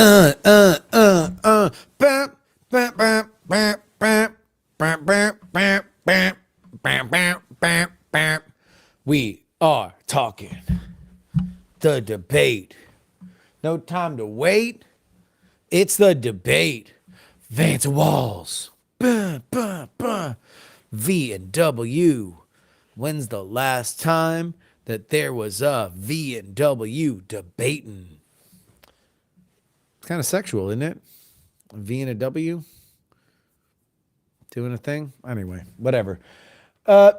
Bam, bam, bam, bam, bam, bam, bam, bam, bam, bam, bam, bam, bam. We are talking the debate. No time to wait. It's the debate. Vance Walz. Bah, bah, bah. V and W. When's the last time that there was a V and W debating? It's kind of sexual, isn't it? A V and a W doing a thing. Anyway, whatever. There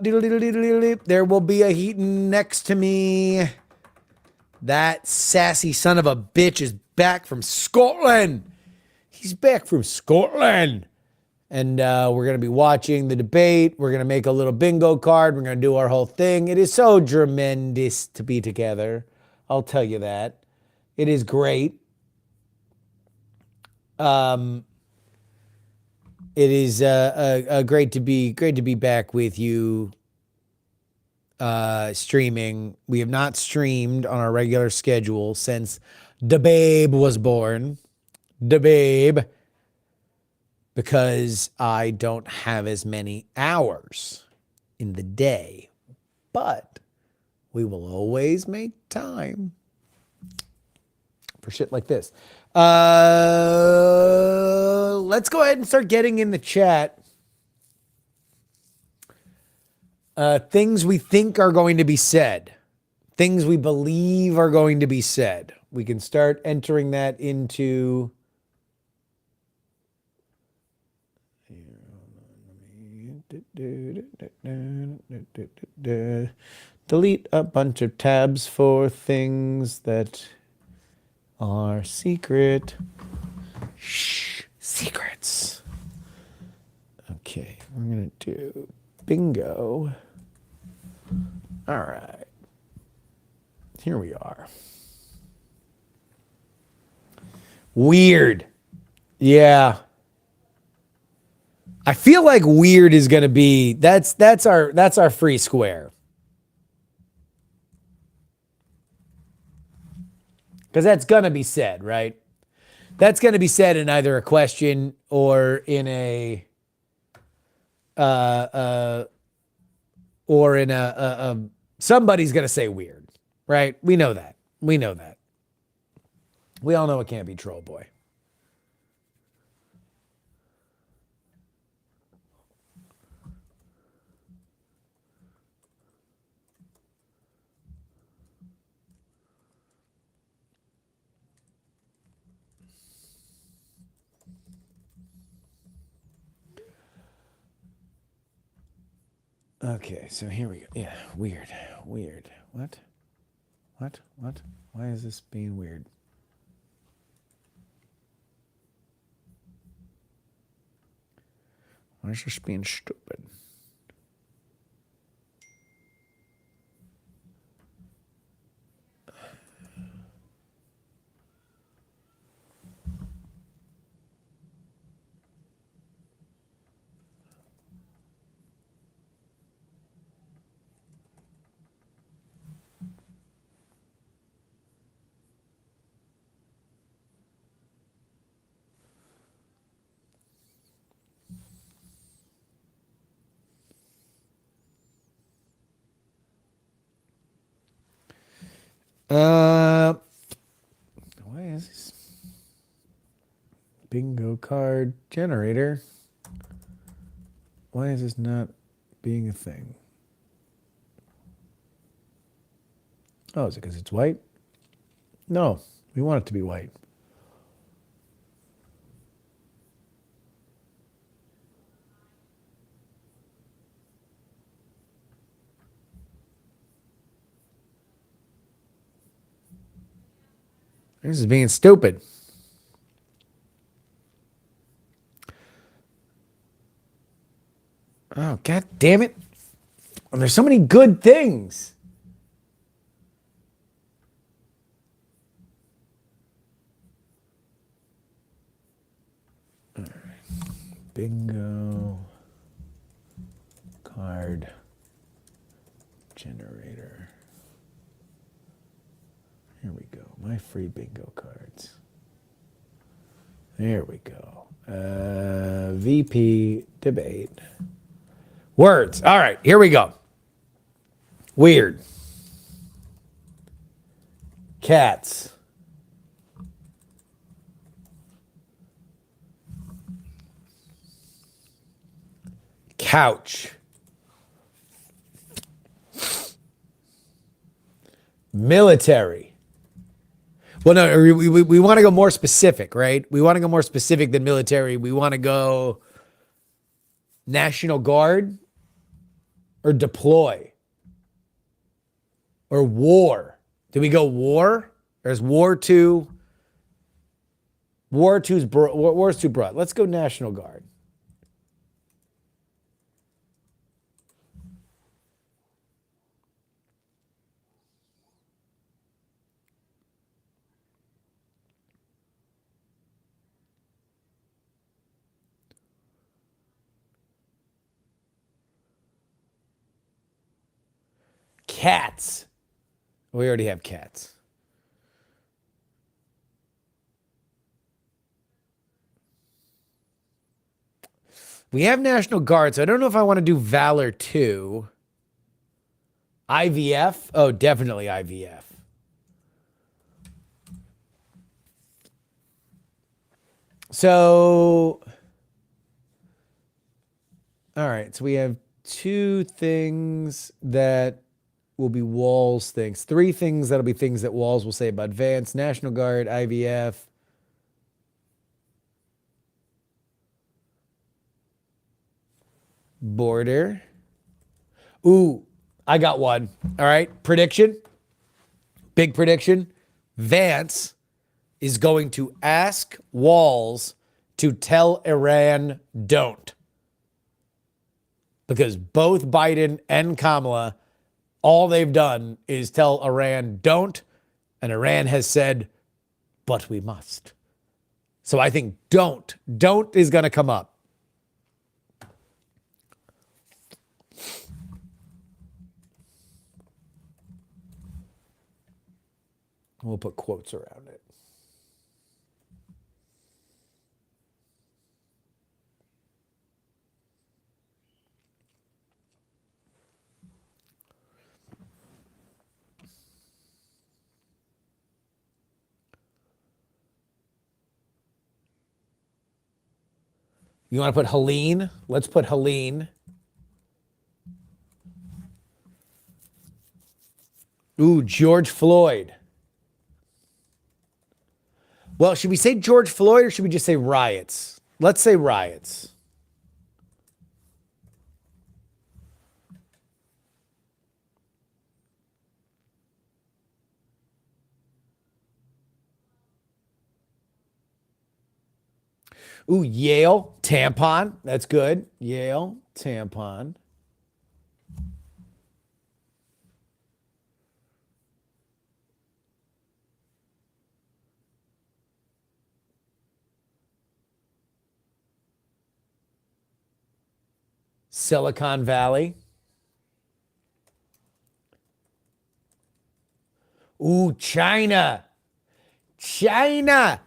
will be a Heaton next to me. That sassy son of a bitch is back from Scotland. He's back from Scotland. And we're going to be watching the debate. We're going to make a little bingo card. We're going to do our whole thing. It is so tremendous to be together. I'll tell you that. It is great. It is great to be back with you. Streaming. We have not streamed on our regular schedule since the babe was born. The babe. Because I don't have as many hours in the day. But we will always make time for shit like this. Let's go ahead and start getting in the chat. Things we think are going to be said. Things we believe are going to be said. We can start entering that into... Delete a bunch of tabs for things that are secret. Shh, secrets. Okay, we're gonna do bingo. All right, here we are. Weird. Yeah. I feel like weird is going to be that's our free square. Cuz that's going to be said, right? That's going to be said in either a question or in a somebody's going to say weird, right? We know that. We know that. We all know it can't be Troll Boy. Okay, so here we go. Yeah, weird. What? Why is this being weird? Why is this being stupid? Why is this bingo card generator? Why is this not being a thing? Oh, is it because it's white? No, we want it to be white. This is being stupid. Oh, god damn it. There's so many good things. All right. Bingo card generator. Here we go. My free bingo cards. Here we go. VP debate. Words. All right, here we go. Weird. Cats. Couch. Military. Well, no, we want to go more specific, right? We want to go more specific than military. We want to go National Guard or deploy or war. Do we go war? There's war two. War's too broad. Let's go National Guard. Cats. We already have cats. We have National Guard, so I don't know if I want to do Valor 2. IVF? Oh, definitely IVF. So, all right, so we have 2 things that will be Walz things. 3 things that'll be things that Walz will say about Vance, National Guard, IVF. Border. Ooh, I got one. All right, prediction. Big prediction. Vance is going to ask Walz to tell Iran don't. Because both Biden and Kamala, all they've done is tell Iran don't, and Iran has said, but we must. So I think don't is going to come up. We'll put quotes around it. You want to put Helene? Let's put Helene. Ooh, George Floyd. Well, should we say George Floyd or should we just say riots? Let's say riots. Ooh, Yale, tampon. That's good. Yale, tampon. Silicon Valley. Ooh, China. China.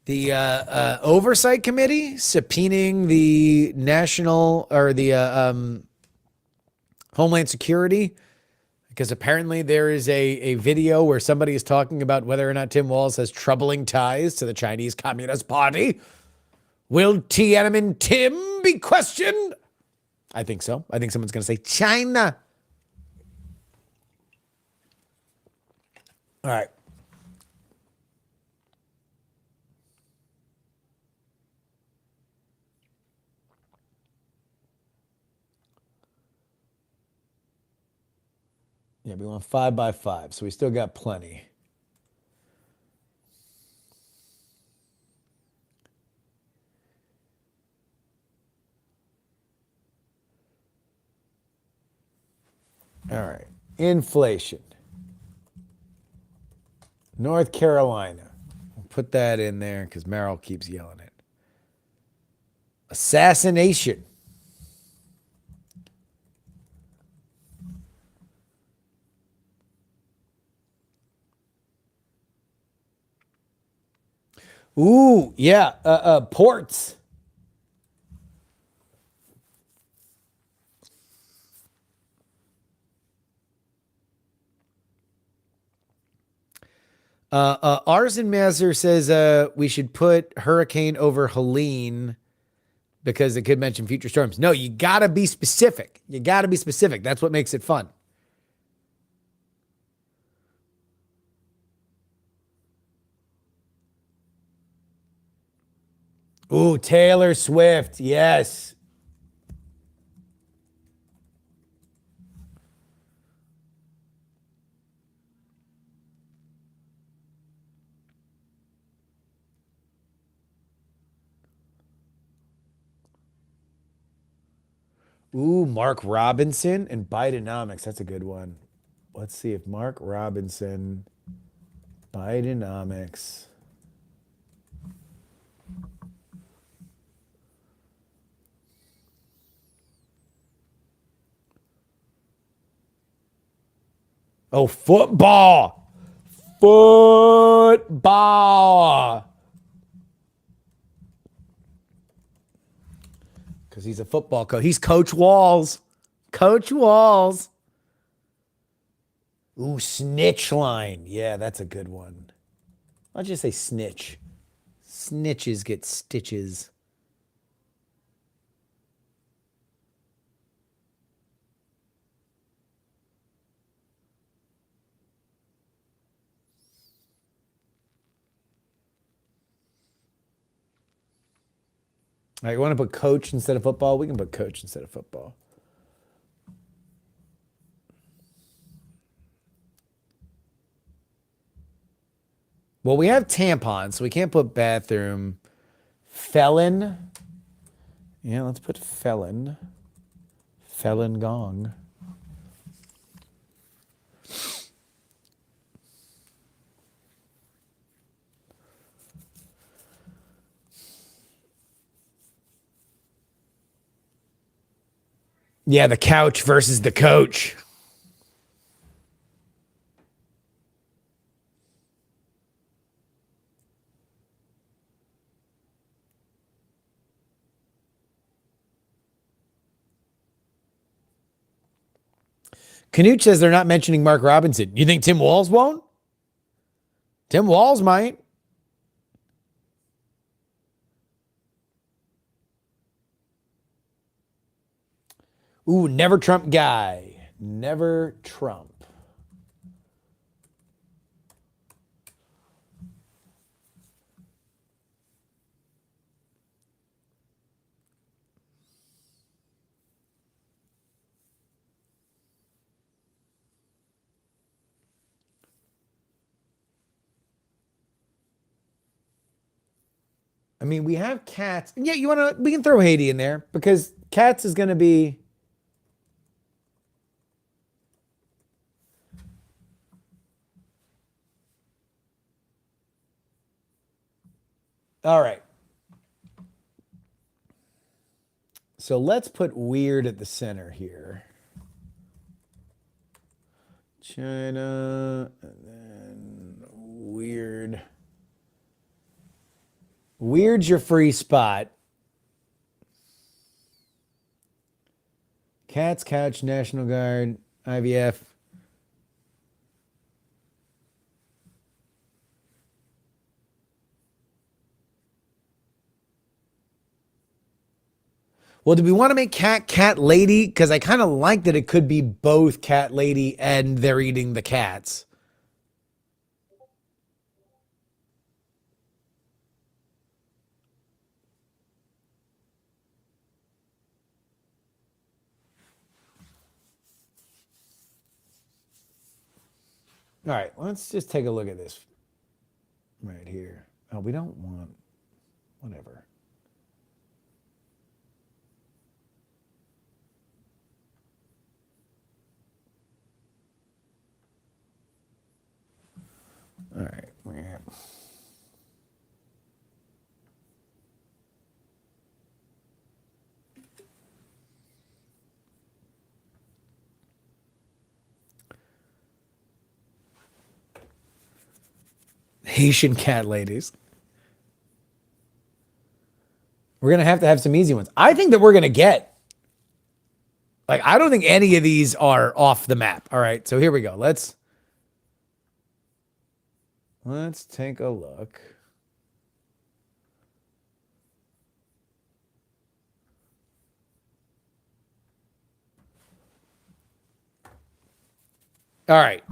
The oversight committee subpoenaing the national or the Homeland Security, because apparently there is a video where somebody is talking about whether or not Tim Walz has troubling ties to the Chinese Communist Party. Will Tiananmen Tim be questioned? I think so. I think someone's going to say China. All right. Yeah, we want 5 by 5, so we still got plenty. All right. Inflation. North Carolina. We'll put that in there because Merrill keeps yelling it. Assassination. Ooh, yeah. Ports. Arsen Master says we should put Hurricane over Helene because it could mention future storms. No, you gotta be specific. You gotta be specific. That's what makes it fun. Ooh, Taylor Swift. Yes. Ooh, Mark Robinson and Bidenomics. That's a good one. Let's see if Mark Robinson, Bidenomics. Oh, football. Football. Because he's a football coach. He's Coach Walz. Coach Walz. Ooh, snitch line. Yeah, that's a good one. I'll just say snitch. Snitches get stitches. All right, you want to put coach instead of football? We can put coach instead of football. Well, we have tampons, so we can't put bathroom. Felon. Yeah, let's put felon. Felon gong. Yeah, the couch versus the coach. Canute says they're not mentioning Mark Robinson. You think Tim Walz won't? Tim Walz might. Ooh, never Trump guy. Never Trump. I mean, we have cats. Yeah, you want to? We can throw Haiti in there because cats is going to be. All right. So let's put weird at the center here. China, and then weird. Weird's your free spot. Cats, couch, National Guard, IVF. Well, do we want to make cat cat lady? Because I kind of like that it could be both cat lady and they're eating the cats. All right, let's just take a look at this right here. Oh, we don't want whatever. All right. Haitian cat ladies. We're going to have some easy ones. I think that we're going to get, like, I don't think any of these are off the map. All right. So here we go. Let's take a look. All right.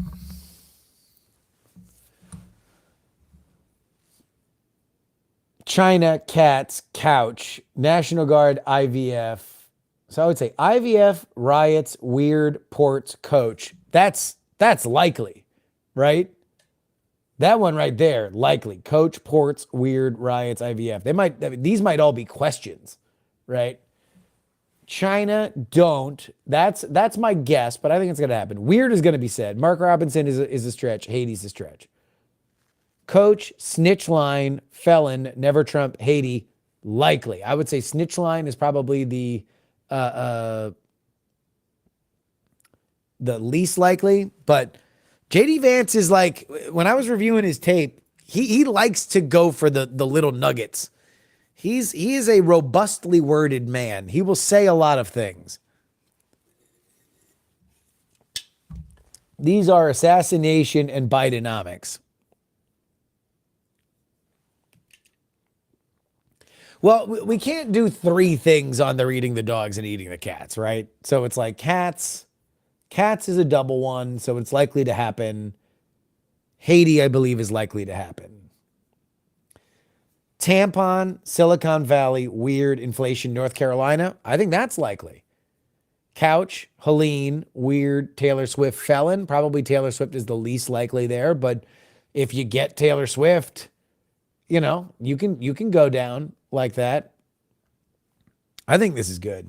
China, cats, couch, National Guard, IVF. So I would say IVF, riots, weird, ports, coach. That's likely, right? That one right there, likely. Coach, ports, weird, riots, IVF. These might all be questions, right? China, don't. That's my guess, but I think it's gonna happen. Weird is gonna be said. Mark Robinson is a stretch. Haiti's a stretch. Coach, snitch line, felon, never Trump, Haiti, likely. I would say snitch line is probably the least likely, but JD Vance is like, when I was reviewing his tape, he likes to go for the little nuggets. He is a robustly worded man. He will say a lot of things. These are assassination and Bidenomics. Well, we can't do three things on the eating the dogs and eating the cats, right? So it's like cats. Cats is a double one, so it's likely to happen. Haiti, I believe, is likely to happen. Tampon, Silicon Valley, weird, inflation, North Carolina. I think that's likely. Couch, Helene, weird, Taylor Swift, felon. Probably Taylor Swift is the least likely there, but if you get Taylor Swift, you know, you can go down like that. I think this is good.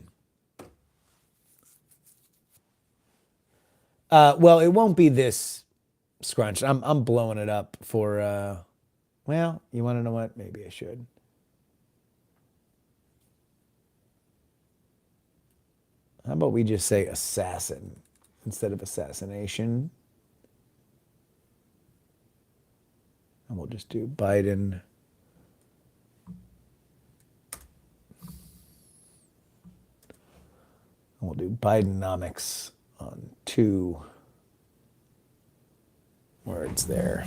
Well, it won't be this scrunched. I'm blowing it up for well, you want to know what? Maybe I should. How about we just say assassin instead of assassination? And we'll just do Biden. And we'll do Bidenomics on 2 words there.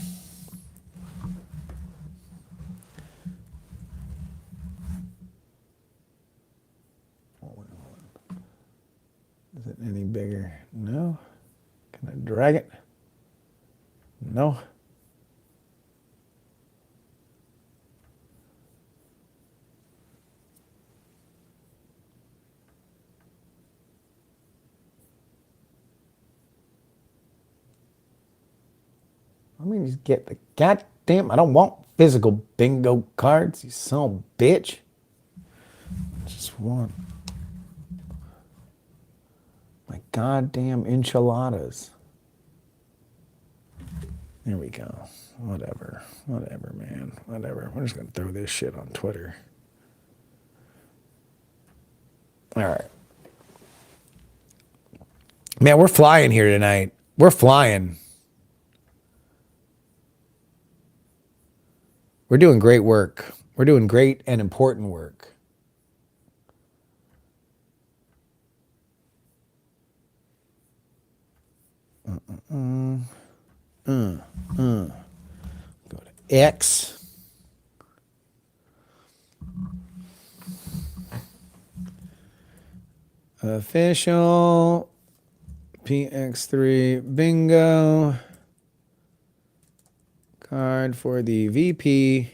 Is it any bigger? No. Can I drag it? No. Let me just get the goddamn. I don't want physical bingo cards, you son of a bitch. I just want my goddamn enchiladas. There we go. Whatever, man. Whatever. We're just gonna throw this shit on Twitter. All right. Man, we're flying here tonight. We're flying. We're doing great work. We're doing great and important work. Go to X. Official. PX3 bingo. Card for the VP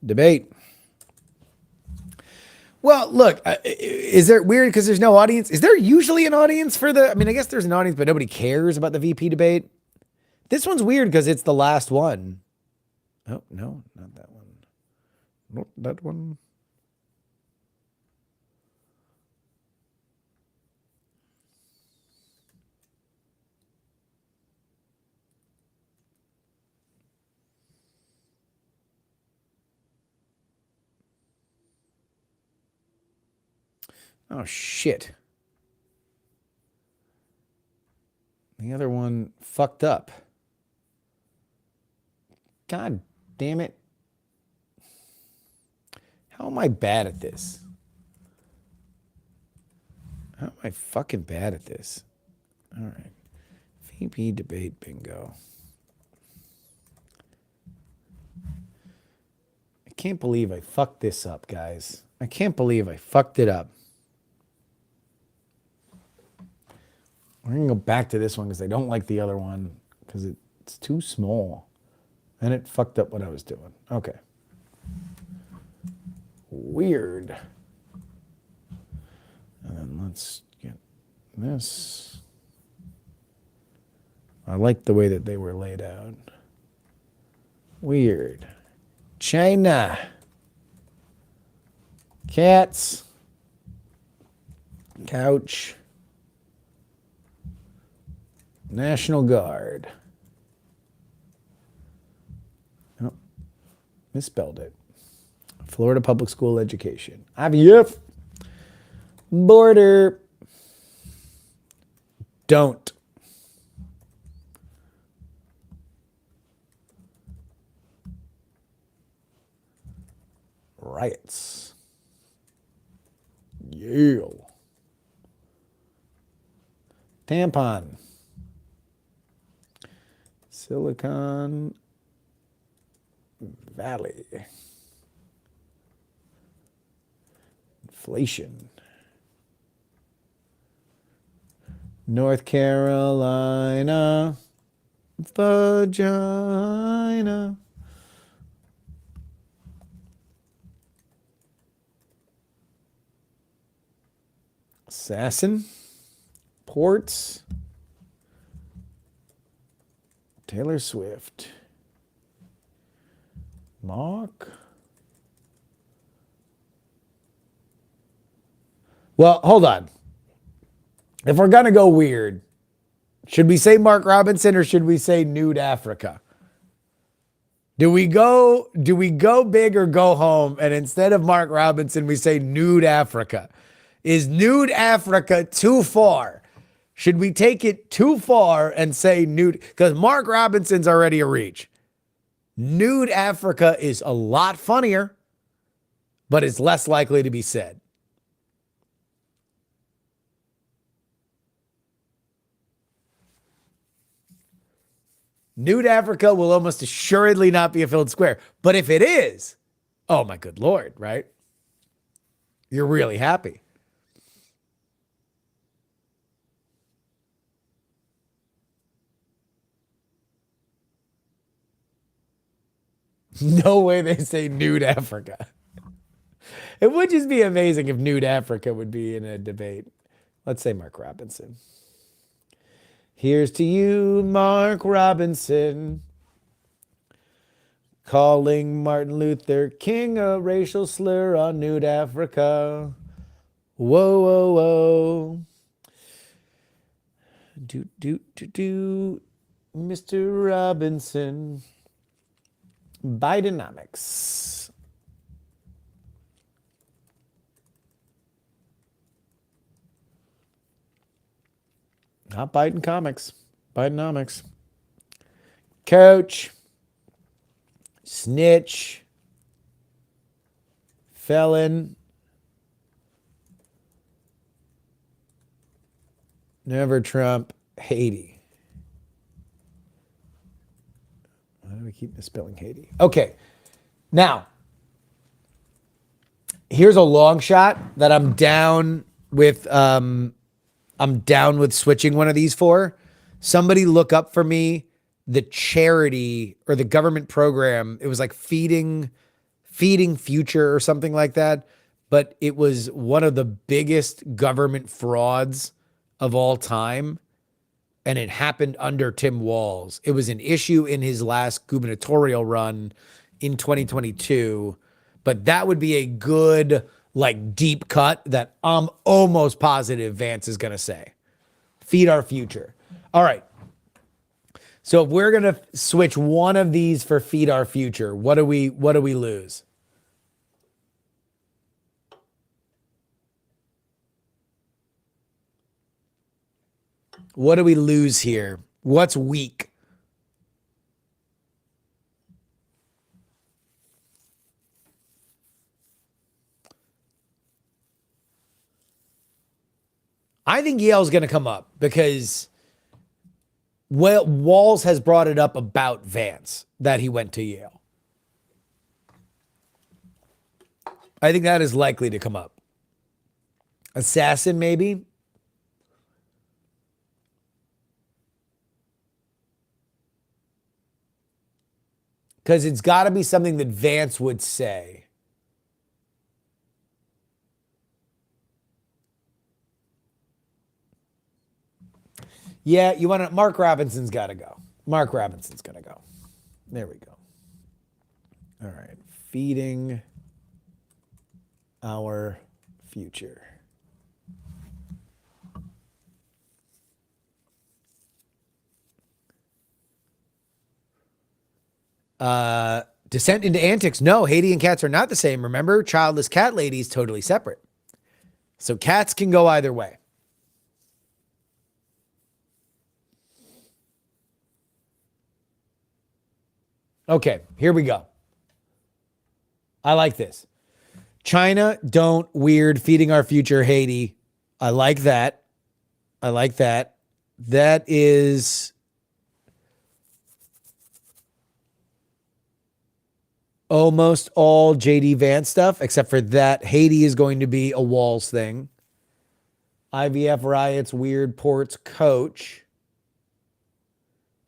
debate. Well, look, is there weird because there's no audience? Is there usually an audience for the? I mean, I guess there's an audience, but nobody cares about the VP debate. This one's weird because it's the last one. Oh, no, not that one. Not that one. Oh, shit. The other one fucked up. God damn it. How am I bad at this? How am I fucking bad at this? All right. VP debate bingo. I can't believe I fucked this up, guys. I can't believe I fucked it up. We're going to go back to this one because I don't like the other one because it's too small. And it fucked up what I was doing. Okay. Weird. And then let's get this. I like the way that they were laid out. Weird. China. Cats. Couch. National Guard. Oh, misspelled it. Florida Public School Education. IVF. Border. Don't. Riots. Yale. Tampon. Silicon Valley. Inflation. North Carolina. Vagina. Assassin. Ports. Taylor Swift. Mock. Well, hold on. If we're going to go weird, should we say Mark Robinson or should we say Nude Africa? Do we go big or go home? And instead of Mark Robinson, we say Nude Africa. Is Nude Africa too far? Should we take it too far and say nude? Because Mark Robinson's already a reach. Nude Africa is a lot funnier, but it's less likely to be said. Nude Africa will almost assuredly not be a filled square. But if it is, oh my good Lord, right? You're really happy. No way they say Nude Africa. It would just be amazing if Nude Africa would be in a debate. Let's say Mark Robinson. Here's to you, Mark Robinson, calling Martin Luther King a racial slur on Nude Africa. Whoa, whoa, whoa. Mr. Robinson. Bidenomics. Not Biden comics. Bidenomics. Coach. Snitch. Felon. Never Trump. Haiti. Why do we keep misspelling Haiti? Okay. Now, here's a long shot that I'm down with switching one of these for. Somebody look up for me the charity or the government program. It was like Feeding Future or something like that. But it was one of the biggest government frauds of all time. And it happened under Tim Walz. It was an issue in his last gubernatorial run in 2022. But that would be a good, like, deep cut that I'm almost positive Vance is going to say. Feed our future. All right. So if we're going to switch one of these for Feed Our Future, what do we lose? What do we lose here? What's weak? I think Yale's going to come up because Walz has brought it up about Vance that he went to Yale. I think that is likely to come up. Assassin, maybe. Because it's got to be something that Vance would say. Yeah, you want to. Mark Robinson's got to go. Mark Robinson's going to go. There we go. All right. Feeding our future. Descent into antics. No, Haiti and cats are not the same. Remember, childless cat lady is totally separate. So cats can go either way. Okay, here we go. I like this. China, don't, weird, feeding our future, Haiti. I like that. I like that. That is almost all JD Vance stuff, except for that Haiti is going to be a Walz thing. IVF riots, weird ports, coach.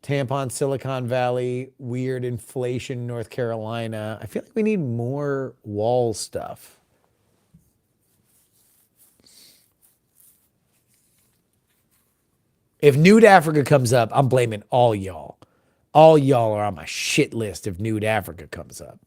Tampon, Silicon Valley, weird inflation, North Carolina. I feel like we need more Walz stuff. If Nude Africa comes up, I'm blaming all y'all. All y'all are on my shit list if Nude Africa comes up.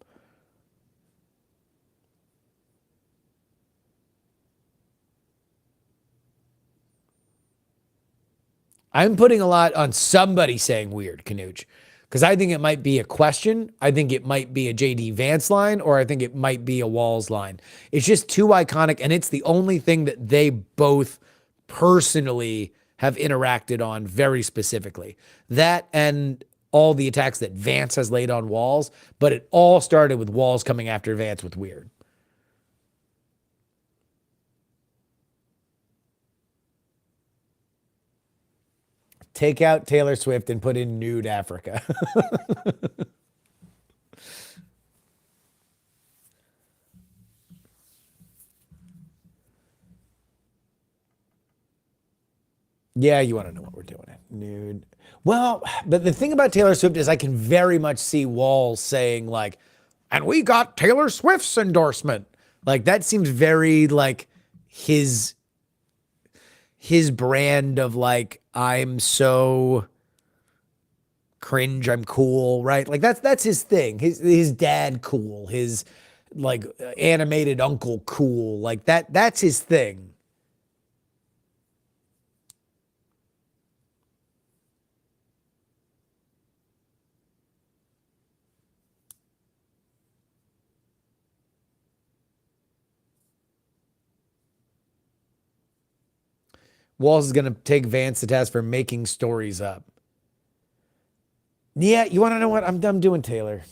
I'm putting a lot on somebody saying weird, Canuch, because I think it might be a question. I think it might be a JD Vance line, or I think it might be a Walz line. It's just too iconic, and it's the only thing that they both personally have interacted on very specifically. That and all the attacks that Vance has laid on Walz, but it all started with Walz coming after Vance with weird. Take out Taylor Swift and put in Nude Africa. Yeah, you want to know what we're doing. Nude. Well, but the thing about Taylor Swift is I can very much see Walz saying like, and we got Taylor Swift's endorsement. Like that seems very like his brand of like, I'm so cringe, I'm cool, right? Like that's his thing. His dad cool, his like animated uncle cool. Like that's his thing. Walz is going to take Vance to task for making stories up. Yeah, you want to know what? I'm doing Taylor.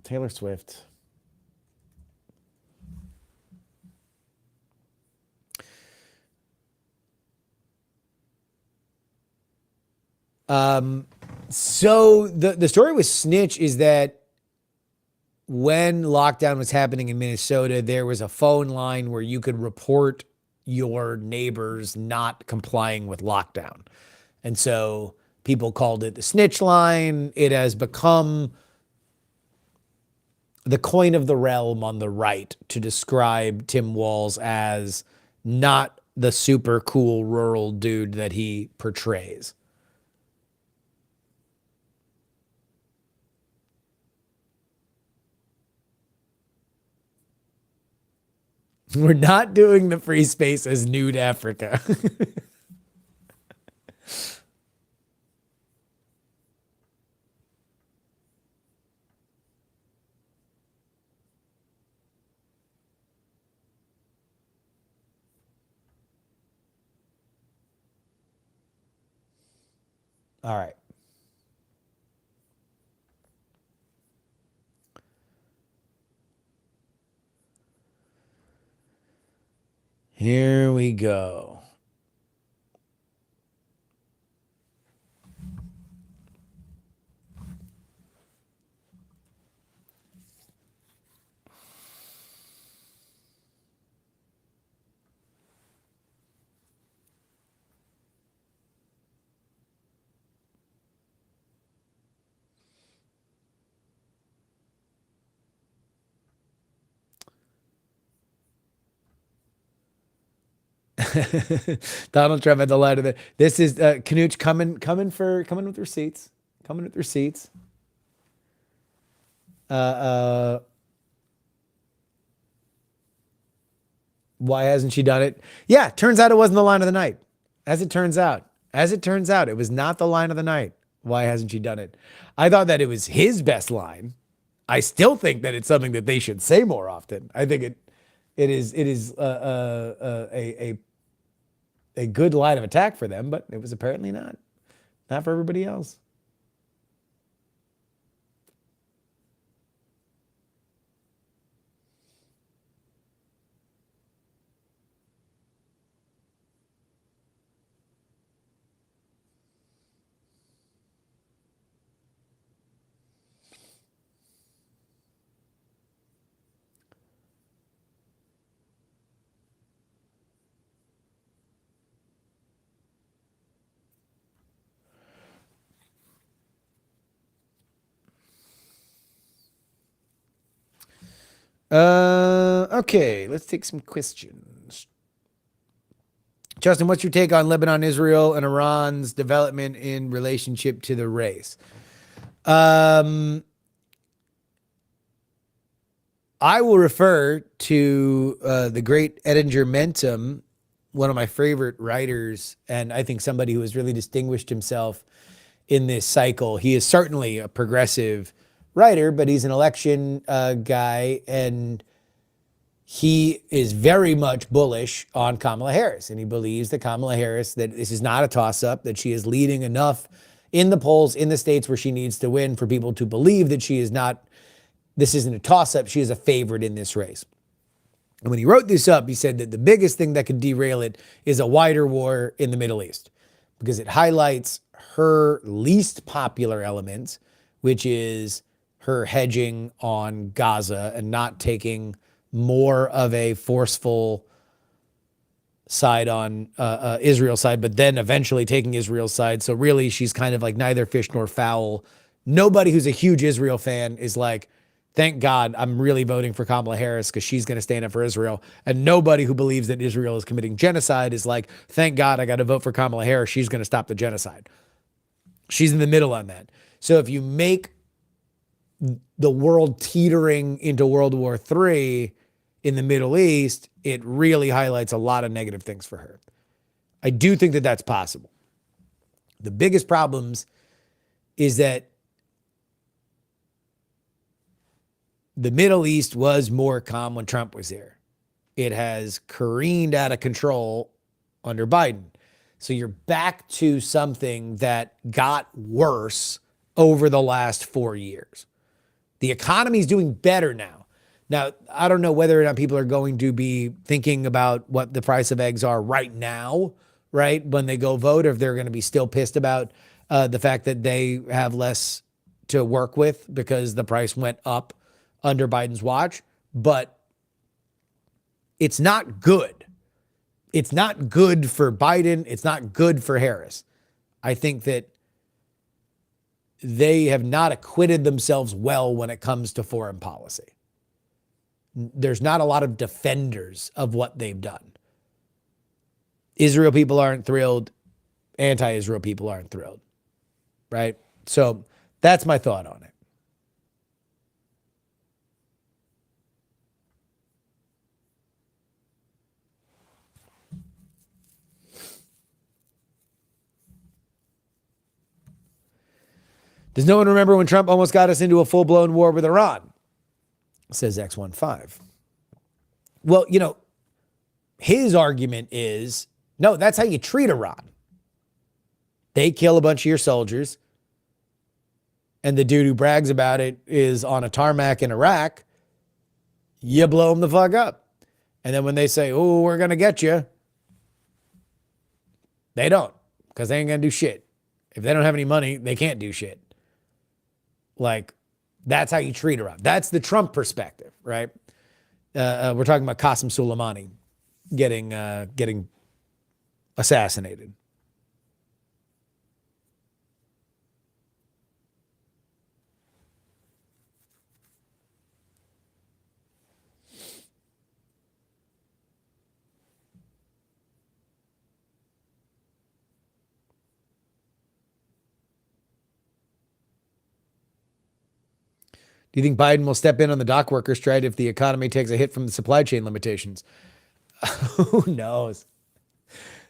Taylor Swift. So the story with Snitch is that when lockdown was happening in Minnesota, there was a phone line where you could report your neighbors not complying with lockdown. And so people called it the snitch line. It has become the coin of the realm on the right to describe Tim Walz as not the super cool rural dude that he portrays. We're not doing the free space as Nude Africa. All right. Here we go. Donald Trump had the line of the. This is Knooch coming with receipts. Coming with receipts. Why hasn't she done it? Yeah, turns out it wasn't the line of the night. As it turns out, it was not the line of the night. Why hasn't she done it? I thought that it was his best line. I still think that it's something that they should say more often. I think it is a good line of attack for them, but it was apparently not for everybody else. Okay, let's take some questions. Justin, what's your take on Lebanon, Israel, and Iran's development in relationship to the race? I will refer to the great Edinger Mentum, one of my favorite writers, and I think somebody who has really distinguished himself in this cycle. He is certainly a progressive writer, but he's an election guy, and he is very much bullish on Kamala Harris, and he believes that Kamala Harris, that this is not a toss-up, that she is leading enough in the polls in the states where she needs to win for people to believe that she is not, this isn't a toss-up, she is a favorite in this race. And when he wrote this up, he said that the biggest thing that could derail it is a wider war in the Middle East, because it highlights her least popular elements, which is her hedging on Gaza and not taking more of a forceful side on Israel's side, but then eventually taking Israel's side. So really, she's kind of like neither fish nor fowl. Nobody who's a huge Israel fan is like, thank God I'm really voting for Kamala Harris because she's going to stand up for Israel. And nobody who believes that Israel is committing genocide is like, thank God I got to vote for Kamala Harris. She's going to stop the genocide. She's in the middle on that. So if you make the world teetering into World War III in the Middle East, it really highlights a lot of negative things for her. I do think that that's possible. The biggest problems is that the Middle East was more calm when Trump was there. It has careened out of control under Biden. So you're back to something that got worse over the last 4 years. The economy is doing better now. Now, I don't know whether or not people are going to be thinking about what the price of eggs are right now, right, when they go vote, or if they're going to be still pissed about the fact that they have less to work with because the price went up under Biden's watch. But it's not good. It's not good for Biden. It's not good for Harris. I think that they have not acquitted themselves well when it comes to foreign policy. There's not a lot of defenders of what they've done. Israel people aren't thrilled. Anti-Israel people aren't thrilled. Right? So that's my thought on it. Does no one remember when Trump almost got us into a full-blown war with Iran? Says X15. Well, you know, his argument is, no, that's how you treat Iran. They kill a bunch of your soldiers, and the dude who brags about it is on a tarmac in Iraq. You blow them the fuck up. And then when they say, oh, we're going to get you, they don't, because they ain't going to do shit. If they don't have any money, they can't do shit. Like, that's how you treat Iran. That's the Trump perspective, right? We're talking about Qasem Soleimani getting assassinated. Do you think Biden will step in on the dock worker strike if the economy takes a hit from the supply chain limitations? Who knows?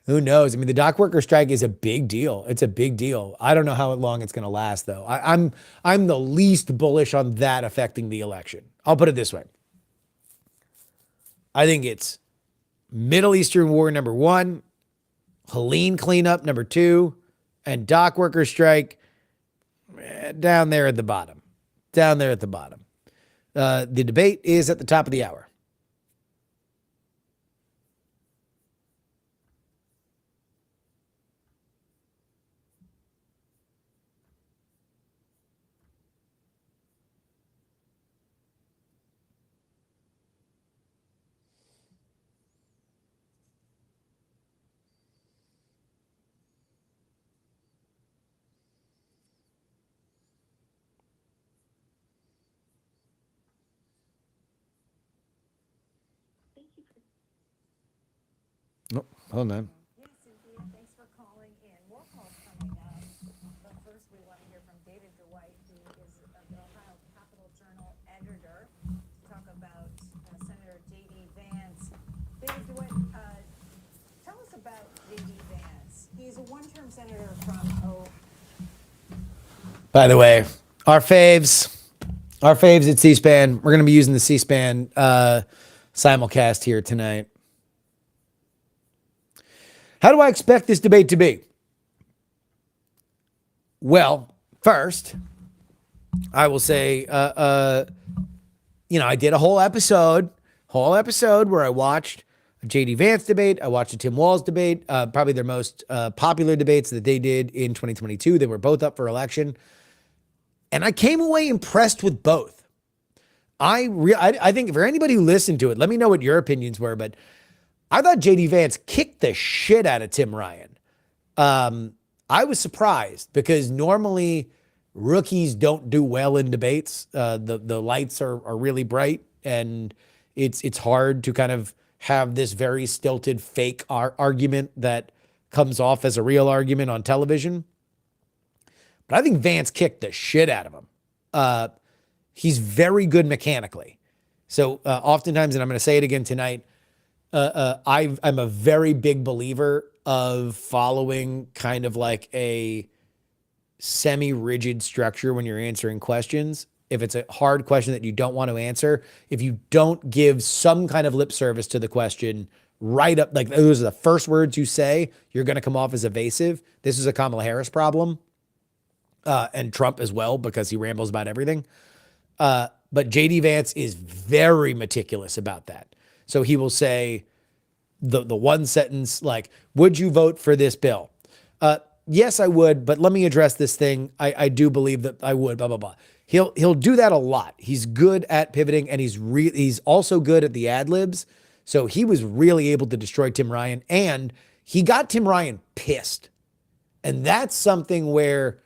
Who knows? I mean, the dock worker strike is a big deal. It's a big deal. I don't know how long it's going to last, though. I'm the least bullish on that affecting the election. I'll put it this way. I think it's Middle Eastern war number 1, Helene cleanup number 2, and dock worker strike down there at the bottom. Down there at the bottom. The debate is at the top of the hour. Oh, hold on. Yes, indeed. Thanks for calling in. More calls coming up. But first, we want to hear from David Dwight, who is the Ohio Capital Journal editor, to talk about Senator J.D. Vance. David Dwight, tell us about J.D. Vance. He's a one-term senator from By the way, our faves at C-SPAN. We're going to be using the C-SPAN simulcast here tonight. How do I expect this debate to be? Well, first, I will say, I did a whole episode where I watched a J.D. Vance debate. I watched a Tim Walz debate, probably their most popular debates that they did in 2022. They were both up for election. And I came away impressed with both. I think for anybody who listened to it, let me know what your opinions were, but I thought J.D. Vance kicked the shit out of Tim Ryan. I was surprised because normally rookies don't do well in debates. The lights are really bright, and it's hard to kind of have this very stilted fake argument that comes off as a real argument on television. But I think Vance kicked the shit out of him. He's very good mechanically. So oftentimes, and I'm going to say it again tonight, I'm a very big believer of following kind of like a semi-rigid structure when you're answering questions. If it's a hard question that you don't want to answer, if you don't give some kind of lip service to the question right up, like those are the first words you say, you're going to come off as evasive. This is a Kamala Harris problem, and Trump as well, because he rambles about everything. But J.D. Vance is very meticulous about that. So he will say the one sentence like, would you vote for this bill? Yes, I would, but let me address this thing. I do believe that I would, blah, blah, blah. He'll do that a lot. He's good at pivoting, and he's also good at the ad libs. So he was really able to destroy Tim Ryan, and he got Tim Ryan pissed. And that's something where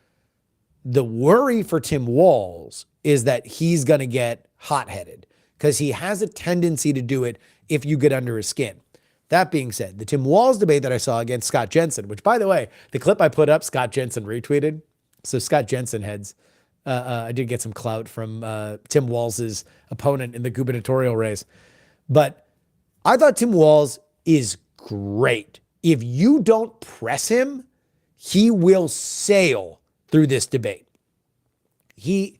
the worry for Tim Walz is that he's going to get hot-headed because he has a tendency to do it if you get under his skin. That being said, the Tim Walz debate that I saw against Scott Jensen, which, by the way, the clip I put up, Scott Jensen retweeted. So Scott Jensen heads, I did get some clout from Tim Walz's opponent in the gubernatorial race. But I thought Tim Walz is great. If you don't press him, he will sail through this debate. He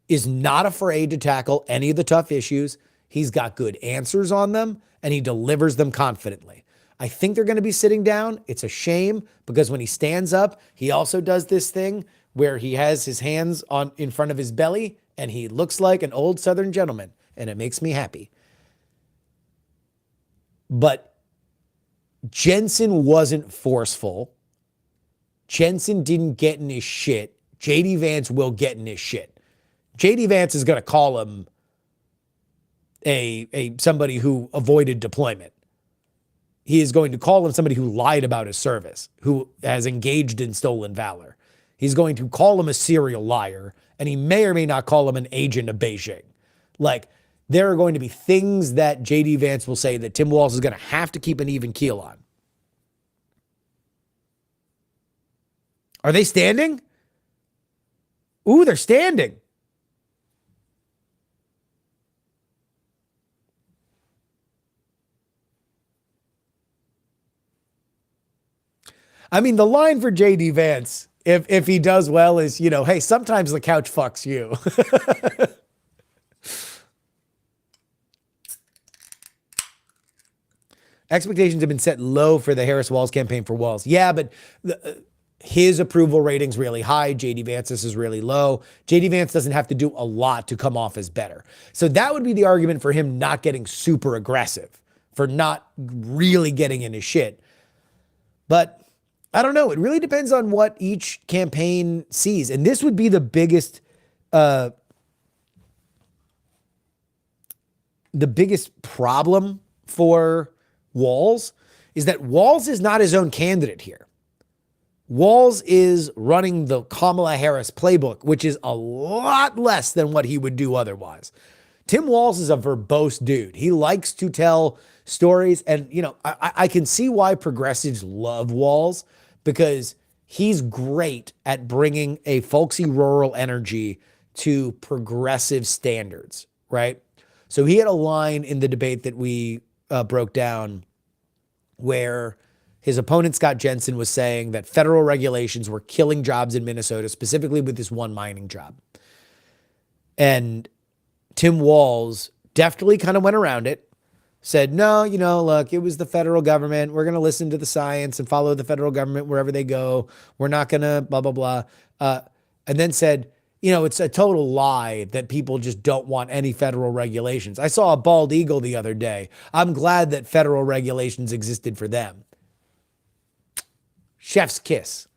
is not afraid to tackle any of the tough issues. He's got good answers on them, and he delivers them confidently. I think they're going to be sitting down. It's a shame because when he stands up, he also does this thing where he has his hands in front of his belly, and he looks like an old Southern gentleman, and it makes me happy. But Jensen wasn't forceful. Jensen didn't get in his shit. J.D. Vance will get in his shit. J.D. Vance is going to call him somebody who avoided deployment. He is going to call him somebody who lied about his service, who has engaged in stolen valor. He's going to call him a serial liar, and he may or may not call him an agent of Beijing. Like, there are going to be things that J.D. Vance will say that Tim Walz is going to have to keep an even keel on. Are they standing? Ooh, they're standing. I mean, the line for JD Vance, if he does well, is, you know, hey, sometimes the couch fucks you. Expectations have been set low for the Harris-Walz campaign for Walz. Yeah, but his approval rating's really high. JD Vance's is really low. JD Vance doesn't have to do a lot to come off as better. So that would be the argument for him not getting super aggressive, for not really getting into shit. But I don't know. It really depends on what each campaign sees. And this would be the biggest problem for Walz, is that Walz is not his own candidate here. Walz is running the Kamala Harris playbook, which is a lot less than what he would do otherwise. Tim Walz is a verbose dude. He likes to tell stories. And, you know, I can see why progressives love Walz, because he's great at bringing a folksy rural energy to progressive standards, right? So he had a line in the debate that we broke down where his opponent, Scott Jensen, was saying that federal regulations were killing jobs in Minnesota, specifically with this one mining job. And Tim Walz deftly kind of went around it, said, no, you know, look, it was the federal government. We're going to listen to the science and follow the federal government wherever they go. We're not going to blah, blah, blah. And then said, you know, it's a total lie that people just don't want any federal regulations. I saw a bald eagle the other day. I'm glad that federal regulations existed for them. Chef's kiss.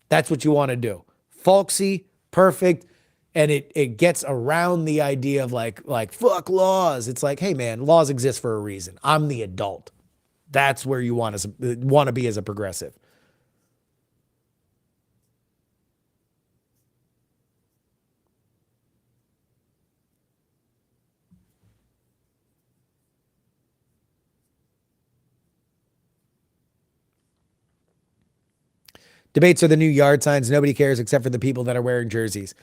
That's what you want to do. Folksy, perfect. And it gets around the idea of like fuck laws. It's like, hey man, laws exist for a reason. I'm the adult. That's where you want to be as a progressive. Debates are the new yard signs. Nobody cares except for the people that are wearing jerseys.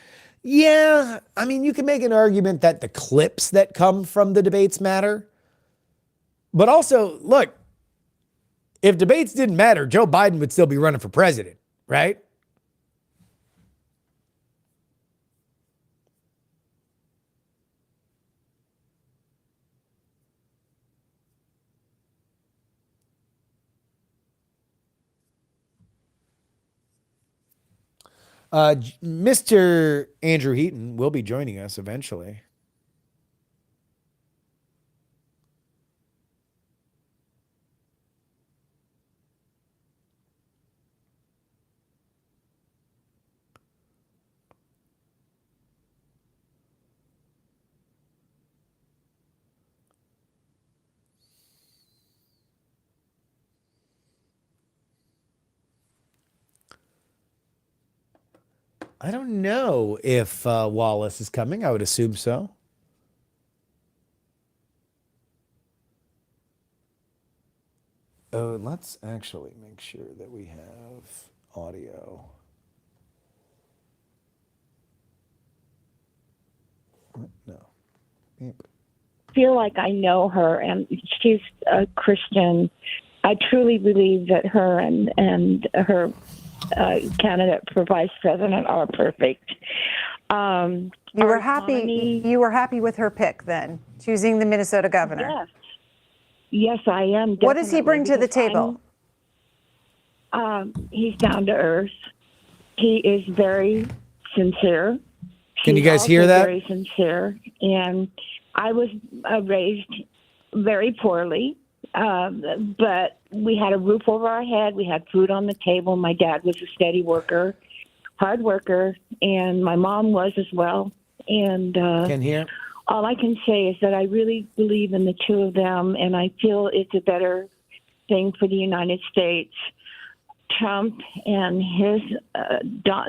Yeah, I mean, you can make an argument that the clips that come from the debates matter. But also, look, if debates didn't matter, Joe Biden would still be running for president, right? Mr. Andrew Heaton will be joining us eventually. I don't know if Wallace is coming. I would assume so. Oh, let's actually make sure that we have audio. No. Yep. I feel like I know her, and she's a Christian. I truly believe that her and her candidate for vice president are perfect. You were happy. You were happy with her pick, then, choosing the Minnesota governor. Yes, yes, I am. What does he bring to the table? He's down to earth. He is very sincere. Can you guys He's hear also that? Very sincere, and I was raised very poorly. But we had a roof over our head. We had food on the table. My dad was a steady worker, hard worker, and my mom was as well. And Can hear. all I can say is that I really believe in the two of them, and I feel it's a better thing for the United States. Trump and his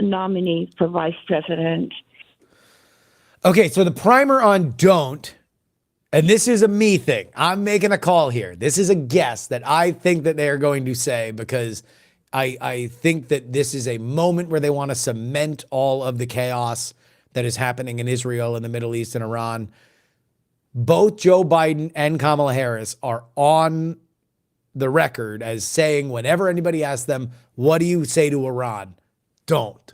nominee for vice president. Okay, so the primer on don't. And this is a me thing. I'm making a call here. This is a guess that I think that they are going to say, because I think that this is a moment where they want to cement all of the chaos that is happening in Israel and the Middle East and Iran. Both Joe Biden and Kamala Harris are on the record as saying whenever anybody asks them, what do you say to Iran? Don't.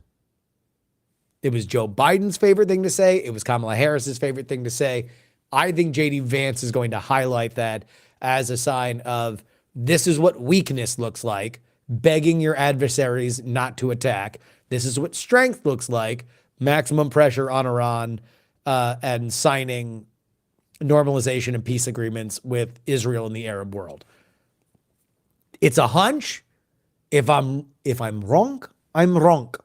It was Joe Biden's favorite thing to say. It was Kamala Harris's favorite thing to say. I think JD Vance is going to highlight that as a sign of this is what weakness looks like, begging your adversaries not to attack. This is what strength looks like, maximum pressure on Iran, and signing normalization and peace agreements with Israel and the Arab world. It's a hunch. If I'm wrong, I'm wrong.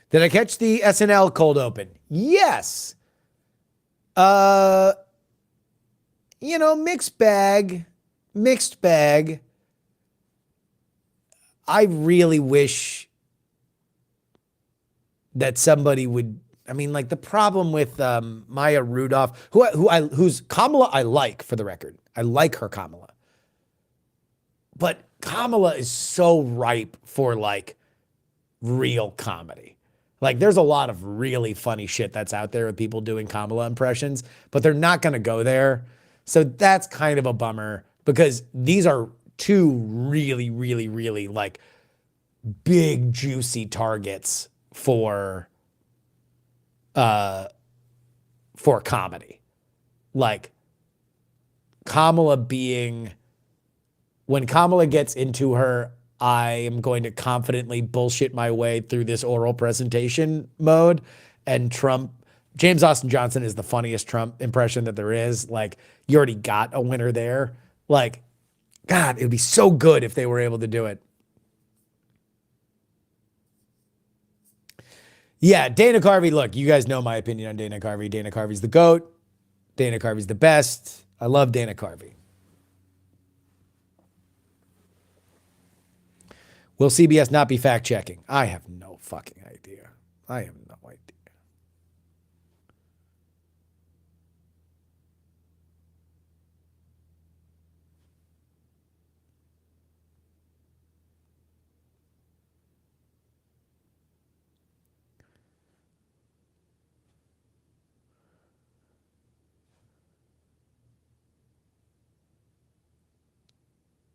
Did I catch the SNL cold open? Yes. Mixed bag. I really wish that somebody would, the problem with Maya Rudolph, who's Kamala, I like, for the record. I like her, Kamala. But Kamala is so ripe for real comedy. There's a lot of really funny shit that's out there with people doing Kamala impressions, but they're not going to go there. So that's kind of a bummer because these are two really, really, really big, juicy targets for comedy. Kamala when Kamala gets into her I am going to confidently bullshit my way through this oral presentation mode. And James Austin Johnson is the funniest Trump impression that there is. You already got a winner there. God, it would be so good if they were able to do it. Yeah, Dana Carvey, look, you guys know my opinion on Dana Carvey. Dana Carvey's the GOAT. Dana Carvey's the best. I love Dana Carvey. Will CBS not be fact-checking? I have no fucking idea. I have no idea.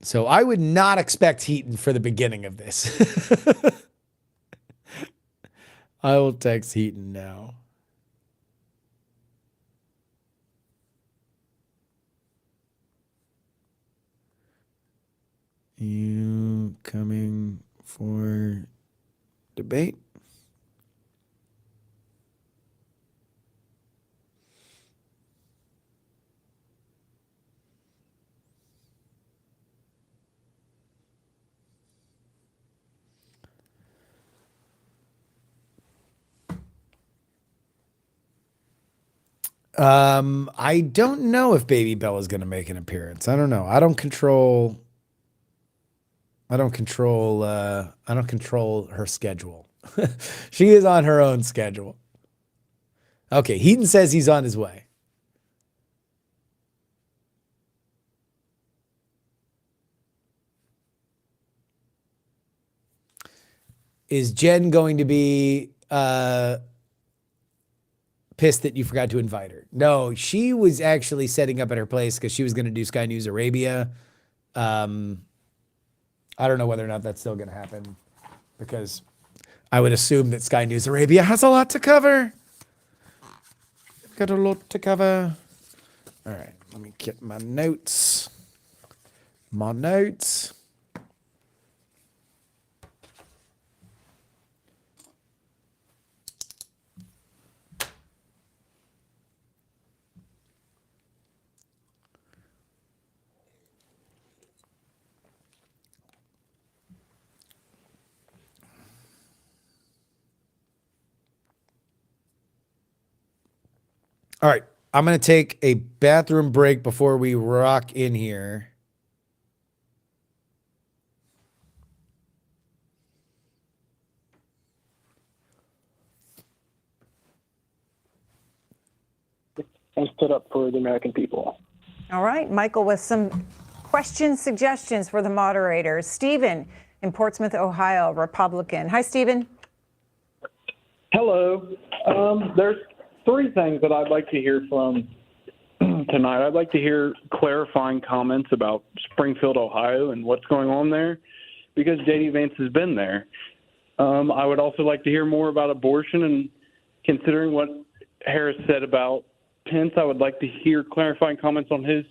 So I would not expect Heaton for the beginning of this. I will text Heaton now. You coming for debate? I don't know if Baby Bella's going to make an appearance. I don't know. I don't control her schedule. She is on her own schedule. Okay, Heaton says he's on his way. Is Jen going to be pissed that you forgot to invite her? No, she was actually setting up at her place because she was going to do Sky News Arabia. I don't know whether or not that's still going to happen because I would assume that Sky News Arabia has a lot to cover. Got a lot to cover. All right, let me get my notes. All right, I'm going to take a bathroom break before we rock in here. And stood up for the American people. All right, Michael, with some questions, suggestions for the moderators. Stephen, in Portsmouth, Ohio, Republican. Hi, Stephen. Hello. There's three things that I'd like to hear from tonight. I'd like to hear clarifying comments about Springfield, Ohio, and what's going on there, because J.D. Vance has been there. I would also like to hear more about abortion, and considering what Harris said about Pence, I would like to hear clarifying comments on his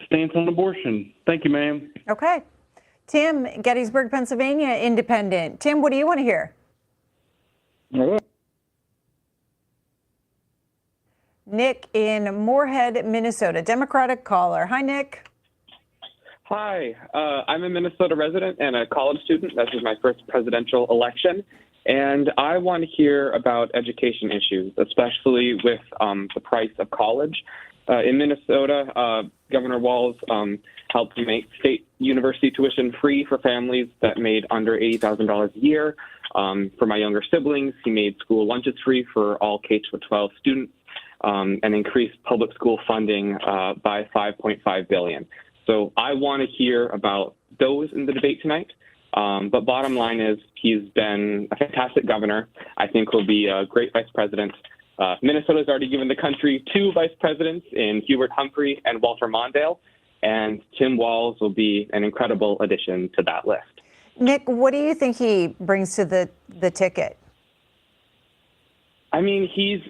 stance on abortion. Thank you, ma'am. Okay. Tim, Gettysburg, Pennsylvania, independent. Tim, what do you want to hear? Nick in Moorhead, Minnesota, Democratic caller. Hi, Nick. Hi, I'm a Minnesota resident and a college student. This is my first presidential election. And I want to hear about education issues, especially with the price of college. In Minnesota, Governor Walz helped make state university tuition free for families that made under $80,000 a year. For my younger siblings, he made school lunches free for all K-12 students and increased public school funding by $5.5 billion. So I want to hear about those in the debate tonight. But bottom line is he's been a fantastic governor. I think he'll be a great vice president. Minnesota's already given the country two vice presidents in Hubert Humphrey and Walter Mondale, and Tim Walz will be an incredible addition to that list. Nick, what do you think he brings to the ticket? I mean, he's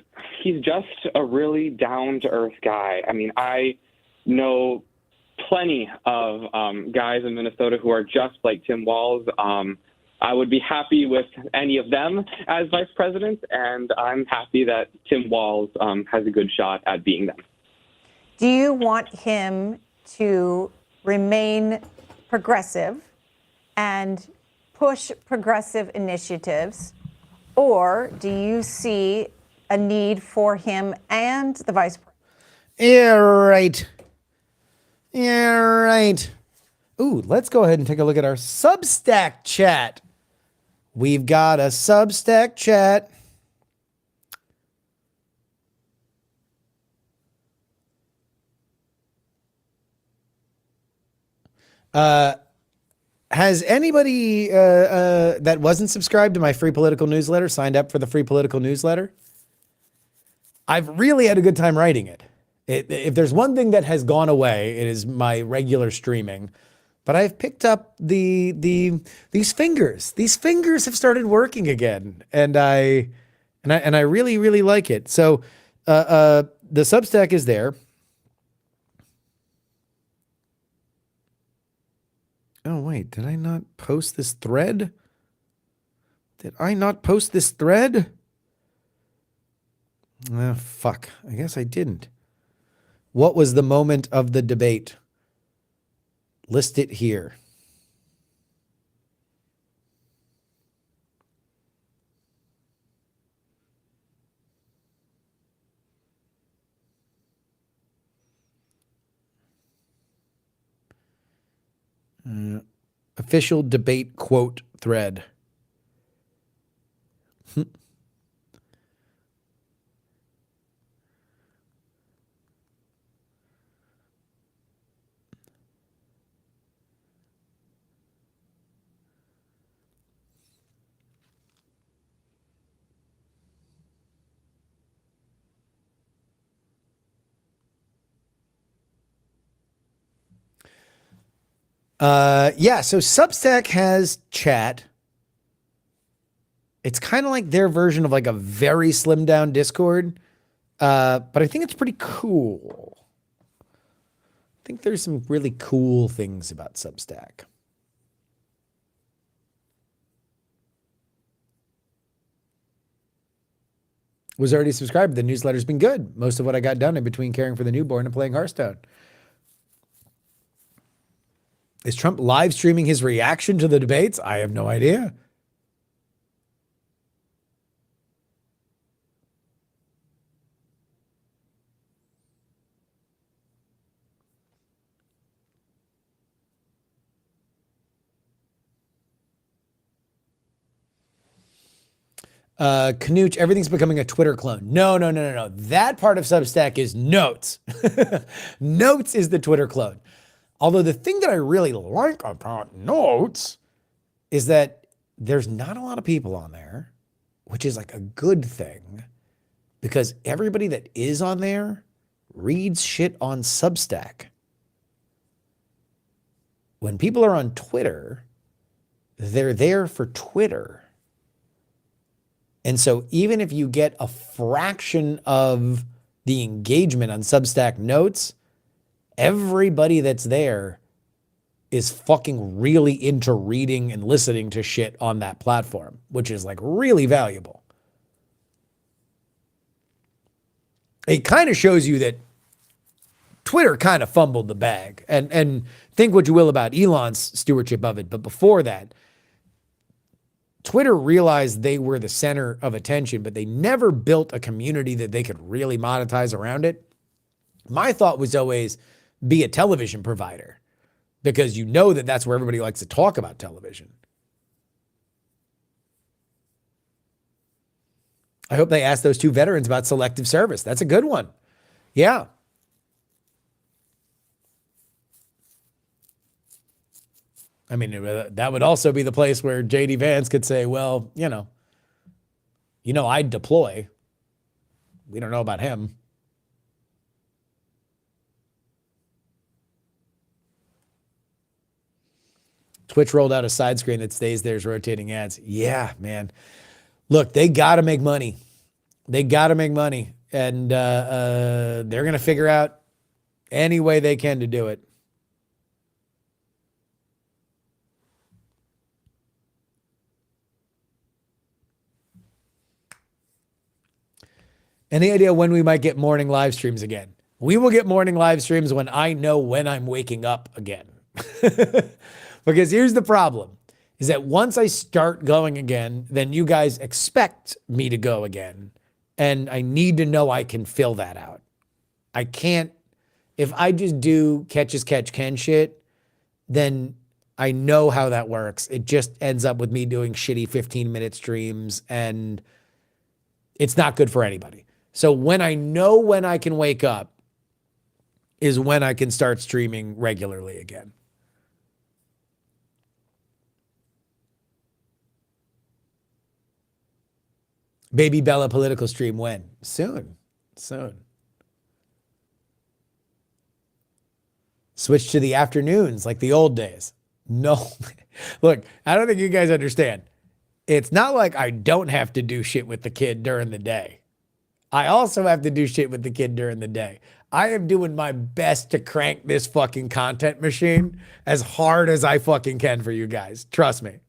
just a really down-to-earth guy. I mean, I know plenty of guys in Minnesota who are just like Tim Walz. I would be happy with any of them as vice president, and I'm happy that Tim Walz has a good shot at being them. Do you want him to remain progressive and push progressive initiatives, or do you see a need for him and the vice president? Yeah, right. Yeah, right. Ooh, let's go ahead and take a look at our Substack chat. We've got a Substack chat. Has anybody that wasn't subscribed to my free political newsletter signed up for the free political newsletter? I've really had a good time writing it. If there's one thing that has gone away, it is my regular streaming. But I've picked up these fingers. These fingers have started working again, and I really, really like it. So the Substack is there. Oh wait, did I not post this thread? Did I not post this thread? Fuck. I guess I didn't. What was the moment of the debate? List it here. Official debate quote thread. Yeah, so Substack has chat. It's kind of like their version of like a very slimmed down Discord. But I think it's pretty cool. I think there's some really cool things about Substack. Was already subscribed. The newsletter's been good. Most of what I got done in between caring for the newborn and playing Hearthstone. Is Trump live streaming his reaction to the debates? I have no idea. Knooch, everything's becoming a Twitter clone. No. That part of Substack is Notes. Notes is the Twitter clone. Although the thing that I really like about Notes is that there's not a lot of people on there, which is like a good thing because everybody that is on there reads shit on Substack. When people are on Twitter, they're there for Twitter. And so even if you get a fraction of the engagement on Substack Notes, everybody that's there is fucking really into reading and listening to shit on that platform, which is like really valuable. It kind of shows you that Twitter kind of fumbled the bag, and think what you will about Elon's stewardship of it. But before that, Twitter realized they were the center of attention, but they never built a community that they could really monetize around it. My thought was always be a television provider because you know that that's where everybody likes to talk about television. I hope they ask those two veterans about selective service. That's a good one. Yeah. I mean, that would also be the place where JD Vance could say, well, I'd deploy. We don't know about him. Twitch rolled out a side screen that stays there as rotating ads. Yeah, man. Look, they got to make money. They got to make money. And they're going to figure out any way they can to do it. Any idea when we might get morning live streams again? We will get morning live streams when I know when I'm waking up again. Because here's the problem, is that once I start going again, then you guys expect me to go again. And I need to know I can fill that out. I can't, if I just do catch as catch can shit, then I know how that works. It just ends up with me doing shitty 15-minute streams, and it's not good for anybody. So when I know when I can wake up is when I can start streaming regularly again. Baby Bella political stream when? Soon. Switch to the afternoons like the old days. No. Look, I don't think you guys understand. It's not like I don't have to do shit with the kid during the day. I also have to do shit with the kid during the day. I am doing my best to crank this fucking content machine as hard as I fucking can for you guys. Trust me.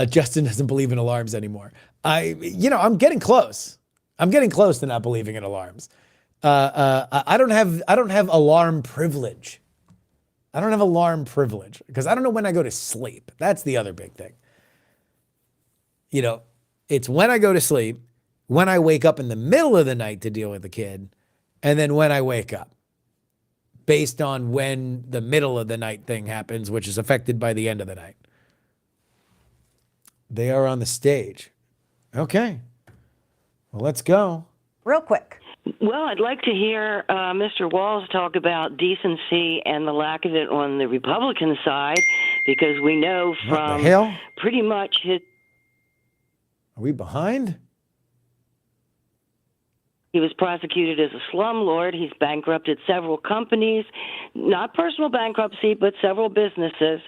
Justin doesn't believe in alarms anymore. I'm getting close. I'm getting close to not believing in alarms. I don't have alarm privilege. I don't have alarm privilege because I don't know when I go to sleep. That's the other big thing. It's when I go to sleep, when I wake up in the middle of the night to deal with the kid, and then when I wake up, based on when the middle of the night thing happens, which is affected by the end of the night. They are on the stage. Okay. Well, let's go. Real quick. Well, I'd like to hear Mr. Walz talk about decency and the lack of it on the Republican side, because we know from pretty much his... Are we behind? He was prosecuted as a slumlord. He's bankrupted several companies, not personal bankruptcy, but several businesses.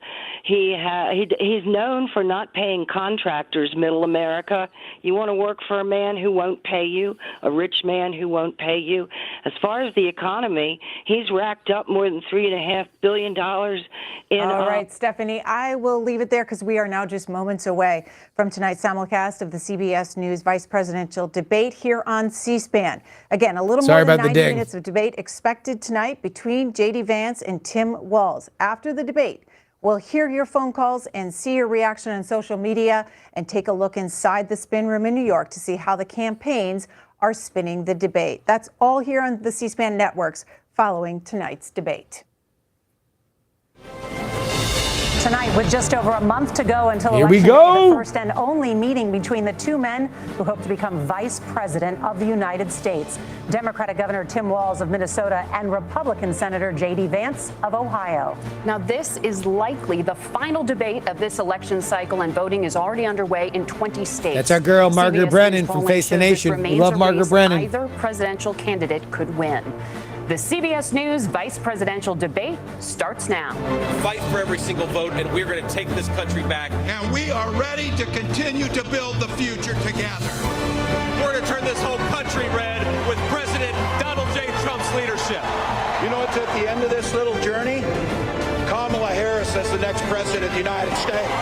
He's known for not paying contractors, middle America. You want to work for a man who won't pay you, a rich man who won't pay you. As far as the economy, he's racked up more than $3.5 billion in... All right, Stephanie, I will leave it there because we are now just moments away from tonight's simulcast of the CBS News vice presidential debate here on C-SPAN. Again, a little more than 90 minutes of debate expected tonight between J.D. Vance and Tim Walz. After the debate, we'll hear your phone calls and see your reaction on social media and take a look inside the spin room in New York to see how the campaigns are spinning the debate. That's all here on the C-SPAN networks following tonight's debate. Tonight, with just over a month to go until election day, the first and only meeting between the two men who hope to become vice president of the United States. Democratic Governor Tim Walz of Minnesota and Republican Senator J.D. Vance of Ohio. Now, this is likely the final debate of this election cycle, and voting is already underway in 20 states. That's our girl, Margaret Brennan from Face the Nation. We love Margaret Brennan. Either presidential candidate could win. The CBS News vice presidential debate starts now. Fight for every single vote, and we're going to take this country back. And we are ready to continue to build the future together. We're going to turn this whole country red with President Donald J. Trump's leadership. You know what's at the end of this little journey? Kamala Harris as the next president of the United States.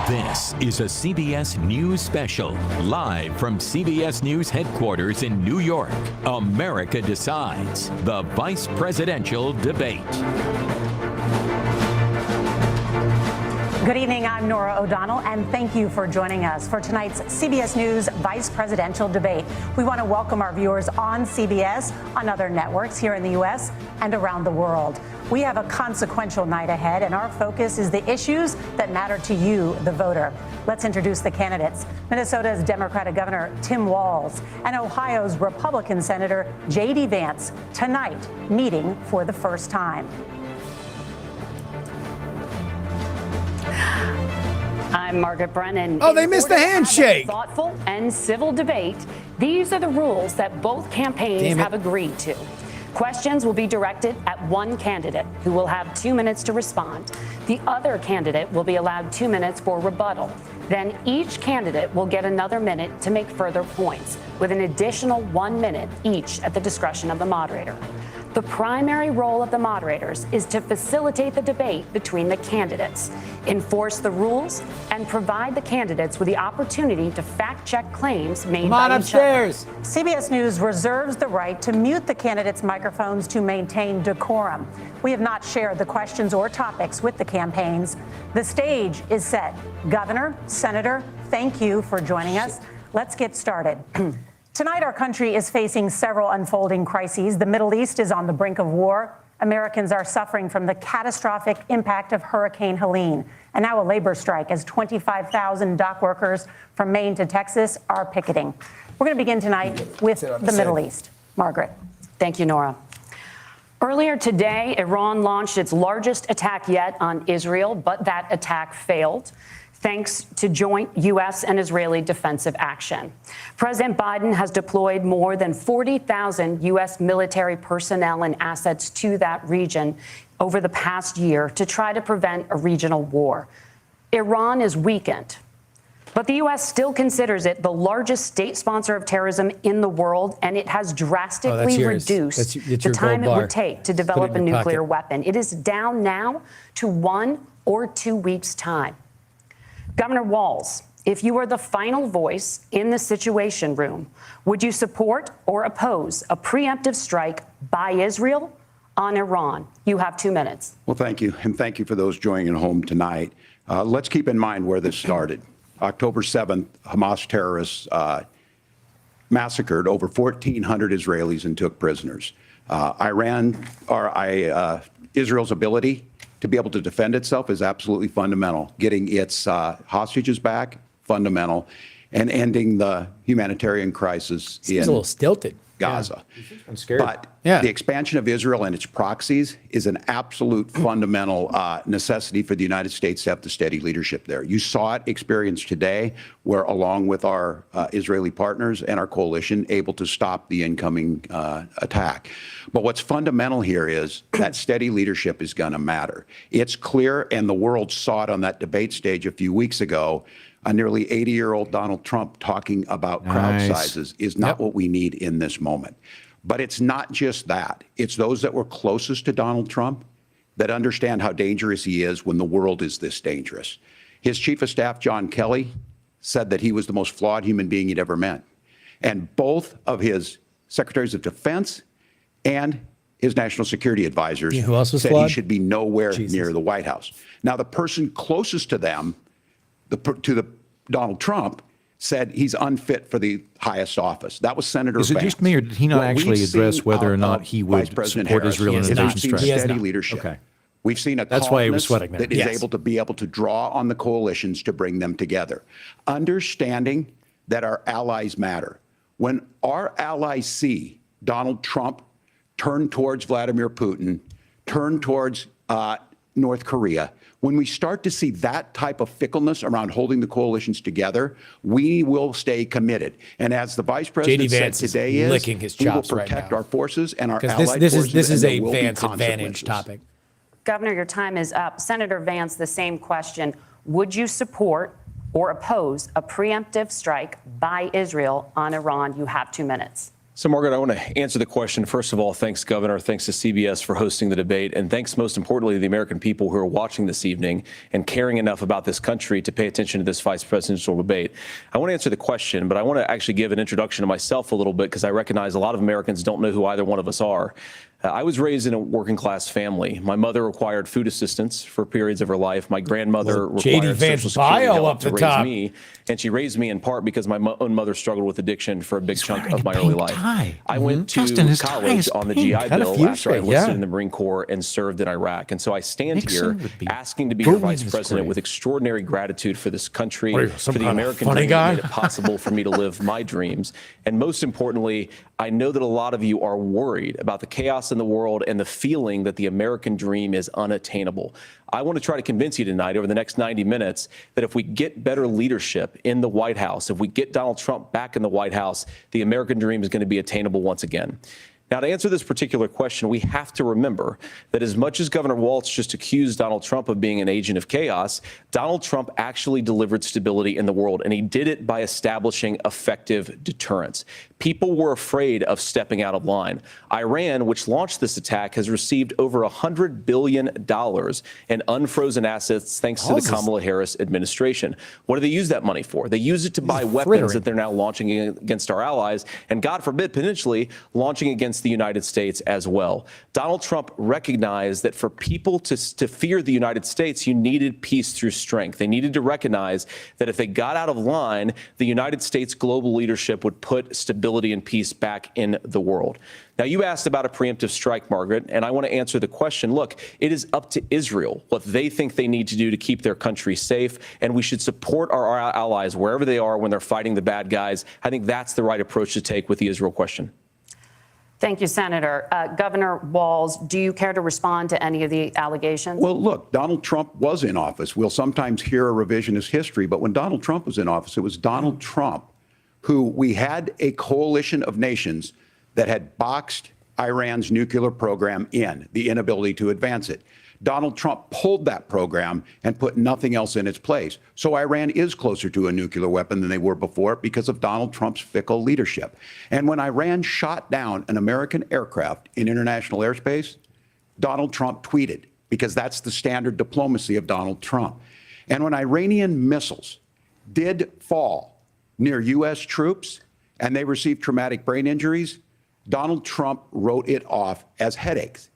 This is a CBS News special, live from CBS News headquarters in New York. America Decides, the vice presidential debate. Good evening, I'm Nora O'Donnell, and thank you for joining us for tonight's CBS News Vice Presidential Debate. We want to welcome our viewers on CBS, on other networks here in the U.S. and around the world. We have a consequential night ahead, and our focus is the issues that matter to you, the voter. Let's introduce the candidates. Minnesota's Democratic Governor Tim Walz and Ohio's Republican Senator J.D. Vance, tonight meeting for the first time. I'm Margaret Brennan. Oh, they missed the handshake. Thoughtful and civil debate. These are the rules that both campaigns have agreed to. Questions will be directed at one candidate who will have 2 minutes to respond. The other candidate will be allowed 2 minutes for rebuttal. Then each candidate will get another minute to make further points, with an additional 1 minute each at the discretion of the moderator. The primary role of the moderators is to facilitate the debate between the candidates, enforce the rules, and provide the candidates with the opportunity to fact-check claims made by each other. CBS News reserves the right to mute the candidates' microphones to maintain decorum. We have not shared the questions or topics with the campaigns. The stage is set. Governor, Senator, thank you for joining us. Let's get started. Tonight, our country is facing several unfolding crises. The Middle East is on the brink of war. Americans are suffering from the catastrophic impact of Hurricane Helene. And now a labor strike as 25,000 dock workers from Maine to Texas are picketing. We're going to begin tonight with the Middle East. Margaret. Thank you, Nora. Earlier today, Iran launched its largest attack yet on Israel, but that attack failed, thanks to joint U.S. and Israeli defensive action. President Biden has deployed more than 40,000 U.S. military personnel and assets to that region over the past year to try to prevent a regional war. Iran is weakened, but the U.S. still considers it the largest state sponsor of terrorism in the world, and it has drastically reduced the time it would take to develop a nuclear weapon. It is down now to 1 or 2 weeks' time. Governor Walz, if you were the final voice in the Situation Room, would you support or oppose a preemptive strike by Israel on Iran? You have 2 minutes. Well, thank you. And thank you for those joining at home tonight. Let's keep in mind where this started. October 7th, Hamas terrorists massacred over 1,400 Israelis and took prisoners. Israel's ability to be able to defend itself is absolutely fundamental. Getting its hostages back, fundamental, and ending the humanitarian crisis in a little stilted. Gaza. Yeah. I'm scared. But the expansion of Israel and its proxies is an absolute fundamental necessity for the United States to have the steady leadership there. You saw it experienced today, where along with our Israeli partners and our coalition, able to stop the incoming attack. But what's fundamental here is that steady leadership is going to matter. It's clear, and the world saw it on that debate stage a few weeks ago. A nearly 80-year-old Donald Trump talking about crowd sizes is not what we need in this moment. But it's not just that. It's those that were closest to Donald Trump that understand how dangerous he is when the world is this dangerous. His chief of staff, John Kelly, said that he was the most flawed human being he'd ever met. And both of his secretaries of defense and his national security advisors said he should be nowhere near the White House. Now, the person closest to them, to Donald Trump, said he's unfit for the highest office. That was Senator Is it Vance. just me, or did he not What actually we've address seen whether or out not of he Vice would President support Harris Israel in a is nation we've seen strike? steady leadership. Okay. We've seen a That's why he was calmness sweating there. that is Yes. able to be able to draw on the coalitions to bring them together. Understanding that our allies matter. When our allies see Donald Trump turn towards Vladimir Putin, turn towards North Korea, when we start to see that type of fickleness around holding the coalitions together, we will stay committed. And as the Vice President said Vance is today, licking his we will chops right protect now. our forces and our Because allied this forces, is and a there will be Vance advantage consequences. topic. Governor, your time is up. Senator Vance, the same question. Would you support or oppose a preemptive strike by Israel on Iran? You have 2 minutes. So, Margaret, I want to answer the question. First of all, thanks, Governor. Thanks to CBS for hosting the debate. And thanks, most importantly, to the American people who are watching this evening and caring enough about this country to pay attention to this vice presidential debate. I want to answer the question, but I want to actually give an introduction to myself a little bit because I recognize a lot of Americans don't know who either one of us are. I was raised in a working class family. My mother required food assistance for periods of her life. My grandmother required Social Security help to raise me. And she raised me in part because my own mother struggled with addiction for a big chunk of my early life. I went to college on the GI Bill after I enlisted in the Marine Corps and served in Iraq. And so I stand here asking to be your vice president with extraordinary gratitude for this country, for the American dream that made it possible for me to live my dreams. And most importantly, I know that a lot of you are worried about the chaos in the world and the feeling that the American dream is unattainable. I want to try to convince you tonight over the next 90 minutes that if we get better leadership in the White House, if we get Donald Trump back in the White House, the American dream is going to be attainable once again. Now, to answer this particular question, we have to remember that as much as Governor Walz just accused Donald Trump of being an agent of chaos, Donald Trump actually delivered stability in the world, and he did it by establishing effective deterrence. People were afraid of stepping out of line. Iran, which launched this attack, has received over $100 billion in unfrozen assets thanks to the Kamala Harris administration. What do they use that money for? They use it to buy weapons that they're now launching against our allies, and God forbid, potentially launching against the United States as well. Donald Trump recognized that for people to fear the United States, you needed peace through strength. They needed to recognize that if they got out of line, the United States global leadership would put stability and peace back in the world. Now, you asked about a preemptive strike, Margaret, and I want to answer the question. Look, it is up to Israel what they think they need to do to keep their country safe, and we should support our allies wherever they are when they're fighting the bad guys. I think that's the right approach to take with the Israel question. Thank you, Senator. Governor Walz, do you care to respond to any of the allegations? Well, look, Donald Trump was in office. We'll sometimes hear a revisionist history, but when Donald Trump was in office, it was Donald Trump who we had a coalition of nations that had boxed Iran's nuclear program in, the inability to advance it. Donald Trump pulled that program and put nothing else in its place. So Iran is closer to a nuclear weapon than they were before because of Donald Trump's fickle leadership. And when Iran shot down an American aircraft in international airspace, Donald Trump tweeted, because that's the standard diplomacy of Donald Trump. And when Iranian missiles did fall near U.S. troops and they received traumatic brain injuries, Donald Trump wrote it off as headaches.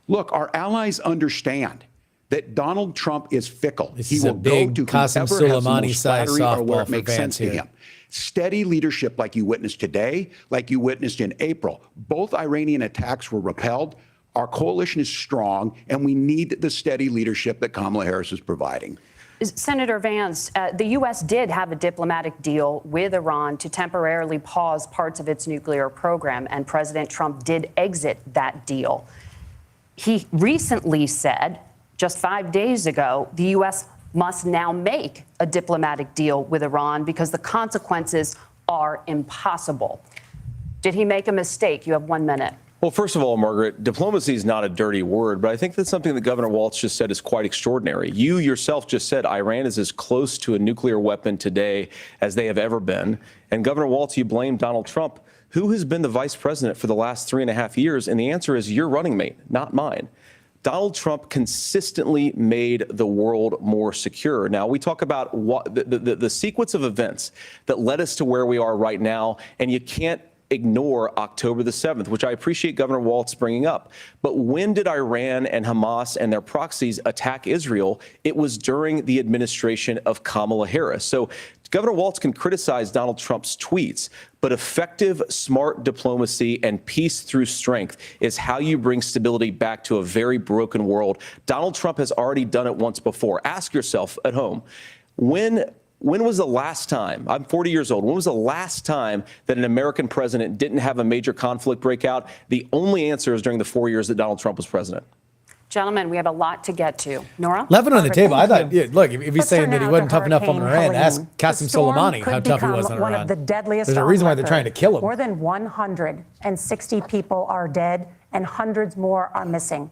Look, our allies understand that Donald Trump is fickle. He will go to whoever has the most flattery or where it makes sense to him. Steady leadership like you witnessed today, like you witnessed in April. Both Iranian attacks were repelled. Our coalition is strong, and we need the steady leadership that Kamala Harris is providing. Senator Vance, the U.S. did have a diplomatic deal with Iran to temporarily pause parts of its nuclear program, and President Trump did exit that deal. He recently said, just 5 days ago, the U.S. must now make a diplomatic deal with Iran because the consequences are impossible. Did he make a mistake? You have 1 minute. Well, first of all, Margaret, diplomacy is not a dirty word, but I think that's something that Governor Walz just said is quite extraordinary. You yourself just said Iran is as close to a nuclear weapon today as they have ever been. And Governor Walz, you blamed Donald Trump. Who has been the vice president for the last 3.5 years? And the answer is your running mate, not mine. Donald Trump consistently made the world more secure. Now, we talk about what the sequence of events that led us to where we are right now, and you can't ignore October the 7th, which I appreciate Governor Walz bringing up. But when did Iran and Hamas and their proxies attack Israel? It was during the administration of Kamala Harris. So Governor Walz can criticize Donald Trump's tweets, but effective, smart diplomacy and peace through strength is how you bring stability back to a very broken world. Donald Trump has already done it once before. Ask yourself at home, when was the last time, I'm 40 years old, when was the last time that an American president didn't have a major conflict break out? The only answer is during the 4 years that Donald Trump was president. Gentlemen, we have a lot to get to. Nora? Left it on the table. I thought, Thank you. yeah, look, if he's Let's saying turn that he now wasn't to tough enough on Hurricane Iran, ask Helene. Qasem The storm Soleimani how could tough he become was on one Iran. of the deadliest There's a on reason why they're record. trying to kill him. More than 160 people are dead and hundreds more are missing.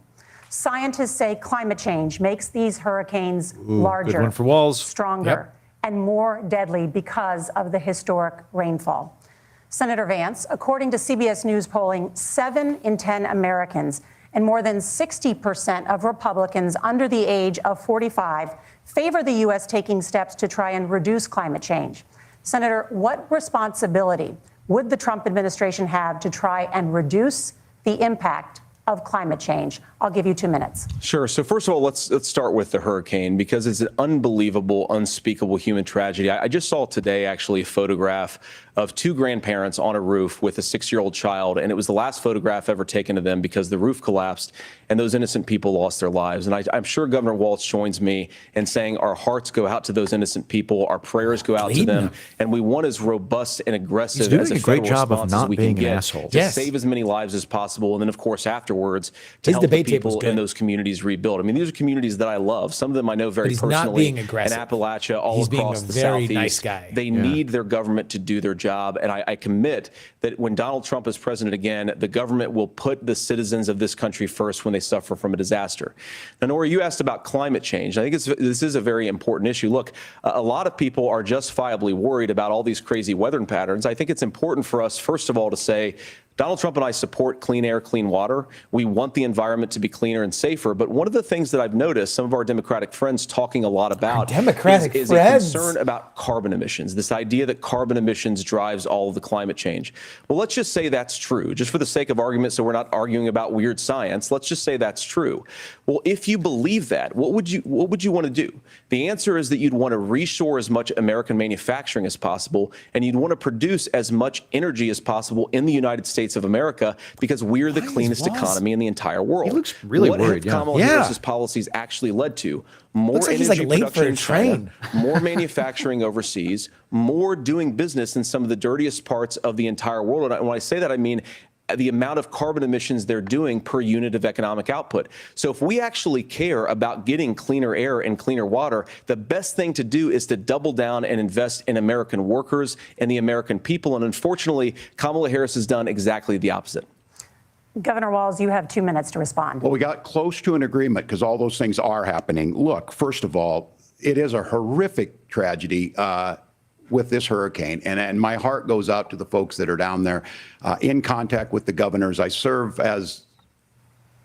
Scientists say climate change makes these hurricanes larger, good one for Walz. stronger, Yep. and more deadly because of the historic rainfall. Senator Vance, according to CBS News polling, 7 in 10 Americans and more than 60% of Republicans under the age of 45 favor the U.S. taking steps to try and reduce climate change. Senator, what responsibility would the Trump administration have to try and reduce the impact of climate change? I'll give you 2 minutes. Sure. So first of all, let's start with the hurricane, because it's an unbelievable, unspeakable human tragedy. I just saw today actually a photograph of 2 grandparents on a roof with a 6-year-old child, and it was the last photograph ever taken of them because the roof collapsed and those innocent people lost their lives. And I'm sure Governor Walz joins me in saying our hearts go out to those innocent people, our prayers go out to them, and we want as robust and aggressive doing as a a great federal job of response not as we being can an get asshole. to Yes. save as many lives as possible, and then of course afterwards to His help the debate tape was people good. in those communities rebuild. I mean, these are communities that I love. Some of them I know very But he's not personally. being aggressive. In Appalachia, all He's being across a the very Southeast. nice guy. They need their government to do their job, and I commit that when Donald Trump is president again, the government will put the citizens of this country first when they suffer from a disaster. Now, Nora, you asked about climate change. I think this is a very important issue. Look, a lot of people are justifiably worried about all these crazy weather patterns. I think it's important for us, first of all, to say Donald Trump and I support clean air, clean water. We want the environment to be cleaner and safer. But one of the things that I've noticed some of our Democratic friends talking a lot about is a concern about carbon emissions, this idea that carbon emissions drives all of the climate change. Well, let's just say that's true, just for the sake of argument, so we're not arguing about weird science. Let's just say that's true. Well, if you believe that, what would you want to do? The answer is that you'd want to reshore as much American manufacturing as possible, and you'd want to produce as much energy as possible in the United States of America, because we're the cleanest economy in the entire world. He looks really what worried, have Kamala Harris's policies actually led to? More Looks like he's, energy like, late for production a in China, train. more manufacturing overseas, more doing business in some of the dirtiest parts of the entire world. And when I say that, I mean the amount of carbon emissions they're doing per unit of economic output. So if we actually care about getting cleaner air and cleaner water, the best thing to do is to double down and invest in American workers and the American people. And unfortunately, Kamala Harris has done exactly the opposite. Governor Walz, you have 2 minutes to respond. Well, we got close to an agreement because all those things are happening. Look, first of all, it is a horrific tragedy with this hurricane. And my heart goes out to the folks that are down there in contact with the governors. I serve as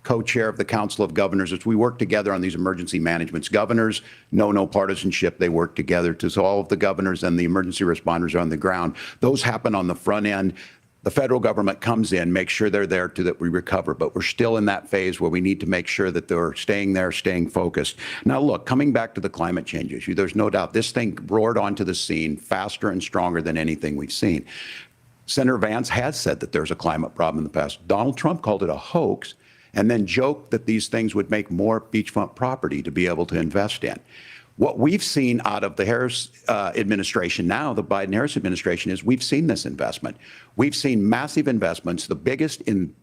co-chair of the Council of Governors as we work together on these emergency managements. Governors know no partisanship. They work together. So all of the governors and the emergency responders are on the ground. Those happen on the front end. The federal government comes in, makes sure they're there to that we recover. But we're still in that phase where we need to make sure that they're staying there, staying focused. Now, look, coming back to the climate change issue, there's no doubt this thing roared onto the scene faster and stronger than anything we've seen. Senator Vance has said that there's a climate problem in the past. Donald Trump called it a hoax and then joked that these things would make more beachfront property to be able to invest in. What we've seen out of the Harris administration now, the Biden-Harris administration, is we've seen this investment. We've seen massive investments, the biggest in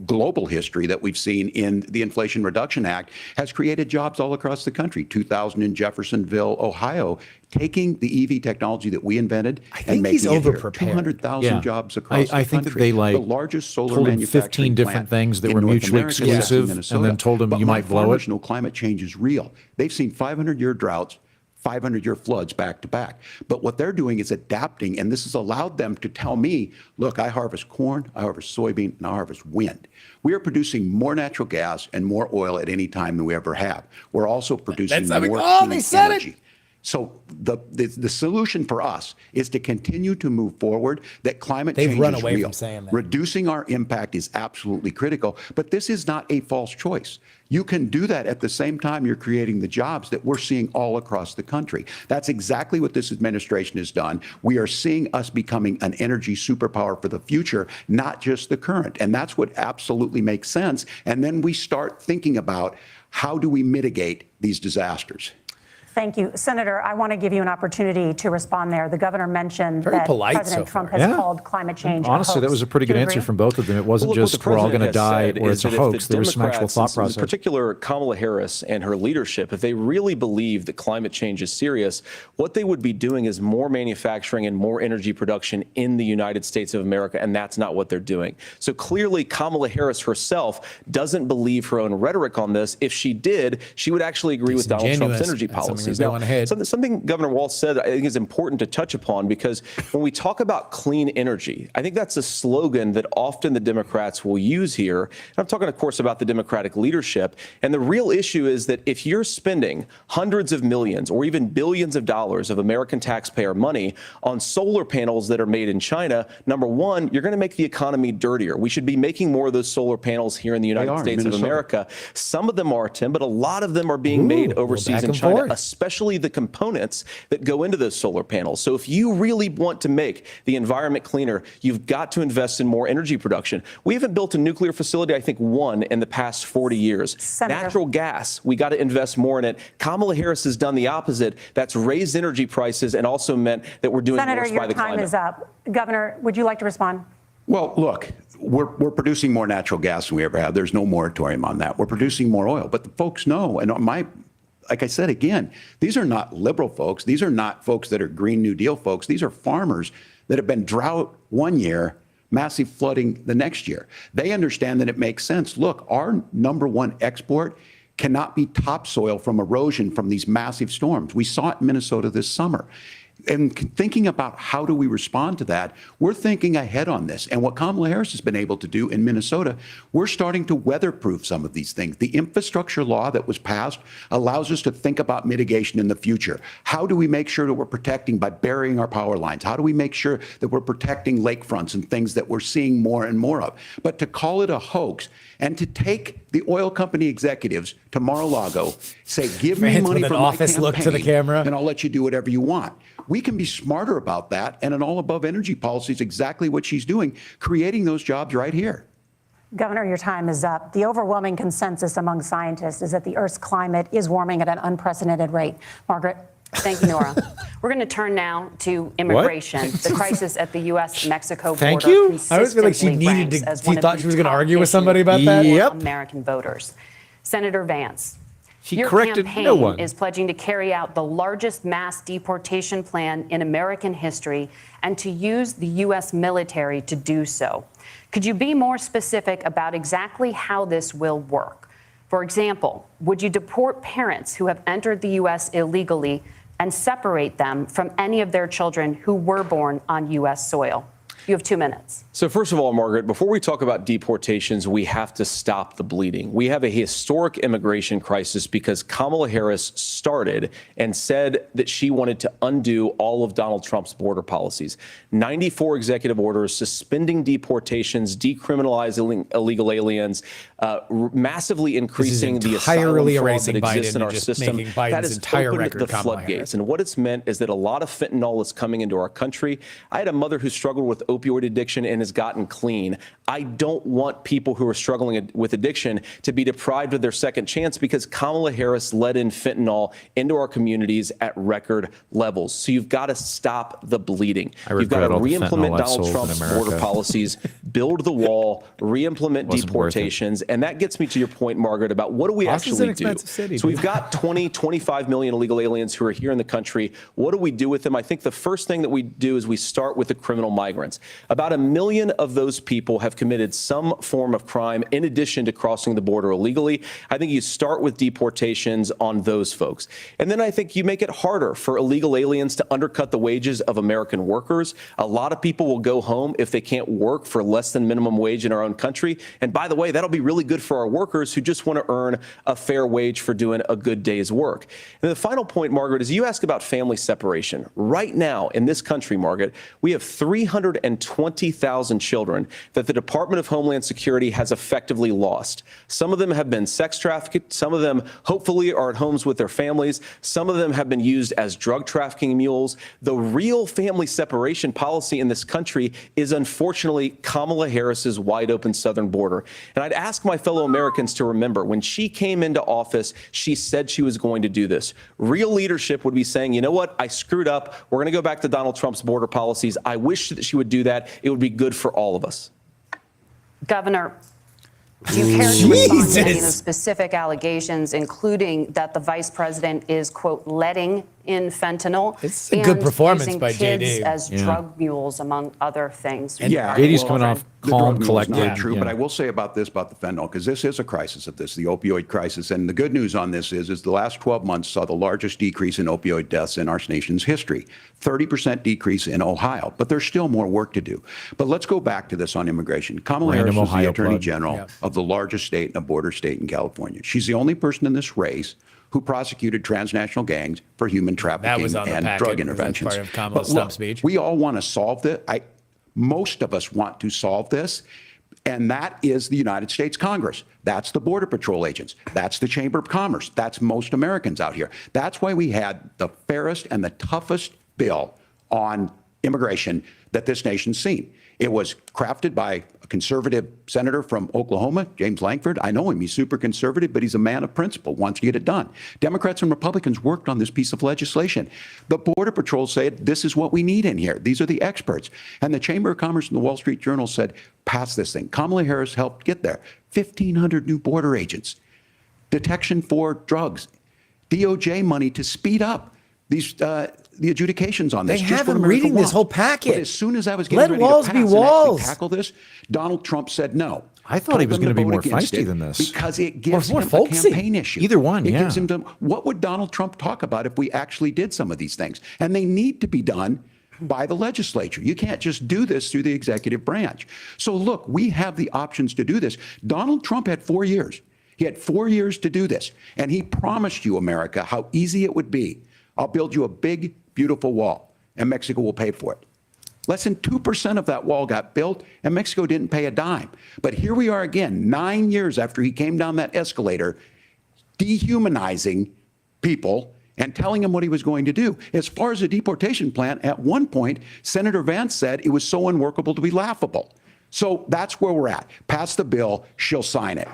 global history that we've seen in the Inflation Reduction Act, has created jobs all across the country. 2,000 in Jeffersonville, Ohio, taking the EV technology that we invented and making it here. 200,000 jobs across the country. I think that they the largest solar told him manufacturing 15 different plant things that in were North mutually America is in exclusive, Minnesota. and then told him But you my might blow farmers it. know climate change is real. They've seen 500-year droughts, 500-year floods back to back. But what they're doing is adapting, and this has allowed them to tell me, look, I harvest corn, I harvest soybean, and I harvest wind. We are producing more natural gas and more oil at any time than we ever have. We're also producing more clean energy. So the solution for us is to continue to move forward, that climate change They've run is away real. from saying that. Reducing our impact is absolutely critical, but this is not a false choice. You can do that at the same time you're creating the jobs that we're seeing all across the country. That's exactly what this administration has done. We are seeing us becoming an energy superpower for the future, not just the current. And that's what absolutely makes sense. And then we start thinking about how do we mitigate these disasters. Thank you. Senator, I want to give you an opportunity to respond there. The governor mentioned Very that polite President so Trump far. has called climate change Honestly, a that hoax. was a pretty good Do you answer agree? from both of them. It wasn't Well, look, just what the we're all going to president has die said or is it's a that if hoax. the There was some actual Democrats, thought in process. particular Kamala Harris and her leadership, if they really believe that climate change is serious, what they would be doing is more manufacturing and more energy production in the United States of America, and that's not what they're doing. So clearly, Kamala Harris herself doesn't believe her own rhetoric on this. If she did, she would actually agree with Donald Trump's energy policies. Now, something Governor Walz said I think is important to touch upon, because when we talk about clean energy, I think that's a slogan that often the Democrats will use here. And I'm talking, of course, about the Democratic leadership. And the real issue is that if you're spending hundreds of millions or even billions of dollars of American taxpayer money on solar panels that are made in China, number one, you're going to make the economy dirtier. We should be making more of those solar panels here in the United States of America. Some of them are, Tim, but a lot of them are being made overseas in China, especially the components that go into those solar panels. So if you really want to make the environment cleaner, you've got to invest in more energy production. We haven't built a nuclear facility, I think, one in the past 40 years. Natural gas, we got to invest more in it. Kamala Harris has done the opposite. That's raised energy prices and also meant that we're doing Senator, worse by the climate. your time is up. Governor, would you like to respond? Well, look, we're producing more natural gas than we ever have. There's no moratorium on that. We're producing more oil. But the folks know, and like I said, again, these are not liberal folks. These are not folks that are Green New Deal folks. These are farmers that have been drought one year, massive flooding the next year. They understand that it makes sense. Look, our number one export cannot be topsoil from erosion from these massive storms. We saw it in Minnesota this summer. And thinking about how do we respond to that, we're thinking ahead on this. And what Kamala Harris has been able to do in Minnesota, we're starting to weatherproof some of these things. The infrastructure law that was passed allows us to think about mitigation in the future. How do we make sure that we're protecting by burying our power lines? How do we make sure that we're protecting lakefronts and things that we're seeing more and more of? But to call it a hoax and to take the oil company executives to Mar-a-Lago, say, give me money for my campaign, look to the camera, and I'll let you do whatever you want. We can be smarter about that, and an all-above energy policy is exactly what she's doing, creating those jobs right here. Governor, your time is up. The overwhelming consensus among scientists is that the Earth's climate is warming at an unprecedented rate. Margaret? Thank you, Nora. We're going to turn now to immigration. The crisis at the U.S.-Mexico border. Thank you. I always feel like she needed to. She thought she was going to argue with somebody about that. Yep. American voters. Senator Vance. Your corrected campaign no one. is pledging to carry out the largest mass deportation plan in American history and to use the U.S. military to do so. Could you be more specific about exactly how this will work? For example, would you deport parents who have entered the U.S. illegally and separate them from any of their children who were born on U.S. soil? You have 2 minutes. So first of all, Margaret, before we talk about deportations, we have to stop the bleeding. We have a historic immigration crisis because Kamala Harris started and said that she wanted to undo all of Donald Trump's border policies. 94 executive orders suspending deportations, decriminalizing illegal aliens, massively increasing the asylum fraud that exists in our system. That has opened the floodgates. And what it's meant is that a lot of fentanyl is coming into our country. I had a mother who struggled with opioid addiction and has gotten clean. I don't want people who are struggling with addiction to be deprived of their second chance because Kamala Harris let in fentanyl into our communities at record levels. So you've got to stop the bleeding. You've got to re-implement Donald Trump's border policies, build the wall, re-implement deportations. And that gets me to your point, Margaret, about what do we actually do? So we've got 20, 25 million illegal aliens who are here in the country. What do we do with them? I think the first thing that we do is we start with the criminal migrants. About 1 million of those people have committed some form of crime in addition to crossing the border illegally. I think you start with deportations on those folks. And then I think you make it harder for illegal aliens to undercut the wages of American workers. A lot of people will go home if they can't work for less than minimum wage in our own country. And by the way, that'll be really good for our workers who just want to earn a fair wage for doing a good day's work. And the final point, Margaret, is you ask about family separation. Right now in this country, Margaret, we have 320,000 children that the Department of Homeland Security has effectively lost. Some of them have been sex trafficked. Some of them hopefully are at homes with their families. Some of them have been used as drug trafficking mules. The real family separation policy in this country is unfortunately Kamala Harris's wide open southern border. And I'd ask my fellow Americans to remember when she came into office, she said she was going to do this. Real leadership would be saying, you know what, I screwed up. We're going to go back to Donald Trump's border policies. I wish that she would do that. It would be good for all of us. Governor, do you care to respond to any of the specific allegations, including that the vice president is, quote, letting in fentanyl It's a good performance using by kids JD. as drug mules, among other things? Yeah, JD's coming off the calm, drug mule is collected. not true, but I will say about this, about the fentanyl, because this is a crisis of this, the opioid crisis. And the good news on this is the last 12 months saw the largest decrease in opioid deaths in our nation's history, 30% decrease in Ohio. But there's still more work to do. But let's go back to this on immigration. Kamala Harris is the Attorney General of the largest state and a border state in California. She's the only person in this race who prosecuted transnational gangs for human trafficking and drug interventions. Part of Kamala's stump speech. We all want to solve this. Most of us want to solve this, and that is the United States Congress. That's the Border Patrol agents. That's the Chamber of Commerce. That's most Americans out here. That's why we had the fairest and the toughest bill on immigration that this nation's seen. It was crafted by a conservative senator from Oklahoma, James Lankford. I know him. He's super conservative, but he's a man of principle, wants to get it done. Democrats and Republicans worked on this piece of legislation. The Border Patrol said, this is what we need in here. These are the experts. And the Chamber of Commerce and the Wall Street Journal said, pass this thing. Kamala Harris helped get there. 1,500 new border agents, detection for drugs, DOJ money to speed up these the adjudications on this. They just have for him America reading this One. whole packet. But as soon as I was getting Let ready Walz to be pass and actually Walz. tackle this, Donald Trump said no. I thought he was Told going to them be more vote against feisty it than this. because it gives more him a folksy. campaign issue. Either one, It yeah. gives him what would Donald Trump talk about if we actually did some of these things? And they need to be done by the legislature. You can't just do this through the executive branch. So look, we have the options to do this. Donald Trump had 4 years. He had 4 years to do this. And he promised you, America, how easy it would be. I'll build you a big, beautiful wall, and Mexico will pay for it. Less than 2% of that wall got built, and Mexico didn't pay a dime. But here we are again, 9 years after he came down that escalator, dehumanizing people and telling them what he was going to do. As far as the deportation plan, at one point, Senator Vance said it was so unworkable to be laughable. So that's where we're at. Pass the bill, she'll sign it.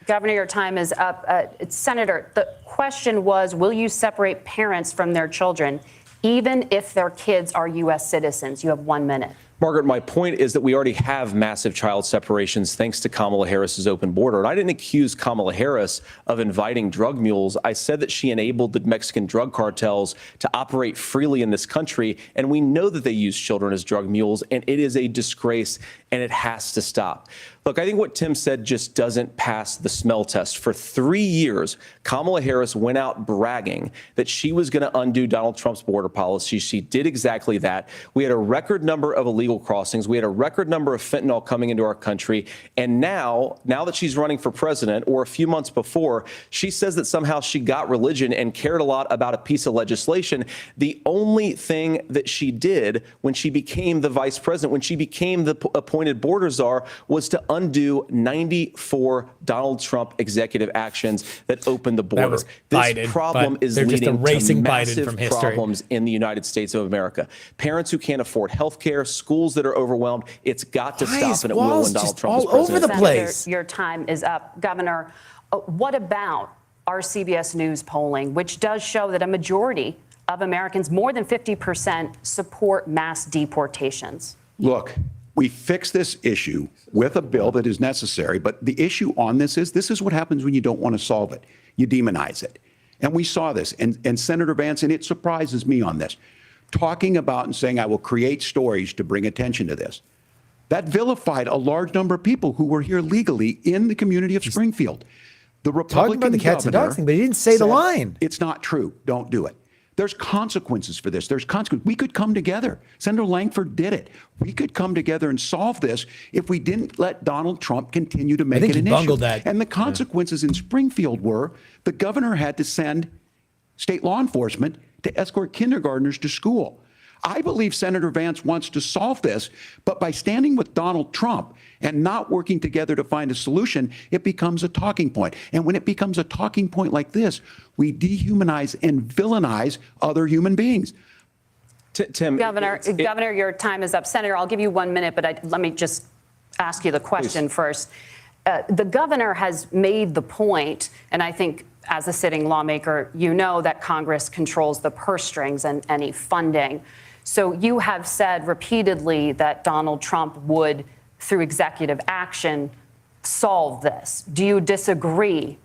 Governor, your time is up. Senator, the question was, will you separate parents from their children, even if their kids are U.S. citizens? You have 1 minute. Margaret, my point is that we already have massive child separations thanks to Kamala Harris's open border. And I didn't accuse Kamala Harris of inviting drug mules. I said that she enabled the Mexican drug cartels to operate freely in this country. And we know that they use children as drug mules, and it is a disgrace, and it has to stop. Look, I think what Tim said just doesn't pass the smell test. For 3 years, Kamala Harris went out bragging that she was going to undo Donald Trump's border policy. She did exactly that. We had a record number of illegal crossings. We had a record number of fentanyl coming into our country. And now that she's running for president, or a few months before, she says that somehow she got religion and cared a lot about a piece of legislation. The only thing that she did when she became the vice president, when she became the appointed border czar, was to undo 94 Donald Trump executive actions that opened the border. was This Biden, problem but is they're just leading to erasing Biden massive from history. problems in the United States of America. Parents who can't afford health care, schools that are overwhelmed. It's got to Why stop, is and it will Walz when Donald just Trump all is president. over the place? Senator, your time is up. Governor, what about our CBS News polling, which does show that a majority of Americans, more than 50%, support mass deportations? Look, we fix this issue with a bill that is necessary, but the issue on this is what happens when you don't want to solve it. You demonize it. And we saw this. And Senator Vance, and it surprises me on this, talking about and saying, I will create stories to bring attention to this. That vilified a large number of people who were here legally in the community of Springfield. The Republican about the cats and dogs thing, but he didn't say the line. It's not true. Don't do it. There's consequences for this. There's consequences. We could come together. Senator Langford did it. We could come together and solve this if we didn't let Donald Trump continue to make it an issue. Bungled that. And the consequences in Springfield were the governor had to send state law enforcement to escort kindergartners to school. I believe Senator Vance wants to solve this, but by standing with Donald Trump and not working together to find a solution, it becomes a talking point. And when it becomes a talking point like this, we dehumanize and villainize other human beings. Tim, Governor, your time is up. Senator, I'll give you 1 minute, but let me just ask you the question first. The governor has made the point, and I think as a sitting lawmaker, you know that Congress controls the purse strings and any funding. So you have said repeatedly that Donald Trump would, through executive action, solve this. Do you disagree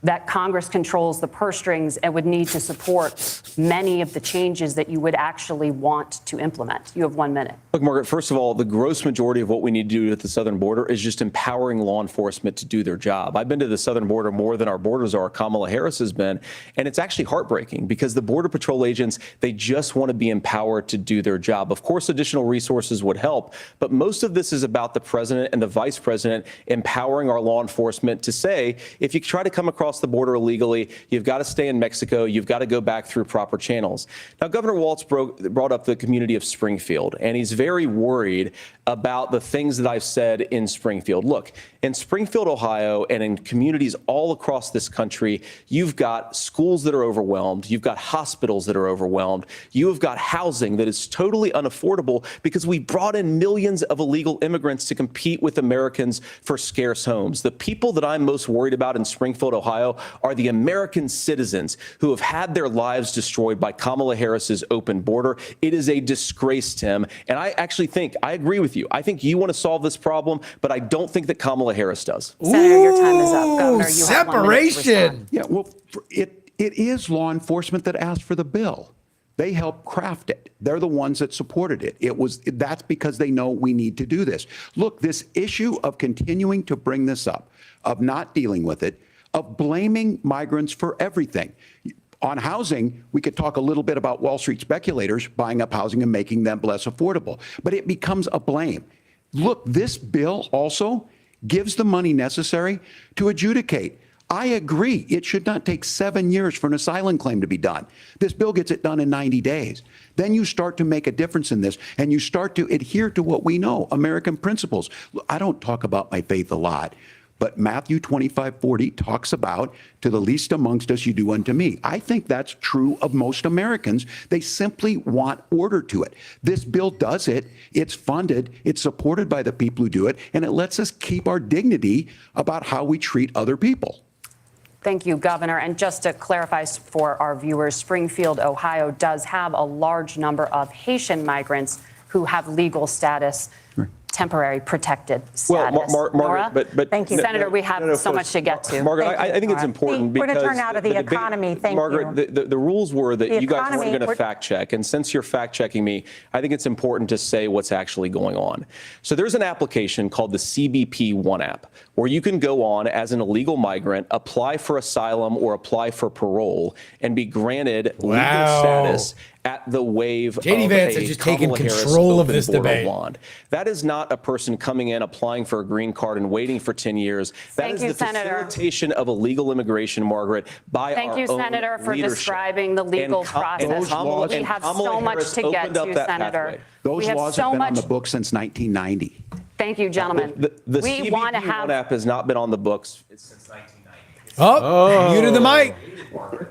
that Congress controls the purse strings and would need to support many of the changes that you would actually want to implement? You have 1 minute. Look, Margaret, first of all, the gross majority of what we need to do at the southern border is just empowering law enforcement to do their job. I've been to the southern border more than our borders are. Kamala Harris has been. And it's actually heartbreaking because the Border Patrol agents, they just want to be empowered to do their job. Of course, additional resources would help, but most of this is about the president and the vice president empowering our law enforcement to say, if you try to come across the border illegally, you've got to stay in Mexico, you've got to go back through proper channels. Now, Governor Walz brought up the community of Springfield, and he's very worried about the things that I've said in Springfield. Look, in Springfield, Ohio, and in communities all across this country, you've got schools that are overwhelmed, you've got hospitals that are overwhelmed, you have got housing that is totally unaffordable because we brought in millions of illegal immigrants to compete with Americans for scarce homes. The people that I'm most worried about in Springfield, Ohio, are the American citizens who have had their lives destroyed by Kamala Harris's open border. It is a disgrace, Tim. And I actually think, I agree with you. I think you want to solve this problem, but I don't think that Kamala Harris does. Senator, your time is up. Governor, you have 1 minute to respond. Yeah, well, it is law enforcement that asked for the bill. They helped craft it. They're the ones that supported it. That's because they know we need to do this. Look, this issue of continuing to bring this up, of not dealing with it, of blaming migrants for everything. On housing, we could talk a little bit about Wall Street speculators buying up housing and making them less affordable, but it becomes a blame. Look, this bill also gives the money necessary to adjudicate. I agree. It should not take 7 years for an asylum claim to be done. This bill gets it done in 90 days. Then you start to make a difference in this, and you start to adhere to what we know, American principles. I don't talk about my faith a lot, but Matthew 25:40 talks about, to the least amongst us, you do unto me. I think that's true of most Americans. They simply want order to it. This bill does it. It's funded. It's supported by the people who do it. And it lets us keep our dignity about how we treat other people. Thank you, Governor. And just to clarify for our viewers, Springfield, Ohio does have a large number of Haitian migrants who have legal status, temporary protected status. Well, Margaret, but thank you, Senator. We have so much to get to. Margaret, I think it's important because we're going to turn out of the economy. Thank Margaret, you. The rules were that you guys weren't going to fact check, and since you're fact checking me, I think it's important to say what's actually going on. So there's an application called the CBP One app, where you can go on as an illegal migrant, apply for asylum or apply for parole, and be granted legal status at the wave JD of Vance a has just taken Kamala Harris control of open this border debate. wand. That is not a person coming in, applying for a green card and waiting for 10 years. That is the facilitation of illegal immigration, Margaret, by our own Thank you, Senator, for leadership. describing the legal process. We have so much to get to, Senator. Those laws have been on the books since 1990. Thank you, gentlemen. The we want to CBP have One app has not been on the books since 1990. Oh, muted the mic.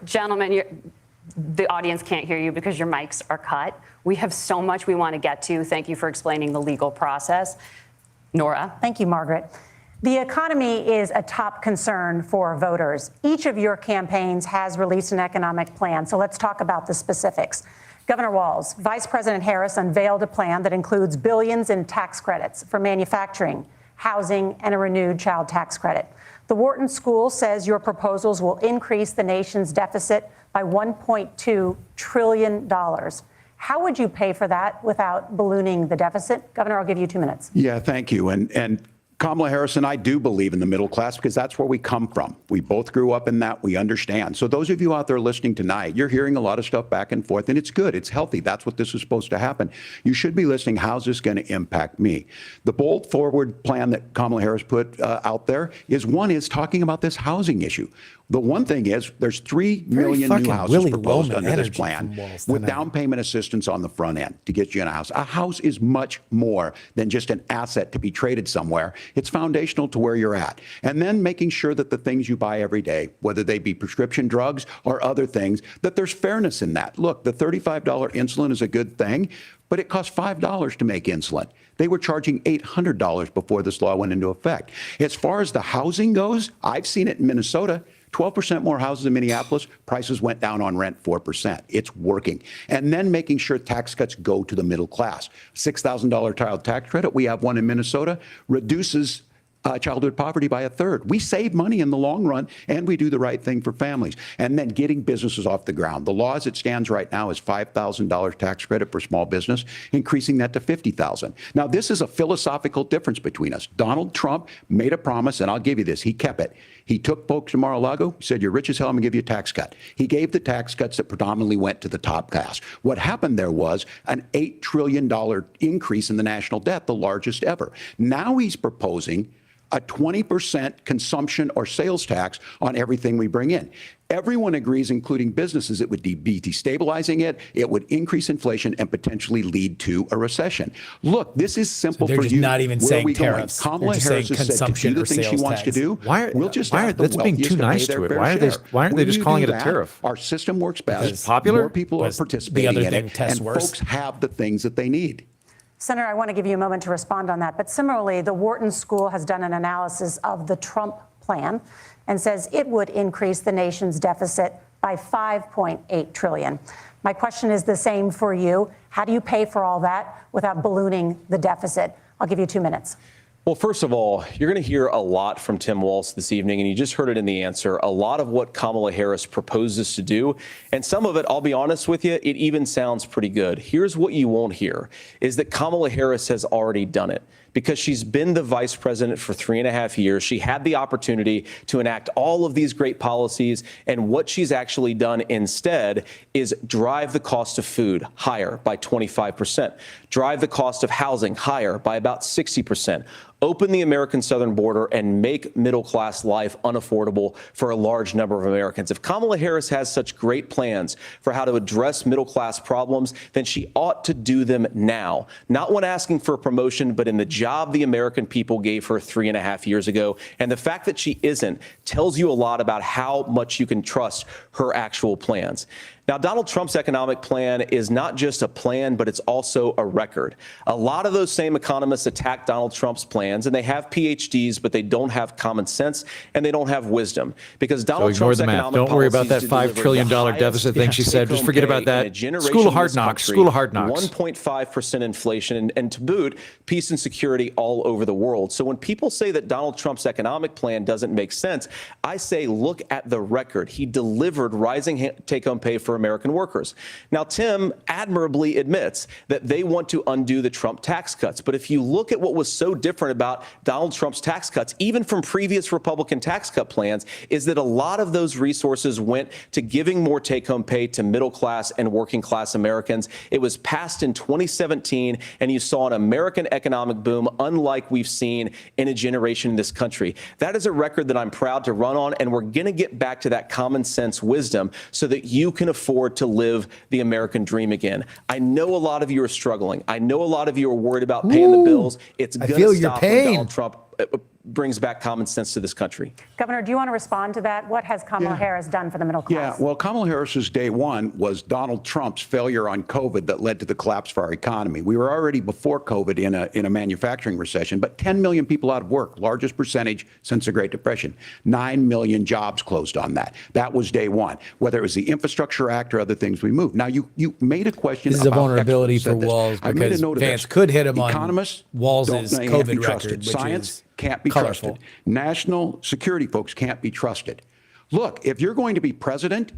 Gentlemen, the audience can't hear you because your mics are cut. We have so much we want to get to. Thank you for explaining the legal process. Nora. Thank you, Margaret. The economy is a top concern for voters. Each of your campaigns has released an economic plan, so let's talk about the specifics. Governor Walz, Vice President Harris unveiled a plan that includes billions in tax credits for manufacturing, housing, and a renewed child tax credit. The Wharton School says your proposals will increase the nation's deficit by $1.2 trillion. How would you pay for that without ballooning the deficit? Governor, I'll give you 2 minutes. Yeah, thank you. And Kamala Harris and I do believe in the middle class because that's where we come from. We both grew up in that. We understand. So those of you out there listening tonight, you're hearing a lot of stuff back and forth, and it's good. It's healthy. That's what this is supposed to happen. You should be listening. How's this going to impact me? The bold forward plan that Kamala Harris put out there is talking about this housing issue. The one thing is there's 3 million new houses proposed under this plan with down payment assistance on the front end to get you in a house. A house is much more than just an asset to be traded somewhere. It's foundational to where you're at. And then making sure that the things you buy every day, whether they be prescription drugs or other things, that there's fairness in that. Look, the $35 insulin is a good thing, but it costs $5 to make insulin. They were charging $800 before this law went into effect. As far as the housing goes, I've seen it in Minnesota. 12% more houses in Minneapolis, prices went down on rent 4%. It's working. And then making sure tax cuts go to the middle class. $6,000 child tax credit, we have one in Minnesota, reduces childhood poverty by 1/3. We save money in the long run, and we do the right thing for families. And then getting businesses off the ground. The law as it stands right now is $5,000 tax credit for small business, increasing that to $50,000. Now, this is a philosophical difference between us. Donald Trump made a promise, and I'll give you this. He kept it. He took folks to Mar-a-Lago, said, you're rich as hell, I'm going to give you a tax cut. He gave the tax cuts that predominantly went to the top class. What happened there was an $8 trillion increase in the national debt, the largest ever. Now he's proposing a 20% consumption or sales tax on everything we bring in. Everyone agrees, including businesses, it would be destabilizing it, it would increase inflation and potentially lead to a recession. Look, this is simple they're for just you. not even Where saying are we tariffs. going? Kamala Harris has said to do the things she wants to do. We'll just ask the that's being wealthiest too to pay nice their to it. fair Why share. aren't they just When calling you it do a that, tariff? Our system works Because best. it's popular? More people are Because the participating other in thing it, tests and worse? folks have the things that they need. Senator, I want to give you a moment to respond on that. But similarly, the Wharton School has done an analysis of the Trump plan and says it would increase the nation's deficit by $5.8 trillion. My question is the same for you. How do you pay for all that without ballooning the deficit? I'll give you 2 minutes. Well, first of all, you're going to hear a lot from Tim Walz this evening, and you just heard it in the answer, a lot of what Kamala Harris proposes to do. And some of it, I'll be honest with you, it even sounds pretty good. Here's what you won't hear, is that Kamala Harris has already done it. Because she's been the vice president for 3.5 years. She had the opportunity to enact all of these great policies. And what she's actually done instead is drive the cost of food higher by 25%, drive the cost of housing higher by about 60%, open the American southern border and make middle-class life unaffordable for a large number of Americans. If Kamala Harris has such great plans for how to address middle-class problems, then she ought to do them now. Not when asking for a promotion, but in the job the American people gave her 3.5 years ago. And the fact that she isn't tells you a lot about how much you can trust her actual plans. Now, Donald Trump's economic plan is not just a plan, but it's also a record. A lot of those same economists attack Donald Trump's plans, and they have PhDs, but they don't have common sense and they don't have wisdom. Because Donald Trump's economic Don't worry about that $5 trillion highest deficit thing she said. Just forget about take-home that. pay in a School of generation hard in this knocks. country, School of hard knocks. 1.5% inflation, and to boot, peace and security all over the world. So when people say that Donald Trump's economic plan doesn't make sense, I say look at the record. He delivered rising take-home pay for American workers. Now, Tim admirably admits that they want to undo the Trump tax cuts. But if you look at what was so different about Donald Trump's tax cuts, even from previous Republican tax cut plans, is that a lot of those resources went to giving more take-home pay to middle-class and working-class Americans. It was passed in 2017, and you saw an American economic boom unlike we've seen in a generation in this country. That is a record that I'm proud to run on, and we're going to get back to that common sense wisdom so that you can afford to live the American dream again. I know a lot of you are struggling. I know a lot of you are worried about paying the bills. It's going to stop when Donald Trump brings back common sense to this country. Governor, do you want to respond to that? What has Kamala Harris done for the middle class? Yeah, well, Kamala Harris's day one was Donald Trump's failure on COVID that led to the collapse of our economy. We were already before COVID in a manufacturing recession, but 10 million people out of work, largest percentage since the Great Depression. 9 million jobs closed on that. That was day one. Whether it was the Infrastructure Act or other things we moved. Now, you made a question This is a about vulnerability for Walz because Vance could hit him on Walz's COVID record, which Science is can't be colorful. trusted. National security folks can't be trusted. Look, if you're going to be president,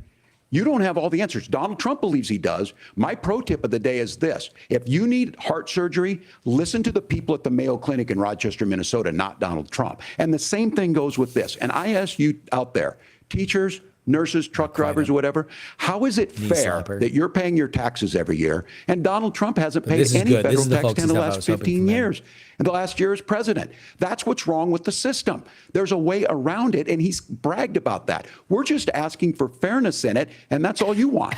You don't have all the answers. Donald Trump believes he does. My pro tip of the day is this. If you need heart surgery, listen to the people at the Mayo Clinic in Rochester, Minnesota, not Donald Trump. And the same thing goes with this. And I ask you out there, teachers, nurses, truck drivers, or whatever, how is it fair that you're paying your taxes every year and Donald Trump hasn't paid any federal tax in the last 15 years? And the last year as president. That's what's wrong with the system. There's a way around it, and he's bragged about that. We're just asking for fairness in it, and that's all you want.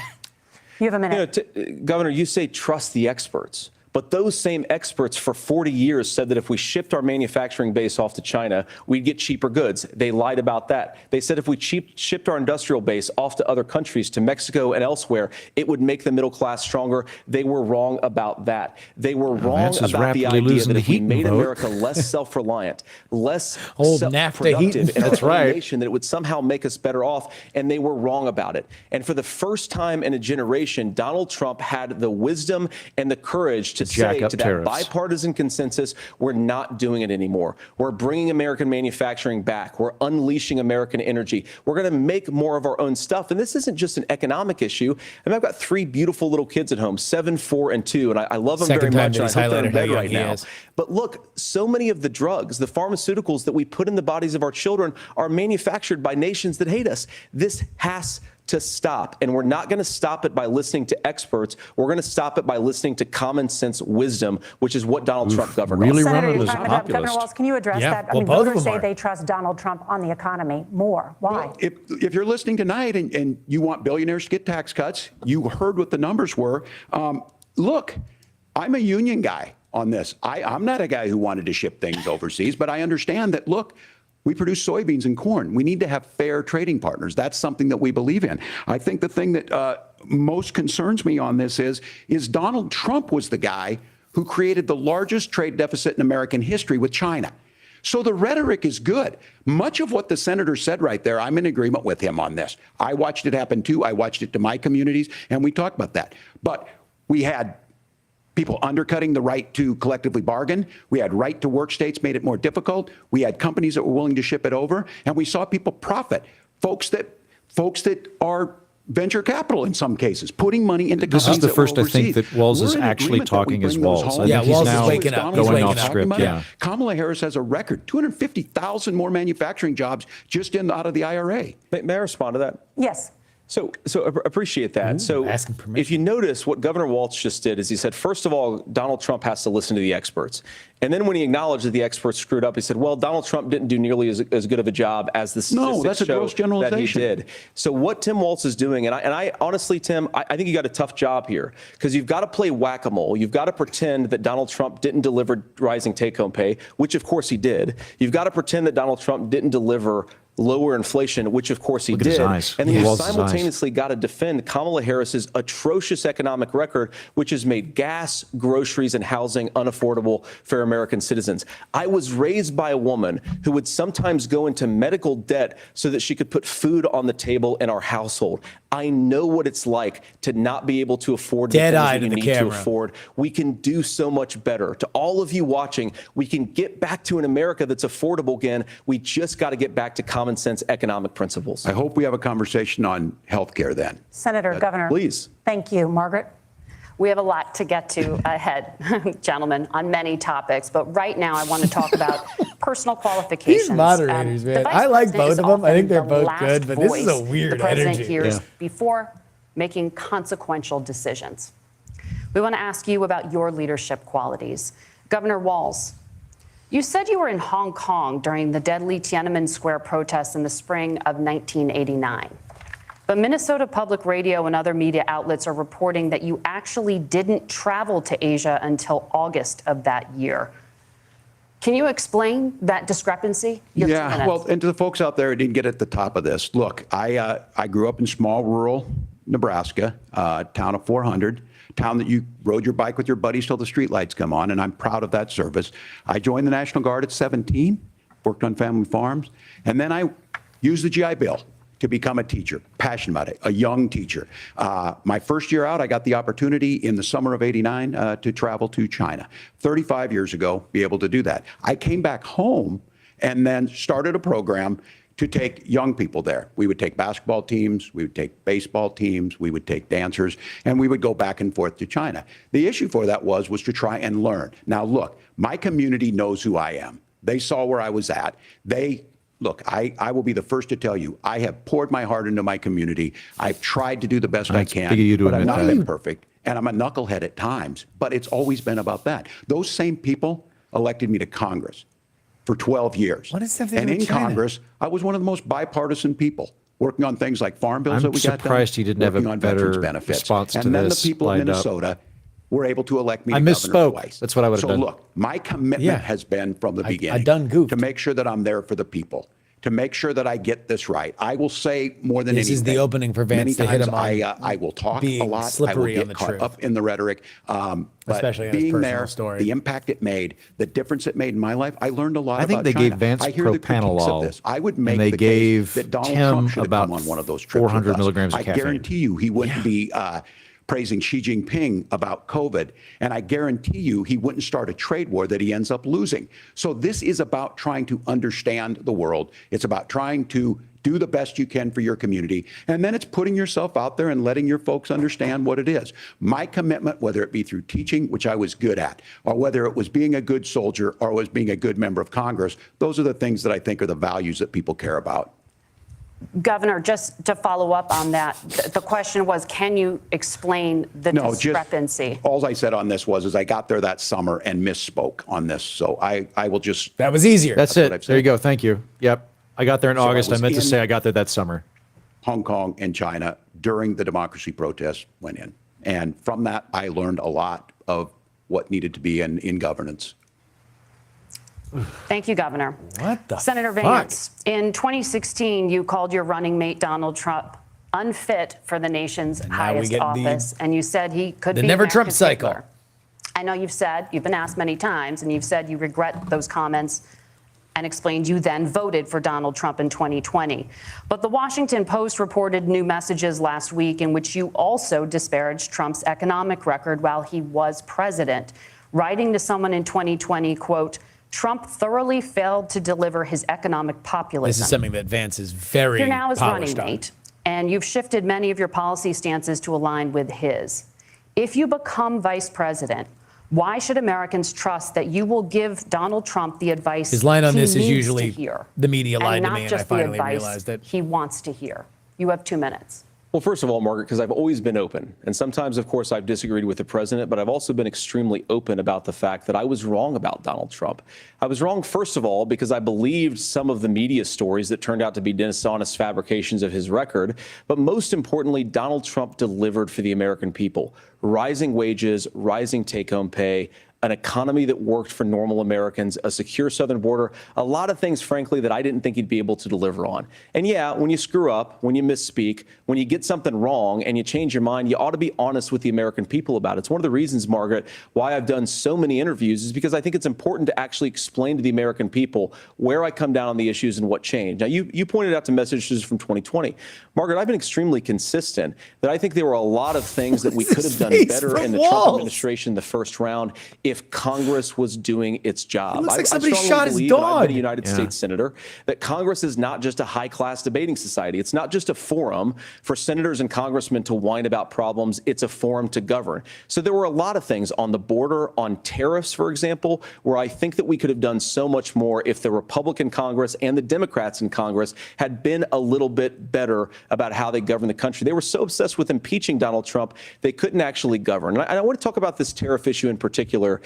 You have a minute. Governor, you say trust the experts. But those same experts for 40 years said that if we shipped our manufacturing base off to China, we'd get cheaper goods. They lied about that. They said if we shipped our industrial base off to other countries, to Mexico and elsewhere, it would make the middle class stronger. They were wrong about that. They were wrong about the idea that if we made America less self-reliant, less self-productive in our own nation, that it would somehow make us better off. And they were wrong about it. And for the first time in a generation, Donald Trump had the wisdom and the courage to say to that bipartisan consensus, we're not doing it anymore. We're bringing American manufacturing back. We're unleashing American energy. We're going to make more of our own stuff. And this isn't just an economic issue. I mean, I've got 3 beautiful little kids at home, 7, 4, and 2, and I love them very much. And I hope they're in bed right now. But look, so many of the drugs, the pharmaceuticals that we put in the bodies of our children are manufactured by nations that hate us. This has to stop. And we're not going to stop it by listening to experts. We're going to stop it by listening to common sense wisdom, which is what Donald Trump governed. Really Senator, Governor Walz, can you address that? I mean, voters say they trust Donald Trump on the economy more. Why? Well, if you're listening tonight and you want billionaires to get tax cuts, you heard what the numbers were. Look, I'm a union guy on this. I'm not a guy who wanted to ship things overseas, but I understand that, look, we produce soybeans and corn. We need to have fair trading partners. That's something that we believe in. I think the thing that most concerns me on this is Donald Trump was the guy who created the largest trade deficit in American history with China. So the rhetoric is good. Much of what the senator said right there, I'm in agreement with him on this. I watched it happen too. I watched it to my communities, and we talked about that. But we had people undercutting the right to collectively bargain. We had right to work states made it more difficult. We had companies that were willing to ship it over, and we saw people profit. Folks that are venture capital in some cases, putting money into companies. This is the first I think that Walz is actually talking as Walz. Yeah, Walz is waking up. Going off script. Yeah. Kamala Harris has a record, 250,000 more manufacturing jobs just out of the IRA. May I respond to that? Yes. So appreciate that. Ooh, so if you notice what Governor Walz just did is he said, first of all, Donald Trump has to listen to the experts. And then when he acknowledged that the experts screwed up, he said, well, Donald Trump didn't do nearly as good of a job as the statistics show that he did. So what Tim Walz is doing, and I honestly, Tim, I think you got a tough job here because you've got to play whack-a-mole. You've got to pretend that Donald Trump didn't deliver rising take-home pay, which of course he did. You've got to pretend that Donald Trump didn't deliver lower inflation, which of course he did. And then you simultaneously got to defend Kamala Harris's atrocious economic record, which has made gas, groceries, and housing unaffordable for American citizens. I was raised by a woman who would sometimes go into medical debt so that she could put food on the table in our household. I know what it's like to not be able to afford the things that we need to afford. We can do so much better. To all of you watching, we can get back to an America that's affordable again. We just got to get back to common sense economic principles. I hope we have a conversation on health care then. Senator, Governor. Please. Thank you. Margaret? We have a lot to get to ahead, gentlemen, on many topics. But right now, I want to talk about personal qualifications. These moderators, man. I like both of them. I think they're both good, but this is a weird the president energy. hears before making consequential decisions. We want to ask you about your leadership qualities. Governor Walz, you said you were in Hong Kong during the deadly Tiananmen Square protests in the spring of 1989. But Minnesota Public Radio and other media outlets are reporting that you actually didn't travel to Asia until August of that year. Can you explain that discrepancy? Yeah, well, and to the folks out there who didn't get at the top of this, look, I grew up in small rural Nebraska, town of 400, town that you rode your bike with your buddies till the streetlights come on, and I'm proud of that service. I joined the National Guard at 17, worked on family farms, and then I used the GI Bill to become a teacher, passionate about it, a young teacher. My first year out, I got the opportunity in the summer of '89 to travel to China. 35 years ago, be able to do that. I came back home and then started a program to take young people there. We would take basketball teams, we would take baseball teams, we would take dancers, and we would go back and forth to China. The issue for that was to try and learn. Now, look, my community knows who I am. They saw where I was at. Look, I will be the first to tell you, I have poured my heart into my community. I've tried to do the best I can, but I've not been perfect. And I'm a knucklehead at times, but it's always been about that. Those same people elected me to Congress for 12 years. What is that? And in Congress, I was one of the most bipartisan people, working on things like farm bills that we got done. I'm surprised he didn't have a better response to this. And then the people of Minnesota were able to elect me to governor misspoke twice. That's what I would have done. So look, my commitment has been from the beginning to make sure that I'm there for the people, to make sure that I get this right. I will say more than anything. This is the opening for Vance to hit him on I will talk a lot. I will get caught up in the rhetoric. But especially in his being personal there, story. the impact it made, the difference it made in my life, I learned a lot I think about they China. gave Vance I hear the critiques of propanolol, this. I would make and they the gave case that Donald Tim Trump should have about come on one of those trips 400 with us. milligrams of I caffeine. guarantee you he wouldn't be praising Xi Jinping about COVID. And I guarantee you he wouldn't start a trade war that he ends up losing. So this is about trying to understand the world. It's about trying to do the best you can for your community. And then it's putting yourself out there and letting your folks understand what it is. My commitment, whether it be through teaching, which I was good at, or whether it was being a good soldier or was being a good member of Congress, those are the things that I think are the values that people care about. Governor, just to follow up on that, the question was, can you explain the discrepancy? All I said on this was I got there that summer and misspoke on this. So I will just. That was easier. That's it. There you go. Thank you. Yep. I got there in August. I meant to say I got there that summer. Hong Kong and China during the democracy protests went in. And from that, I learned a lot of what needed to be in governance. Thank you, Governor. What the Senator Vance, in 2016, you called your running mate, Donald Trump, unfit for the nation's highest office, and you said he could be the never Trump cycle. I know you've been asked many times, and you've said you regret those comments and explained you then voted for Donald Trump in 2020. But the Washington Post reported new messages last week in which you also disparaged Trump's economic record while he was president, writing to someone in 2020, quote, Trump thoroughly failed to deliver his economic populism. This is something that Vance is very You're now his running polished on. mate, and you've shifted many of your policy stances to align with his. If you become vice president, why should Americans trust that you will give Donald Trump the advice His line on he this is needs usually to hear, the media lied and to not me, and just I finally the advice realized that he wants to hear? You have 2 minutes. Well, first of all, Margaret, because I've always been open. And sometimes, of course, I've disagreed with the president, but I've also been extremely open about the fact that I was wrong about Donald Trump. I was wrong, first of all, because I believed some of the media stories that turned out to be dishonest fabrications of his record. But most importantly, Donald Trump delivered for the American people. Rising wages, rising take-home pay, an economy that worked for normal Americans, a secure southern border, a lot of things, frankly, that I didn't think he'd be able to deliver on. And yeah, when you screw up, when you misspeak, when you get something wrong and you change your mind, you ought to be honest with the American people about it. It's one of the reasons, Margaret, why I've done so many interviews is because I think it's important to actually explain to the American people where I come down on the issues and what changed. Now, you pointed out to messages from 2020. Margaret, I've been extremely consistent that I think there were a lot of things that we could have done better in the Trump administration the first round if Congress was doing its job. It looks like I somebody strongly shot his believe, dog. I've been a United States senator, that Congress is not just a high-class debating society. It's not just a forum for senators and congressmen to whine about problems. It's a forum to govern. So there were a lot of things on the border, on tariffs, for example, where I think that we could have done so much more if the Republican Congress and the Democrats in Congress had been a little bit better about how they govern the country. They were so obsessed with impeaching Donald Trump, they couldn't actually govern. And I want to talk about this tariff issue in particular,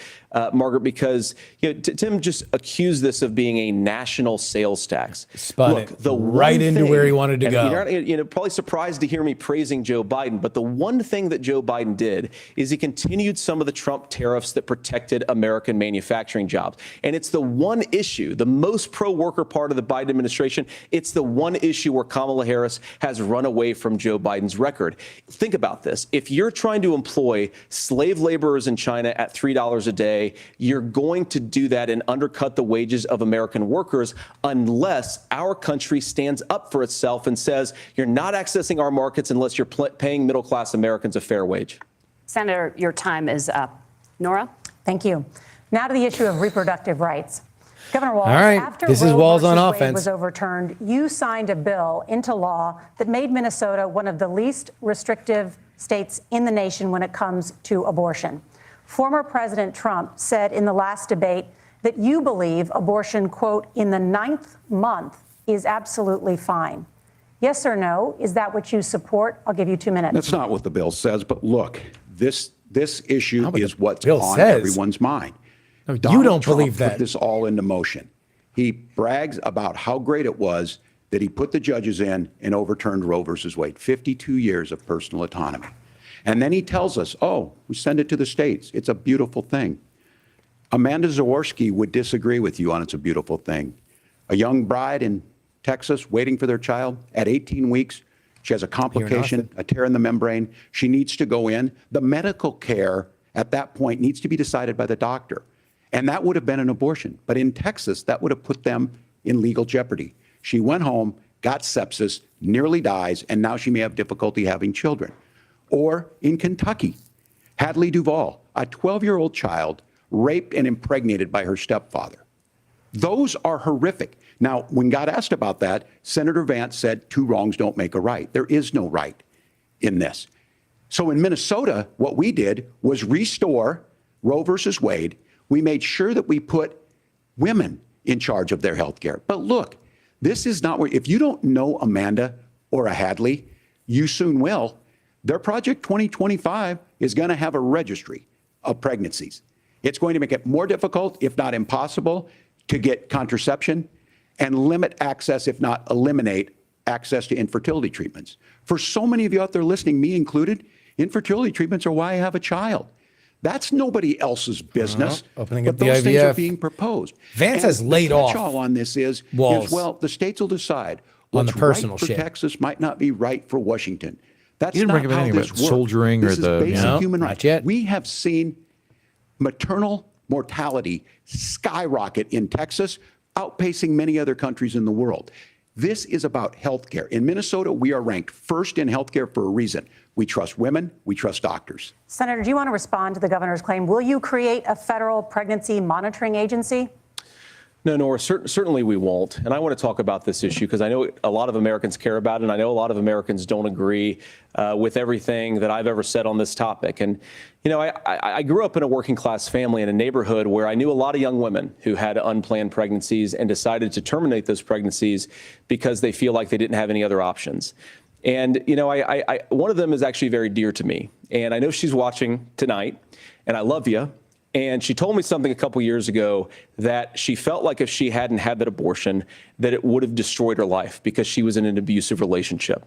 Margaret, because Tim just accused this of being a national sales tax. Spun it right into where he wanted to go. You're probably surprised to hear me praising Joe Biden, but the one thing that Joe Biden did is he continued some of the Trump tariffs that protected American manufacturing jobs. And it's the one issue, the most pro-worker part of the Biden administration, it's the one issue where Kamala Harris has run away from Joe Biden's record. Think about this. If you're trying to employ slave laborers in China at $3 a day, you're going to do that and undercut the wages of American workers unless our country stands up for itself and says, you're not accessing our markets unless you're paying middle-class Americans a fair wage. Senator, your time is up. Nora? Thank you. Now to the issue of reproductive rights. Governor Walz, All right, after this is Roe Walz on versus Wade offense. was overturned, you signed a bill into law that made Minnesota one of the least restrictive states in the nation when it comes to abortion. Former President Trump said in the last debate that you believe abortion, quote, in the 9th month is absolutely fine. Yes or no? Is that what you support? I'll give you 2 minutes. That's not what the bill says, but look, this issue is what's bill on says. everyone's mind. No, you Donald don't Trump believe that. Put this all into motion. He brags about how great it was that he put the judges in and overturned Roe versus Wade, 52 years of personal autonomy. And then he tells us, oh, we send it to the states. It's a beautiful thing. Amanda Zaworski would disagree with you on it's a beautiful thing. A young bride in Texas waiting for their child at 18 weeks. She has a complication, a tear in the membrane. She needs to go in. The medical care at that point needs to be decided by the doctor. And that would have been an abortion. But in Texas, that would have put them in legal jeopardy. She went home, got sepsis, nearly dies, and now she may have difficulty having children. Or in Kentucky, Hadley Duvall, a 12-year-old child raped and impregnated by her stepfather. Those are horrific. Now, when God asked about that, Senator Vance said 2 wrongs don't make a right. There is no right in this. So in Minnesota, what we did was restore Roe versus Wade. We made sure that we put women in charge of their health care. But look, this is not where, if you don't know Amanda or a Hadley, you soon will. Their Project 2025 is going to have a registry of pregnancies. It's going to make it more difficult, if not impossible, to get contraception and limit access, if not eliminate access to infertility treatments. For so many of you out there listening, me included, infertility treatments are why I have a child. That's nobody else's business. Opening but up the those things are IVF. being proposed. Vance And has laid the off catch-all on this is, Walz well, the states will decide on what's the personal right for shit. Texas might not be right for Washington. That's You didn't not bring up how anything this about works. soldiering this or is the- basic No, human not rights. yet. We have seen maternal mortality skyrocket in Texas, outpacing many other countries in the world. This is about health care. In Minnesota, we are ranked first in health care for a reason. We trust women. We trust doctors. Senator, do you want to respond to the governor's claim? Will you create a federal pregnancy monitoring agency? No, Nora, certainly we won't. And I want to talk about this issue because I know a lot of Americans care about it, and I know a lot of Americans don't agree with everything that I've ever said on this topic. And, you know, I grew up in a working class family in a neighborhood where I knew a lot of young women who had unplanned pregnancies and decided to terminate those pregnancies because they feel like they didn't have any other options. And, you know, one of them is actually very dear to me. And I know she's watching tonight, and I love you. And she told me something a couple years ago that she felt like if she hadn't had that abortion, that it would have destroyed her life because she was in an abusive relationship.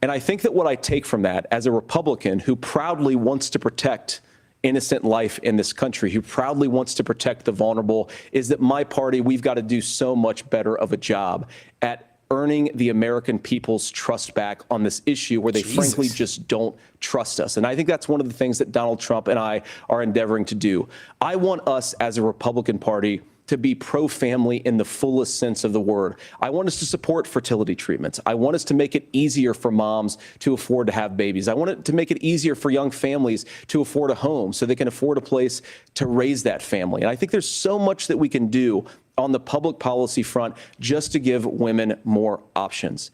And I think that what I take from that as a Republican who proudly wants to protect innocent life in this country, who proudly wants to protect the vulnerable, is that my party, we've got to do so much better of a job at earning the American people's trust back on this issue where they frankly just don't trust us. And I think that's one of the things that Donald Trump and I are endeavoring to do. I want us as a Republican Party to be pro-family in the fullest sense of the word. I want us to support fertility treatments. I want us to make it easier for moms to afford to have babies. I want it to make it easier for young families to afford a home so they can afford a place to raise that family. And I think there's so much that we can do on the public policy front just to give women more options.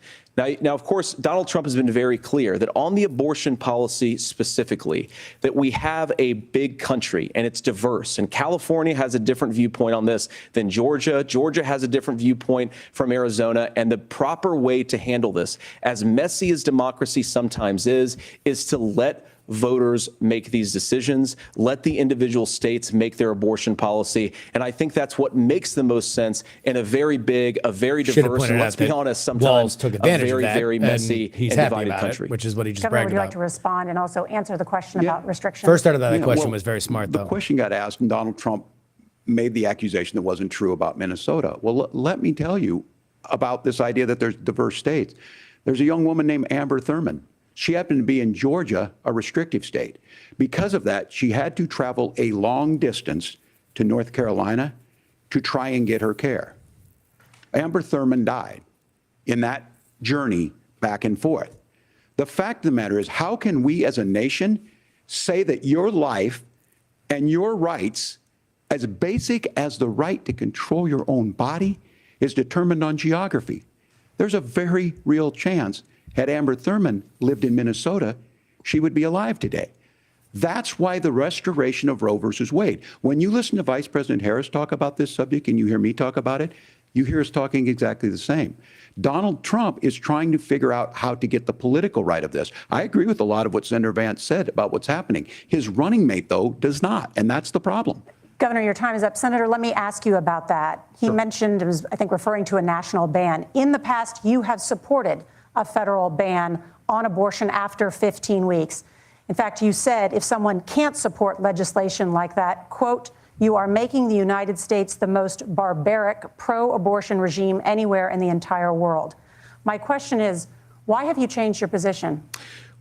Now, of course, Donald Trump has been very clear that on the abortion policy specifically, that we have a big country and it's diverse. And California has a different viewpoint on this than Georgia. Georgia has a different viewpoint from Arizona. And the proper way to handle this, as messy as democracy sometimes is to let voters make these decisions, let the individual states make their abortion policy. And I think that's what makes the most sense in a very big, a very diverse, and let's be honest, sometimes took a advantage very, of that, very messy he's and happy divided about country. it, which is what he just Governor, bragged would you about. like to respond and also answer the question about restrictions? First out of that Yeah, question well, was very smart, The though. question got asked, and Donald Trump made the accusation that wasn't true about Minnesota. Well, let me tell you about this idea that there's diverse states. There's a young woman named Amber Thurman. She happened to be in Georgia, a restrictive state. Because of that, she had to travel a long distance to North Carolina to try and get her care. Amber Thurman died in that journey back and forth. The fact of the matter is, how can we as a nation say that your life and your rights as basic as the right to control your own body is determined on geography. There's a very real chance, had Amber Thurman lived in Minnesota, she would be alive today. That's why the restoration of Roe versus Wade. When you listen to Vice President Harris talk about this subject and you hear me talk about it, you hear us talking exactly the same. Donald Trump is trying to figure out how to get the political right of this. I agree with a lot of what Senator Vance said about what's happening. His running mate, though, does not, and that's the problem. Governor, your time is up. Senator, let me ask you about that. He mentioned, it was, I think, referring to a national ban. In the past, you have supported a federal ban on abortion after 15 weeks. In fact, you said if someone can't support legislation like that, quote, you are making the United States the most barbaric pro-abortion regime anywhere in the entire world. My question is, why have you changed your position?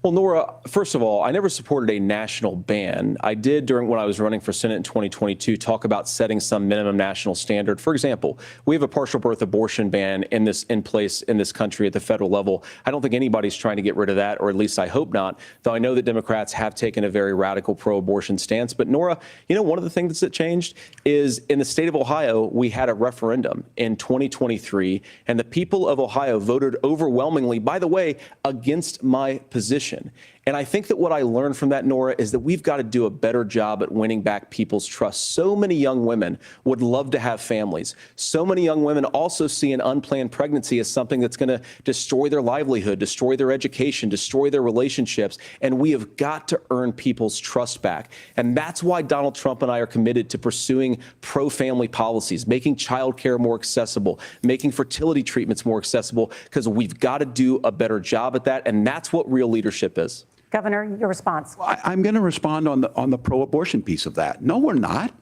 Well, Nora, first of all, I never supported a national ban. I did when I was running for Senate in 2022 talk about setting some minimum national standard. For example, we have a partial birth abortion ban in place in this country at the federal level. I don't think anybody's trying to get rid of that, or at least I hope not, though I know that Democrats have taken a very radical pro-abortion stance. But Nora, you know, one of the things that changed is in the state of Ohio, we had a referendum in 2023, and the people of Ohio voted overwhelmingly, by the way, against my position. And I think that what I learned from that, Nora, is that we've got to do a better job at winning back people's trust. So many young women would love to have families. So many young women also see an unplanned pregnancy as something that's going to destroy their livelihood, destroy their education, destroy their relationships. And we have got to earn people's trust back. And that's why Donald Trump and I are committed to pursuing pro-family policies, making childcare more accessible, making fertility treatments more accessible, because we've got to do a better job at that. And that's what real leadership is. Governor, your response. I'm going to respond on the pro-abortion piece of that. No, we're not.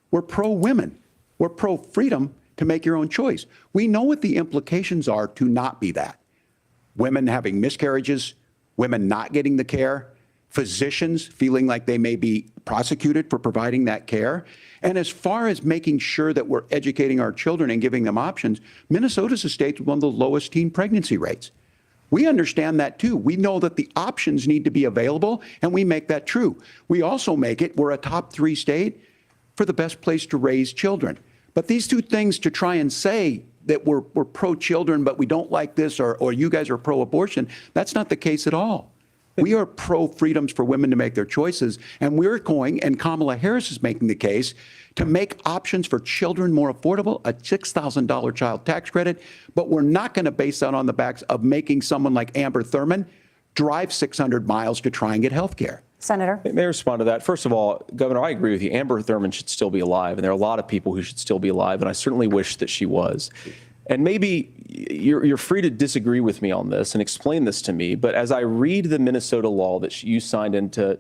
We're pro-women. We're pro-freedom to make your own choice. We know what the implications are to not be that. Women having miscarriages, women not getting the care, physicians feeling like they may be prosecuted for providing that care. And as far as making sure that we're educating our children and giving them options, Minnesota's a state with one of the lowest teen pregnancy rates. We understand that, too. We know that the options need to be available, and we make that true. We also make it, we're a top 3 state for the best place to raise children. But these two things to try and say that we're pro-children, but we don't like this, or you guys are pro-abortion, that's not the case at all. We are pro-freedoms for women to make their choices, and we're going, and Kamala Harris is making the case, to make options for children more affordable, a $6,000 child tax credit, but we're not going to base that on the backs of making someone like Amber Thurman drive 600 miles to try and get health care. Senator? May I respond to that? First of all, Governor, I agree with you. Amber Thurman should still be alive, and there are a lot of people who should still be alive, and I certainly wish that she was. And maybe you're free to disagree with me on this and explain this to me, but as I read the Minnesota law that you signed into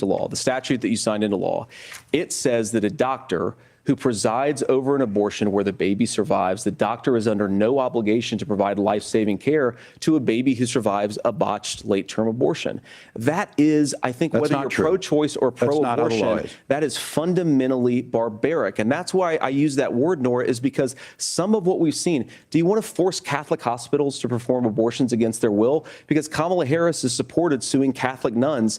law, the statute that you signed into law, it says that a doctor who presides over an abortion where the baby survives, the doctor is under no obligation to provide life-saving care to a baby who survives a botched late-term abortion. That is, I think, whether you're pro-choice or pro-abortion, that is fundamentally barbaric. And that's why I use that word, Nora, is because some of what we've seen, do you want to force Catholic hospitals to perform abortions against their will? Because Kamala Harris has supported suing Catholic nuns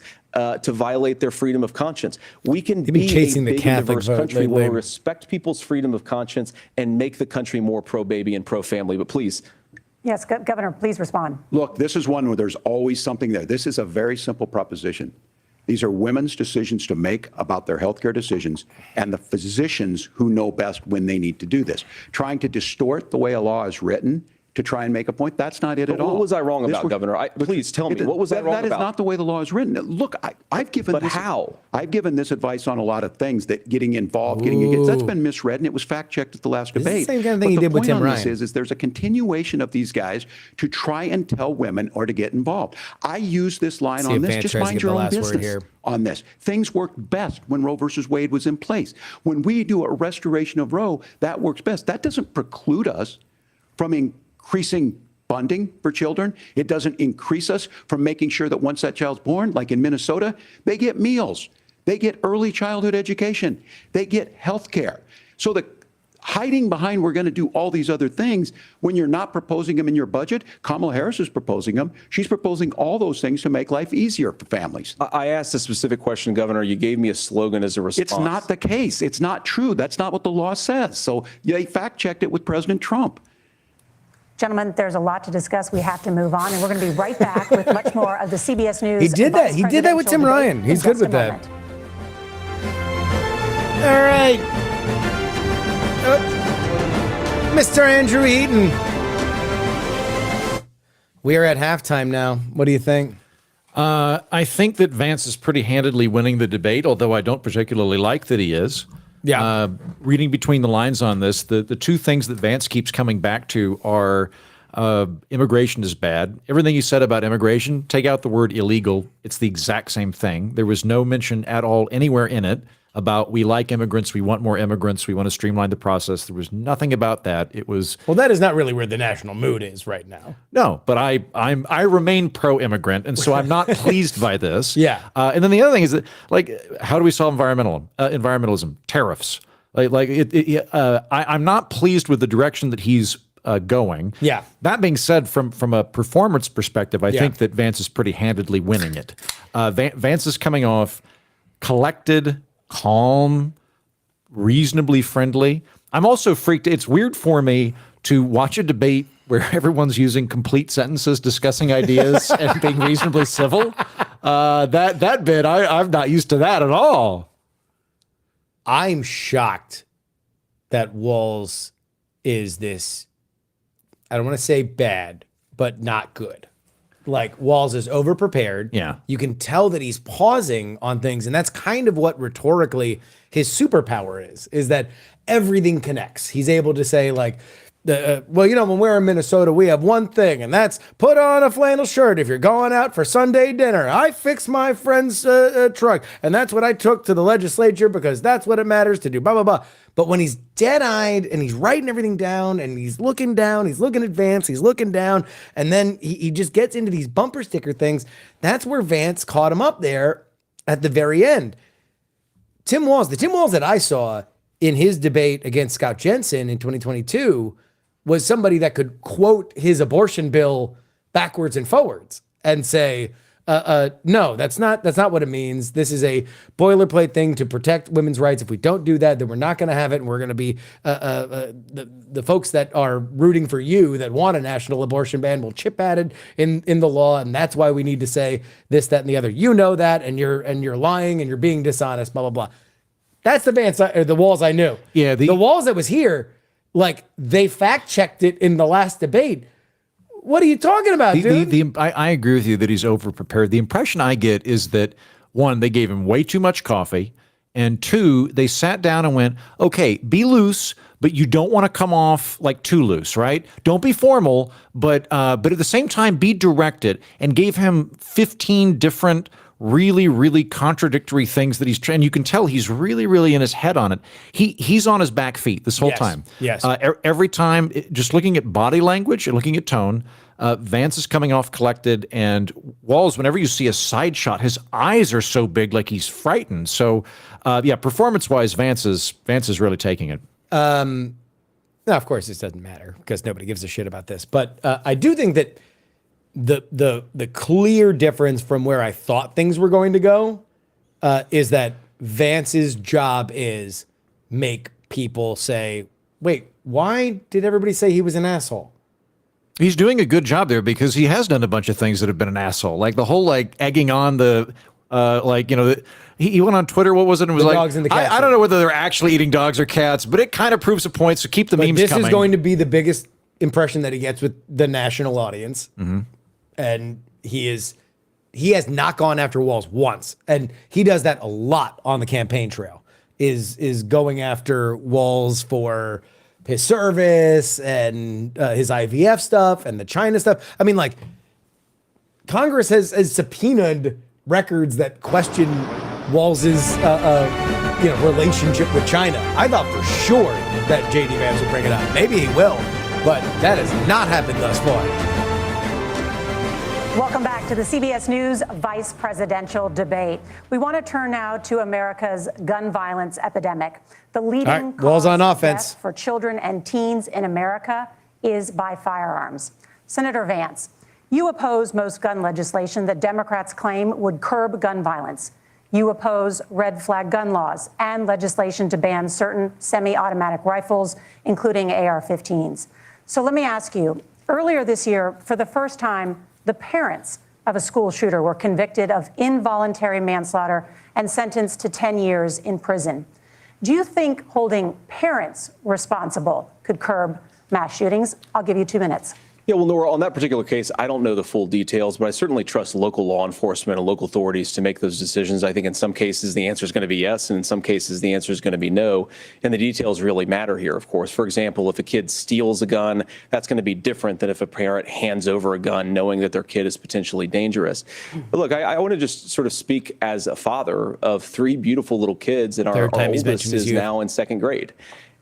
to violate their freedom of conscience. We can be a big and diverse country where we respect people's freedom of conscience and make the country more pro-baby and pro-family. But please. Yes, Governor, please respond. Look, this is one where there's always something there. This is a very simple proposition. These are women's decisions to make about their healthcare decisions, and the physicians who know best when they need to do this. Trying to distort the way a law is written to try and make a point, that's not it at all. What was I wrong about, Governor? Please tell me, what was I wrong about? That is not the way the law is written. Look, I've given I've given this advice on a lot of things, that getting involved, getting against, that's been misread, and it was fact-checked at the last debate. It's the same kind of thing he did with Tim Ryan. The point on this is there's a continuation of these guys to try and tell women or to get involved. I use this line on this, just mind your own business on this. Things worked best when Roe versus Wade was in place. When we do a restoration of Roe, that works best. That doesn't preclude us from increasing funding for children. It doesn't increase us from making sure that once that child's born, like in Minnesota, they get meals, they get early childhood education, they get health care. So hiding behind we're going to do all these other things when you're not proposing them in your budget. Kamala Harris is proposing them. She's proposing all those things to make life easier for families. I asked a specific question, Governor. You gave me a slogan as a response. It's not the case. It's not true. That's not what the law says. So they fact-checked it with President Trump. Gentlemen, there's a lot to discuss. We have to move on, and we're going to be right back with much more of the CBS News. He did that. He did that with Tim Ryan. He's good with that. All right. Mr. Andrew Eaton. We are at halftime now. What do you think? I think that Vance is pretty handedly winning the debate, although I don't particularly like that he is. Yeah. Reading between the lines on this, the two things that Vance keeps coming back to are immigration is bad. Everything you said about immigration, take out the word illegal. It's the exact same thing. There was no mention at all anywhere in it about we like immigrants, we want more immigrants, we want to streamline the process. There was nothing about that. It was Well, that is not really where the national mood is right now. no, but I remain pro-immigrant, and so I'm not pleased by this. Yeah. And then the other thing is that, like, how do we solve environmentalism? Tariffs. I'm not pleased with the direction that he's going. Yeah. That being said, from a performance perspective, I think that Vance is pretty handedly winning it. Vance is coming off collected, calm, reasonably friendly. I'm also freaked. It's weird for me to watch a debate where everyone's using complete sentences, discussing ideas, and being reasonably civil. That bit, I'm not used to that at all. I'm shocked that Walz is this, I don't want to say bad, but not good. Like, Walz is overprepared. Yeah. You can tell that he's pausing on things, and that's kind of what rhetorically his superpower is that everything connects. He's able to say, like, well, you know, when we're in Minnesota, we have one thing, and that's put on a flannel shirt if you're going out for Sunday dinner. I fixed my friend's truck, and that's what I took to the legislature because that's what it matters to do, blah, blah, blah. But when he's dead-eyed and he's writing everything down and he's looking at Vance, he's looking down, and then he just gets into these bumper sticker things, that's where Vance caught him up there at the very end. The Tim Walz that I saw in his debate against Scott Jensen in 2022 was somebody that could quote his abortion bill backwards and forwards and say, no, that's not what it means. This is a boilerplate thing to protect women's rights. If we don't do that, then we're not going to have it. And we're going to be the folks that are rooting for you that want a national abortion ban will chip at it in the law. And that's why we need to say this, that, and the other. You know that, and you're lying and you're being dishonest, blah, blah, blah. That's the Walz I knew. Yeah. The Walz that was here, like, they fact checked it in the last debate. What are you talking about, dude? I agree with you that he's overprepared. The impression I get is that, one, they gave him way too much coffee, and two, they sat down and went, okay, be loose, but you don't want to come off like too loose, right? Don't be formal, but at the same time, be directed, and gave him 15 different really, really contradictory things that he's trying. You can tell he's really, really in his head on it. He's on his back feet this whole time. Yes. Every time, just looking at body language and looking at tone, Vance is coming off collected, and Walz, whenever you see a side shot, his eyes are so big, like he's frightened. So, performance-wise, Vance is really taking it. Now, of course, this doesn't matter because nobody gives a shit about this. But I do think that the clear difference from where I thought things were going to go is that Vance's job is make people say, wait, why did everybody say he was an asshole? He's doing a good job there because he has done a bunch of things that have been an asshole. Like the whole, like, egging on the, he went on Twitter, what was it? And was the like, dogs and the cats. I don't know whether they're actually eating dogs or cats, but it kind of proves a point, so keep the memes this coming. This is going to be the biggest impression that he gets with the national audience. Mm-hmm. And he has not gone after Walz once. And he does that a lot on the campaign trail, is going after Walz for his service and his IVF stuff and the China stuff. I mean, like, Congress has subpoenaed records that question Walz's relationship with China. I thought for sure that J.D. Vance would bring it up. Maybe he will, but that has not happened thus far. Welcome back to the CBS News Vice Presidential Debate. We want to turn now to America's gun violence epidemic. The leading Walz on cause of offense. death for children and teens in America is by firearms. Senator Vance, you oppose most gun legislation that Democrats claim would curb gun violence. You oppose red flag gun laws and legislation to ban certain semi-automatic rifles, including AR-15s. So let me ask you, earlier this year, for the first time, the parents of a school shooter were convicted of involuntary manslaughter and sentenced to 10 years in prison. Do you think holding parents responsible could curb mass shootings? I'll give you 2 minutes. Yeah, well, Nora, on that particular case, I don't know the full details, but I certainly trust local law enforcement and local authorities to make those decisions. I think in some cases the answer is going to be yes, and in some cases the answer is going to be no. And the details really matter here, of course. For example, if a kid steals a gun, that's going to be different than if a parent hands over a gun knowing that their kid is potentially dangerous. But look, I want to just sort of speak as a father of 3 beautiful little kids, and our oldest is now in 2nd grade.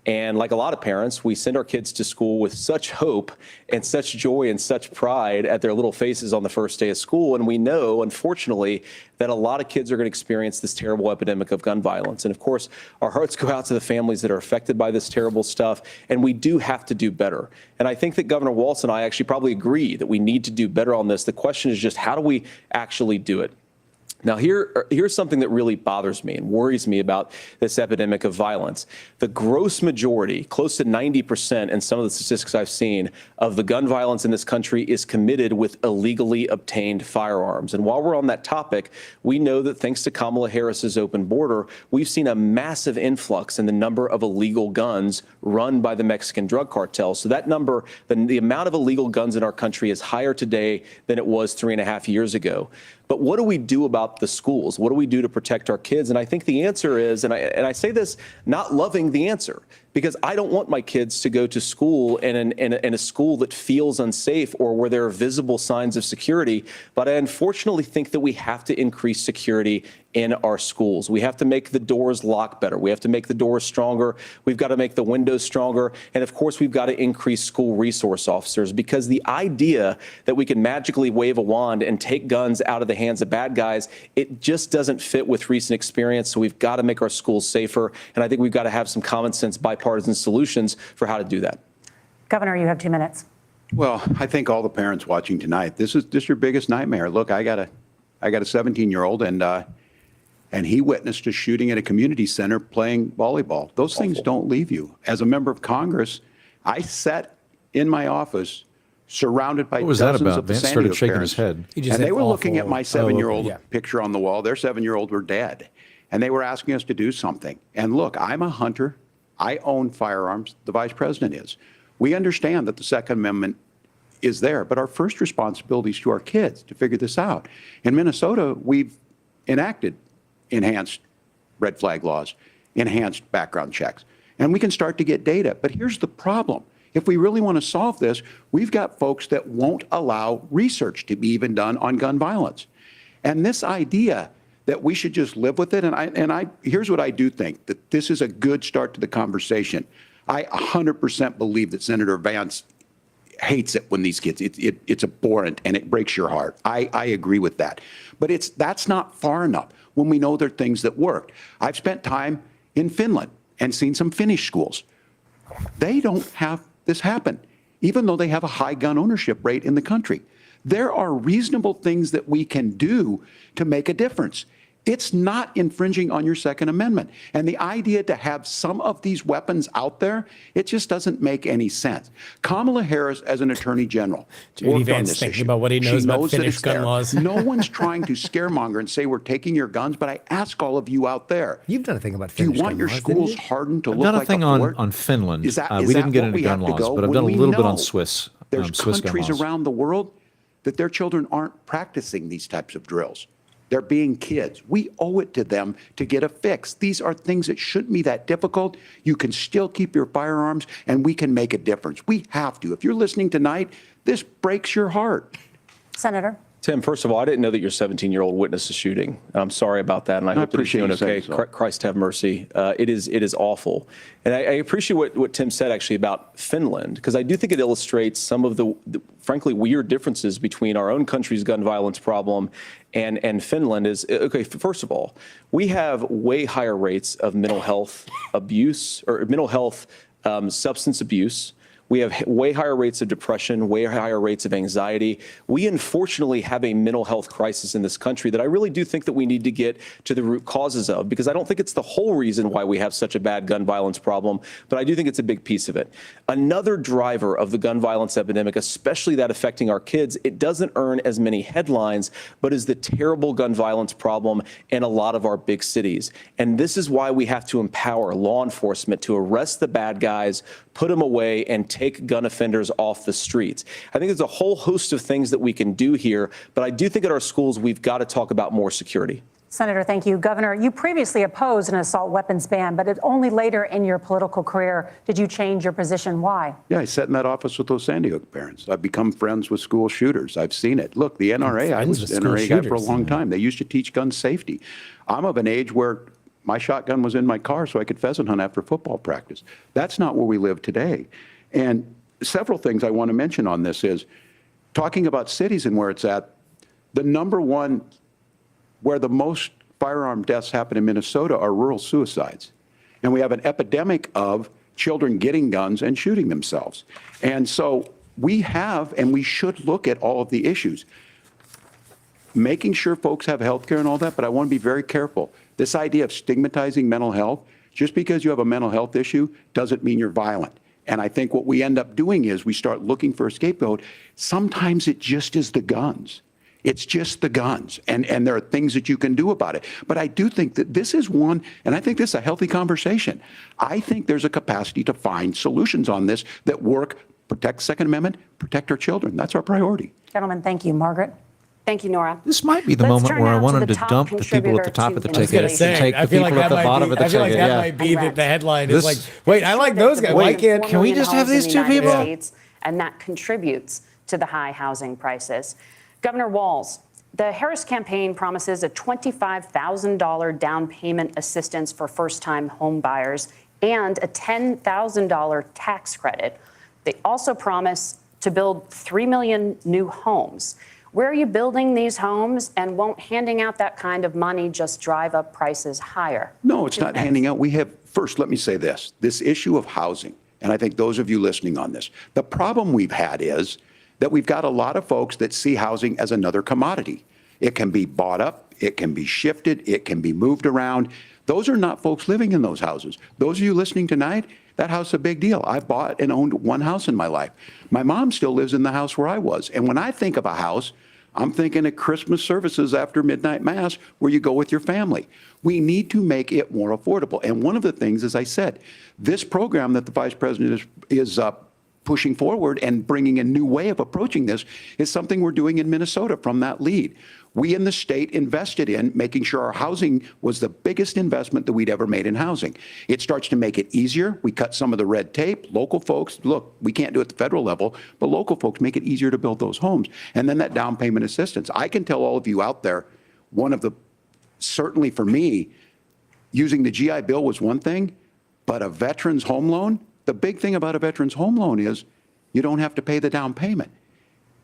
And like a lot of parents, we send our kids to school with such hope and such joy and such pride at their little faces on the first day of school. And we know, unfortunately, that a lot of kids are going to experience this terrible epidemic of gun violence. And of course, our hearts go out to the families that are affected by this terrible stuff. And we do have to do better. And I think that Governor Walz and I actually probably agree that we need to do better on this. The question is just, how do we actually do it? Now, here's something that really bothers me and worries me about this epidemic of violence. The gross majority, close to 90% in some of the statistics I've seen, of the gun violence in this country is committed with illegally obtained firearms. And while we're on that topic, we know that thanks to Kamala Harris's open border, we've seen a massive influx in the number of illegal guns run by the Mexican drug cartels. So that number, the amount of illegal guns in our country is higher today than it was 3.5 years ago. But what do we do about the schools? What do we do to protect our kids? And I think the answer is, and I say this not loving the answer, because I don't want my kids to go to school in a school that feels unsafe or where there are visible signs of security. But I unfortunately think that we have to increase security in our schools. We have to make the doors lock better. We have to make the doors stronger. We've got to make the windows stronger. And of course, we've got to increase school resource officers, because the idea that we can magically wave a wand and take guns out of the hands of bad guys, it just doesn't fit with recent experience. So we've got to make our schools safer. And I think we've got to have some common sense bipartisan solutions for how to do that. Governor, you have 2 minutes. Well, I think all the parents watching tonight, this is your biggest nightmare. Look, I got a 17-year-old, and he witnessed a shooting at a community center playing volleyball. Those things don't leave you. As a member of Congress, I sat in my office surrounded by dozens of Vance Sandy started Hook shaking parents. his head. And they were looking at my 7-year-old picture on the wall. Their 7-year-old were dead. And they were asking us to do something. And look, I'm a hunter. I own firearms. The vice president is. We understand that the Second Amendment is there, but our first responsibility is to our kids to figure this out. In Minnesota, we've enacted enhanced red flag laws, enhanced background checks, and we can start to get data. But here's the problem. If we really want to solve this, we've got folks that won't allow research to be even done on gun violence. And this idea that we should just live with it, and here's what I do think, that this is a good start to the conversation. I 100% believe that Senator Vance hates it when these kids, it's abhorrent and it breaks your heart. I agree with that. But that's not far enough when we know there are things that worked. I've spent time in Finland and seen some Finnish schools. They don't have this happen, even though they have a high gun ownership rate in the country. There are reasonable things that we can do to make a difference. It's not infringing on your Second Amendment. And the idea to have some of these weapons out there, it just doesn't make any sense. Kamala Harris, as an attorney general, worked on this issue. About what he knows about Finnish gun there. laws. No one's trying to scaremonger and say we're taking your guns, but I ask all of you out there. You've done a thing about Do Finnish you want gun your laws, schools hardened to I've look done a like thing a fort? on Finland. Is that We didn't get what into we gun have to laws, go but I've when done a we little bit know on Swiss There's gun countries laws. around the world that their children aren't practicing these types of drills. They're being kids. We owe it to them to get a fix. These are things that shouldn't be that difficult. You can still keep your firearms, and we can make a difference. We have to. If you're listening tonight, this breaks your heart. Senator? Tim, first of all, I didn't know that your 17-year-old witnessed a shooting. I'm sorry about that, and I hope that he's doing okay. Christ have mercy. It is awful. And I appreciate what Tim said actually about Finland, because I do think it illustrates some of the frankly weird differences between our own country's gun violence problem and Finland. Is okay, first of all, we have way higher rates of mental health abuse or mental health substance abuse. We have way higher rates of depression, way higher rates of anxiety. We unfortunately have a mental health crisis in this country that I really do think that we need to get to the root causes of, because I don't think it's the whole reason why we have such a bad gun violence problem, but I do think it's a big piece of it. Another driver of the gun violence epidemic, especially that affecting our kids, it doesn't earn as many headlines, but is the terrible gun violence problem in a lot of our big cities. And this is why we have to empower law enforcement to arrest the bad guys, put them away, and take gun offenders off the streets. I think there's a whole host of things that we can do here, but I do think at our schools we've got to talk about more security. Senator, thank you. Governor, you previously opposed an assault weapons ban, but only later in your political career did you change your position. Why? Yeah, I sat in that office with those Sandy Hook parents. I've become friends with school shooters. I've seen it. Look, the NRA, I was an NRA guy for a long time. They used to teach gun safety. I'm of an age where my shotgun was in my car so I could pheasant hunt after football practice. That's not where we live today. And several things I want to mention on this is talking about cities and where it's at. The number one where the most firearm deaths happen in Minnesota are rural suicides. And we have an epidemic of children getting guns and shooting themselves. And so we have, and we should look at all of the issues, making sure folks have health care and all that, but I want to be very careful. This idea of stigmatizing mental health, just because you have a mental health issue doesn't mean you're violent. And I think what we end up doing is we start looking for a scapegoat. Sometimes it just is the guns. It's just the guns. And there are things that you can do about it. But I do think that this is one, and I think this is a healthy conversation. I think there's a capacity to find solutions on this that work, protect Second Amendment, protect our children. That's our priority. Gentlemen, thank you. Margaret? Thank you, Nora. This might be the moment where I want him to dump the people at the top of the ticket and take the people at the bottom of the ticket. I feel like that might be the headline. It's like, wait, I like those guys. Why can't? Can we just have these two people? And that contributes to the high housing prices. Governor Walz, the Harris campaign promises a $25,000 down payment assistance for first-time home buyers and a $10,000 tax credit. They also promise to build 3 million new homes. Where are you building these homes, and won't handing out that kind of money just drive up prices higher? No, it's not handing out. We have, first, let me say this issue of housing, and I think those of you listening on this, the problem we've had is that we've got a lot of folks that see housing as another commodity. It can be bought up, it can be shifted, it can be moved around. Those are not folks living in those houses. Those of you listening tonight, that house is a big deal. I bought and owned one house in my life. My mom still lives in the house where I was. And when I think of a house, I'm thinking of Christmas services after midnight mass where you go with your family. We need to make it more affordable. And one of the things, as I said, this program that the Vice President is pushing forward and bringing a new way of approaching this is something we're doing in Minnesota from that lead. We in the state invested in making sure our housing was the biggest investment that we'd ever made in housing. It starts to make it easier. We cut some of the red tape. Local folks, look, we can't do it at the federal level, but local folks make it easier to build those homes. And then that down payment assistance. I can tell all of you out there, one of the, certainly for me, using the GI Bill was one thing, but a veteran's home loan, the big thing about a veteran's home loan is you don't have to pay the down payment.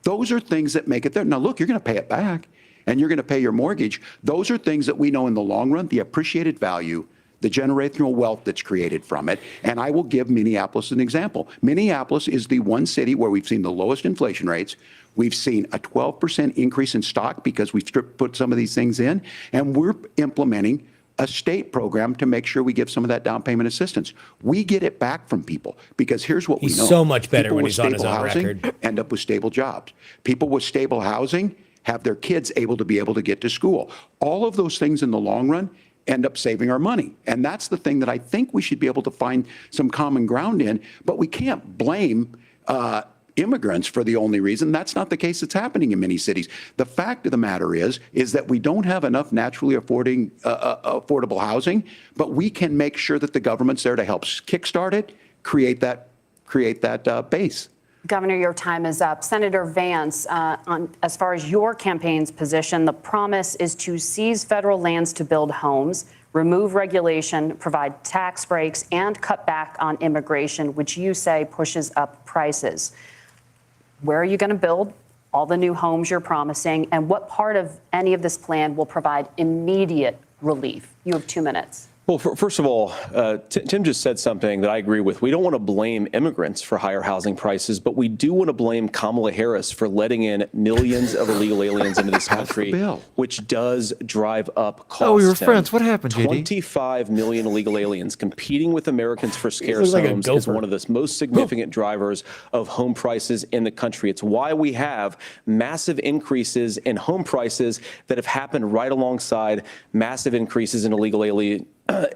Those are things that make it there. Now, look, you're going to pay it back and you're going to pay your mortgage. Those are things that we know in the long run, the appreciated value, the generational wealth that's created from it. And I will give Minneapolis an example. Minneapolis is the one city where we've seen the lowest inflation rates. We've seen a 12% increase in stock because we've put some of these things in, and we're implementing a state program to make sure we give some of that down payment assistance. We get it back from people because here's what we know. He's so much better when he's on his own housing record. End up with stable jobs. People with stable housing have their kids able to get to school. All of those things in the long run end up saving our money. And that's the thing that I think we should be able to find some common ground in, but we can't blame immigrants for the only reason. That's not the case that's happening in many cities. The fact of the matter is that we don't have enough naturally affordable housing, but we can make sure that the government's there to help kickstart it, create that base. Governor, your time is up. Senator Vance, as far as your campaign's position, the promise is to seize federal lands to build homes, remove regulation, provide tax breaks, and cut back on immigration, which you say pushes up prices. Where are you going to build all the new homes you're promising, and what part of any of this plan will provide immediate relief? You have 2 minutes. Well, first of all, Tim just said something that I agree with. We don't want to blame immigrants for higher housing prices, but we do want to blame Kamala Harris for letting in millions of illegal aliens into this country, which does drive up costs. Oh, we were friends. What happened, JD? 25 million illegal aliens competing with Americans for scarce homes is one of the most significant drivers of home prices in the country. It's why we have massive increases in home prices that have happened right alongside massive increases in illegal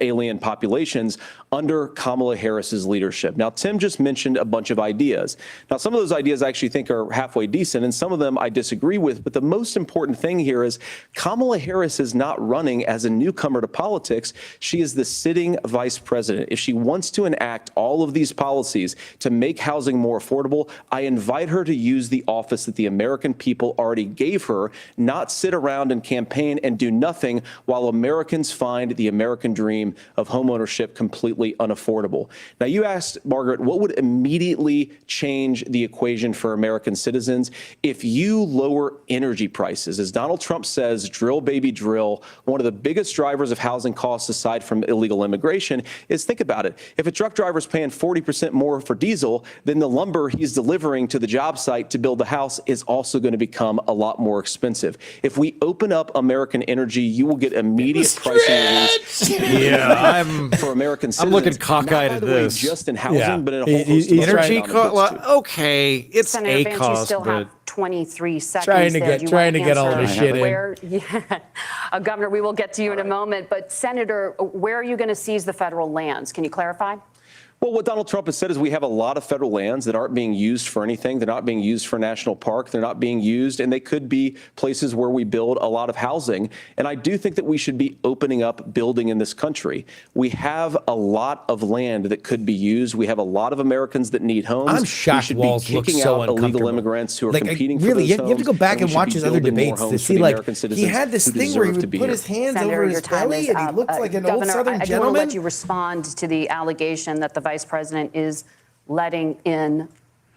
alien populations under Kamala Harris's leadership. Now, Tim just mentioned a bunch of ideas. Now, some of those ideas I actually think are halfway decent, and some of them I disagree with. But the most important thing here is Kamala Harris is not running as a newcomer to politics. She is the sitting vice president. If she wants to enact all of these policies to make housing more affordable, I invite her to use the office that the American people already gave her, not sit around and campaign and do nothing while Americans find the American dream of homeownership completely unaffordable. Now, you asked, Margaret, what would immediately change the equation for American citizens if you lower energy prices? As Donald Trump says, drill, baby, drill. One of the biggest drivers of housing costs, aside from illegal immigration, is, think about it. If a truck driver's paying 40% more for diesel, then the lumber he's delivering to the job site to build the house is also going to become a lot more expensive. If we open up American energy, you will get immediate pricing relief. Yeah, for American citizens. I'm looking cockeyed at this. Just in housing, but in a whole host of energy cost. Okay, it's Senator a Vance, cost, you still but have 23 seconds. Trying to there. get- Do you trying want to get all answer this shit in. where, Governor, we will get to you in a moment. But Senator, where are you going to seize the federal lands? Can you clarify? Well, what Donald Trump has said is we have a lot of federal lands that aren't being used for anything. They're not being used for national park. They're not being used, and they could be places where we build a lot of housing. And I do think that we should be opening up building in this country. We have a lot of land that could be used. We have a lot of Americans that need homes. I'm shocked we should Walz be looks kicking so out illegal uncomfortable. immigrants who are Like, competing really, for those you have to homes, go back we and should watch be his other building more debates to homes for see, the like, American he citizens had this who thing where he deserve to would be put here. his hands Senator, over your his time belly is and he up. looks like an old Governor, Southern I do want to gentleman. let you respond to the allegation that the vice president is letting in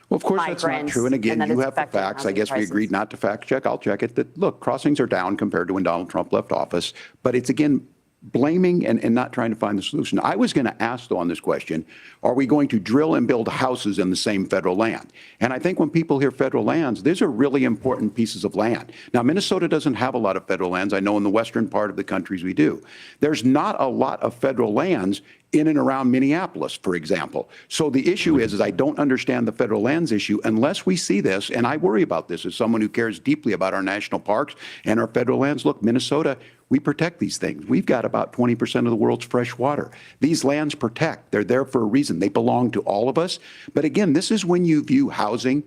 Well, of course, that's not migrants, true. And again, that you it's have the affecting facts. I housing guess we prices. agreed not to fact check. I'll check it. That, look, crossings are down compared to when Donald Trump left office. But it's, again, blaming and not trying to find the solution. I was going to ask, though, on this question, are we going to drill and build houses in the same federal land? And I think when people hear federal lands, these are really important pieces of land. Now, Minnesota doesn't have a lot of federal lands. I know in the western part of the countries we do. There's not a lot of federal lands in and around Minneapolis, for example. So the issue is I don't understand the federal lands issue unless we see this, and I worry about this as someone who cares deeply about our national parks and our federal lands. Look, Minnesota, we protect these things. We've got about 20% of the world's fresh water. These lands protect. They're there for a reason. They belong to all of us. But again, this is when you view housing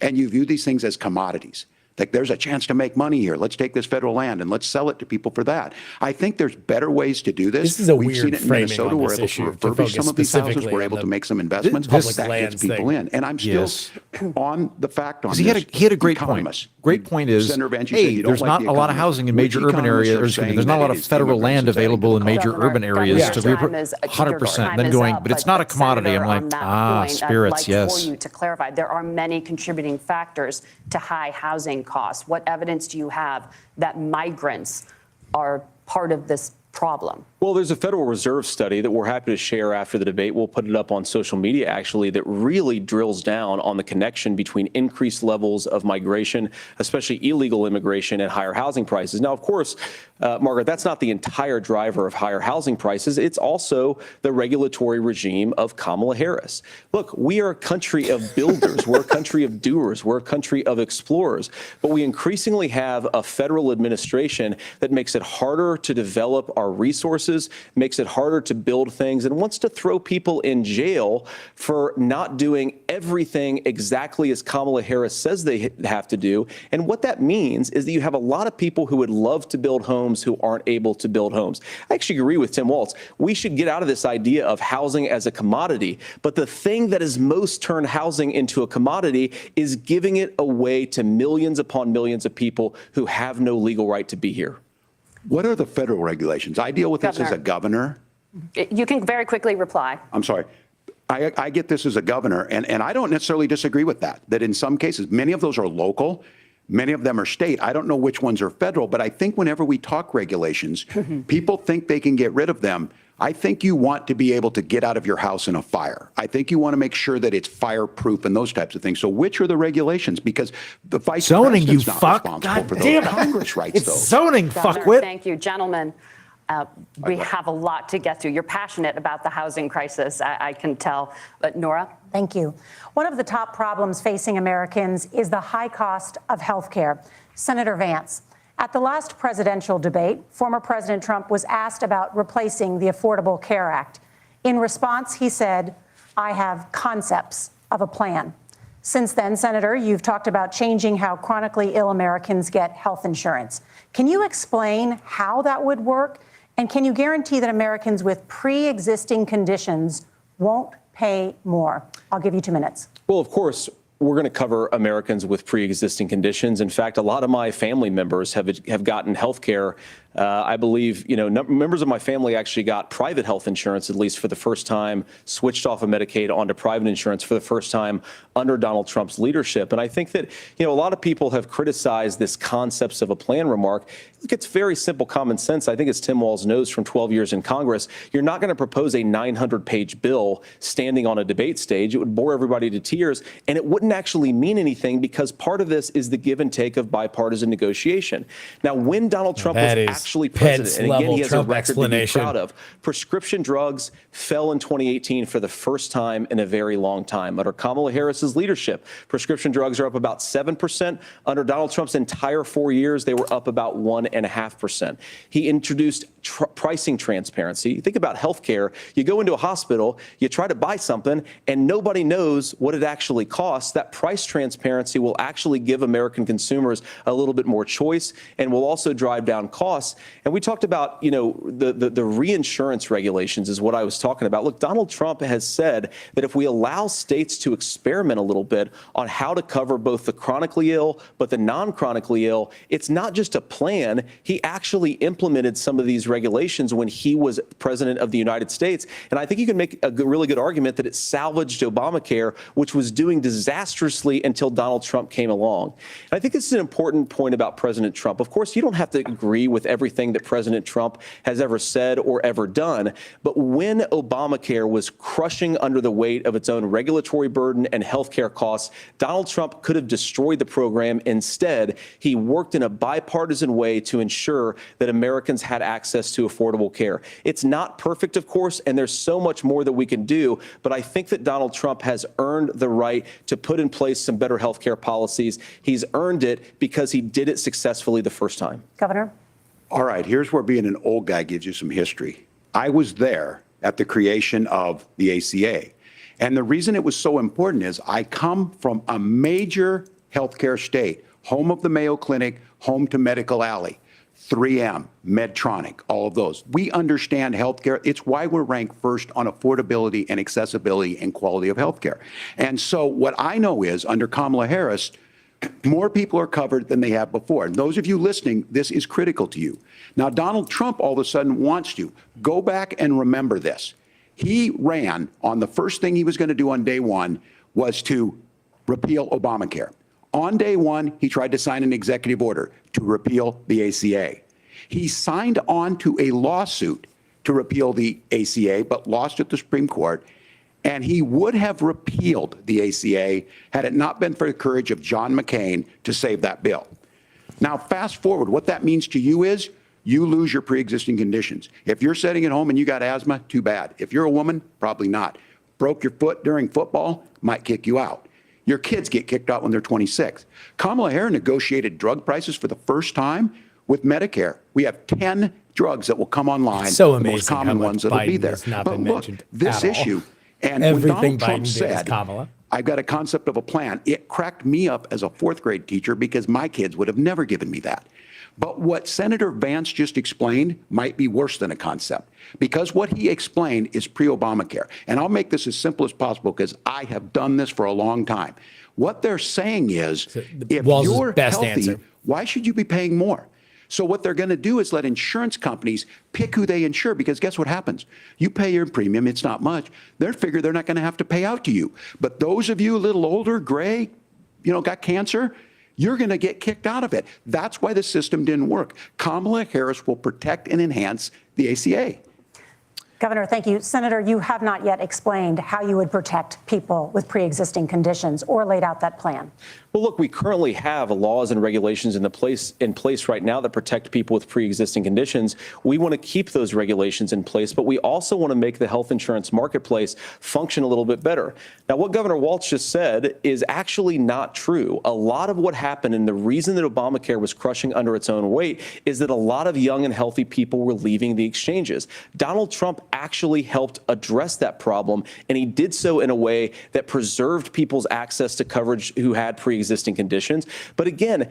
and you view these things as commodities. Like, there's a chance to make money here. Let's take this federal land and let's sell it to people for that. I think there's better ways to do this. This is a We've weird seen it in framing Minnesota. on We're this able issue to to refurbish focus some of these houses. specifically We're on able the to make some investments. public That lands gets people thing. in. And I'm still Yes. on the fact on Because this. he had a great Economists. point. Great point is, Senator Vance, you said hey, you don't there's like not the a lot of economists. housing in Which major urban economists areas. are There's saying not a that lot it of is federal land immigrants that available in major Governor, urban areas Governor, to your time is- 100%. your Then time going, is up, but it's not a commodity. Senator, I'm on like, that point, spirits, I'd like yes. for you to clarify, there are many contributing factors to high housing costs. What evidence do you have that migrants are part of this problem? Well, there's a Federal Reserve study that we're happy to share after the debate. We'll put it up on social media, actually, that really drills down on the connection between increased levels of migration, especially illegal immigration, and higher housing prices. Now, of course, Margaret, that's not the entire driver of higher housing prices. It's also the regulatory regime of Kamala Harris. Look, we are a country of builders. We're a country of doers. We're a country of explorers. But we increasingly have a federal administration that makes it harder to develop our our resources, makes it harder to build things, and wants to throw people in jail for not doing everything exactly as Kamala Harris says they have to do. And what that means is that you have a lot of people who would love to build homes who aren't able to build homes. I actually agree with Tim Walz. We should get out of this idea of housing as a commodity. But the thing that has most turned housing into a commodity is giving it away to millions upon millions of people who have no legal right to be here. What are the federal regulations? I deal with this as a governor. You can very quickly reply. I'm sorry. I get this as a governor, and I don't necessarily disagree with that in some cases, many of those are local, many of them are state. I don't know which ones are federal, but I think whenever we talk regulations, people think they can get rid of them. I think you want to be able to get out of your house in a fire. I think you want to make sure that it's fireproof and those types of things. So which are the regulations? Because the vice zoning, you president's not fuck. responsible for damn those. it. Congress writes It's those. zoning, Governor, fuckwit. Thank you. Gentlemen, we have a lot to get through. You're passionate about the housing crisis, I can tell. But Nora? Thank you. One of the top problems facing Americans is the high cost of health care. Senator Vance, at the last presidential debate, former President Trump was asked about replacing the Affordable Care Act. In response, he said, "I have concepts of a plan." Since then, Senator, you've talked about changing how chronically ill Americans get health insurance. Can you explain how that would work? And can you guarantee that Americans with pre-existing conditions won't pay more? I'll give you 2 minutes. Well, of course, we're going to cover Americans with pre-existing conditions. In fact, a lot of my family members have gotten health care. I believe, members of my family actually got private health insurance, at least for the first time, switched off of Medicaid onto private insurance for the first time under Donald Trump's leadership. And I think that, a lot of people have criticized this concepts of a plan remark. It's very simple common sense. I think as Tim Walz knows from 12 years in Congress, you're not going to propose a 900-page bill standing on a debate stage. It would bore everybody to tears, and it wouldn't actually mean anything because part of this is the give and take of bipartisan negotiation. Now, when Donald Trump was actually president, and again, he has a record to be proud of, prescription drugs fell in 2018 for the first time in a very long time. Under Kamala Harris's leadership, prescription drugs are up about 7%. Under Donald Trump's entire 4 years, they were up about 1.5%. He introduced pricing transparency. Think about healthcare. You go into a hospital, you try to buy something, and nobody knows what it actually costs. That price transparency will actually give American consumers a little bit more choice and will also drive down costs. And we talked about, the reinsurance regulations is what I was talking about. Look, Donald Trump has said that if we allow states to experiment a little bit on how to cover both the chronically ill but the non-chronically ill, it's not just a plan. He actually implemented some of these regulations when he was president of the United States. And I think you can make a really good argument that it salvaged Obamacare, which was doing disastrously until Donald Trump came along. And I think this is an important point about President Trump. Of course, you don't have to agree with everything that President Trump has ever said or ever done. But when Obamacare was crushing under the weight of its own regulatory burden and healthcare costs, Donald Trump could have destroyed the program. Instead, he worked in a bipartisan way to ensure that Americans had access to affordable care. It's not perfect, of course, and there's so much more that we can do. But I think that Donald Trump has earned the right to put in place some better healthcare policies. He's earned it because he did it successfully the first time. Governor? All right, here's where being an old guy gives you some history. I was there at the creation of the ACA. And the reason it was so important is I come from a major healthcare state, home of the Mayo Clinic, home to Medical Alley, 3M, Medtronic, all of those. We understand healthcare. It's why we're ranked first on affordability and accessibility and quality of healthcare. And so what I know is under Kamala Harris, more people are covered than they have before. And those of you listening, this is critical to you. Now, Donald Trump all of a sudden wants to go back and remember this. He ran on the first thing he was going to do on day one was to repeal Obamacare. On day one, he tried to sign an executive order to repeal the ACA. He signed on to a lawsuit to repeal the ACA, but lost at the Supreme Court. And he would have repealed the ACA had it not been for the courage of John McCain to save that bill. Now, fast forward, what that means to you is you lose your pre-existing conditions. If you're sitting at home and you got asthma, too bad. If you're a woman, probably not. Broke your foot during football, might kick you out. Your kids get kicked out when they're 26. Kamala Harris negotiated drug prices for the first time with Medicare. We have 10 drugs that will come online. So the most amazing common how much ones that'll be Biden there. has not But been look, mentioned this at all. issue, and Everything when Donald Trump Biden did is said, Kamala. I've got a concept of a plan, it cracked me up as a fourth grade teacher because my kids would have never given me that. But what Senator Vance just explained might be worse than a concept, because what he explained is pre-Obamacare. And I'll make this as simple as possible because I have done this for a long time. What they're saying is, if Walz's you're best healthy, answer. why should you be paying more? So what they're going to do is let insurance companies pick who they insure, because guess what happens? You pay your premium, it's not much. They figure they're not going to have to pay out to you. But those of you a little older, gray, got cancer, you're going to get kicked out of it. That's why the system didn't work. Kamala Harris will protect and enhance the ACA. Governor, thank you. Senator, you have not yet explained how you would protect people with pre-existing conditions or laid out that plan. Well, look, we currently have laws and regulations in place right now that protect people with pre-existing conditions. We want to keep those regulations in place, but we also want to make the health insurance marketplace function a little bit better. Now, what Governor Walz just said is actually not true. A lot of what happened, and the reason that Obamacare was crushing under its own weight, is that a lot of young and healthy people were leaving the exchanges. Donald Trump actually helped address that problem, and he did so in a way that preserved people's access to coverage who had pre-existing conditions. But again,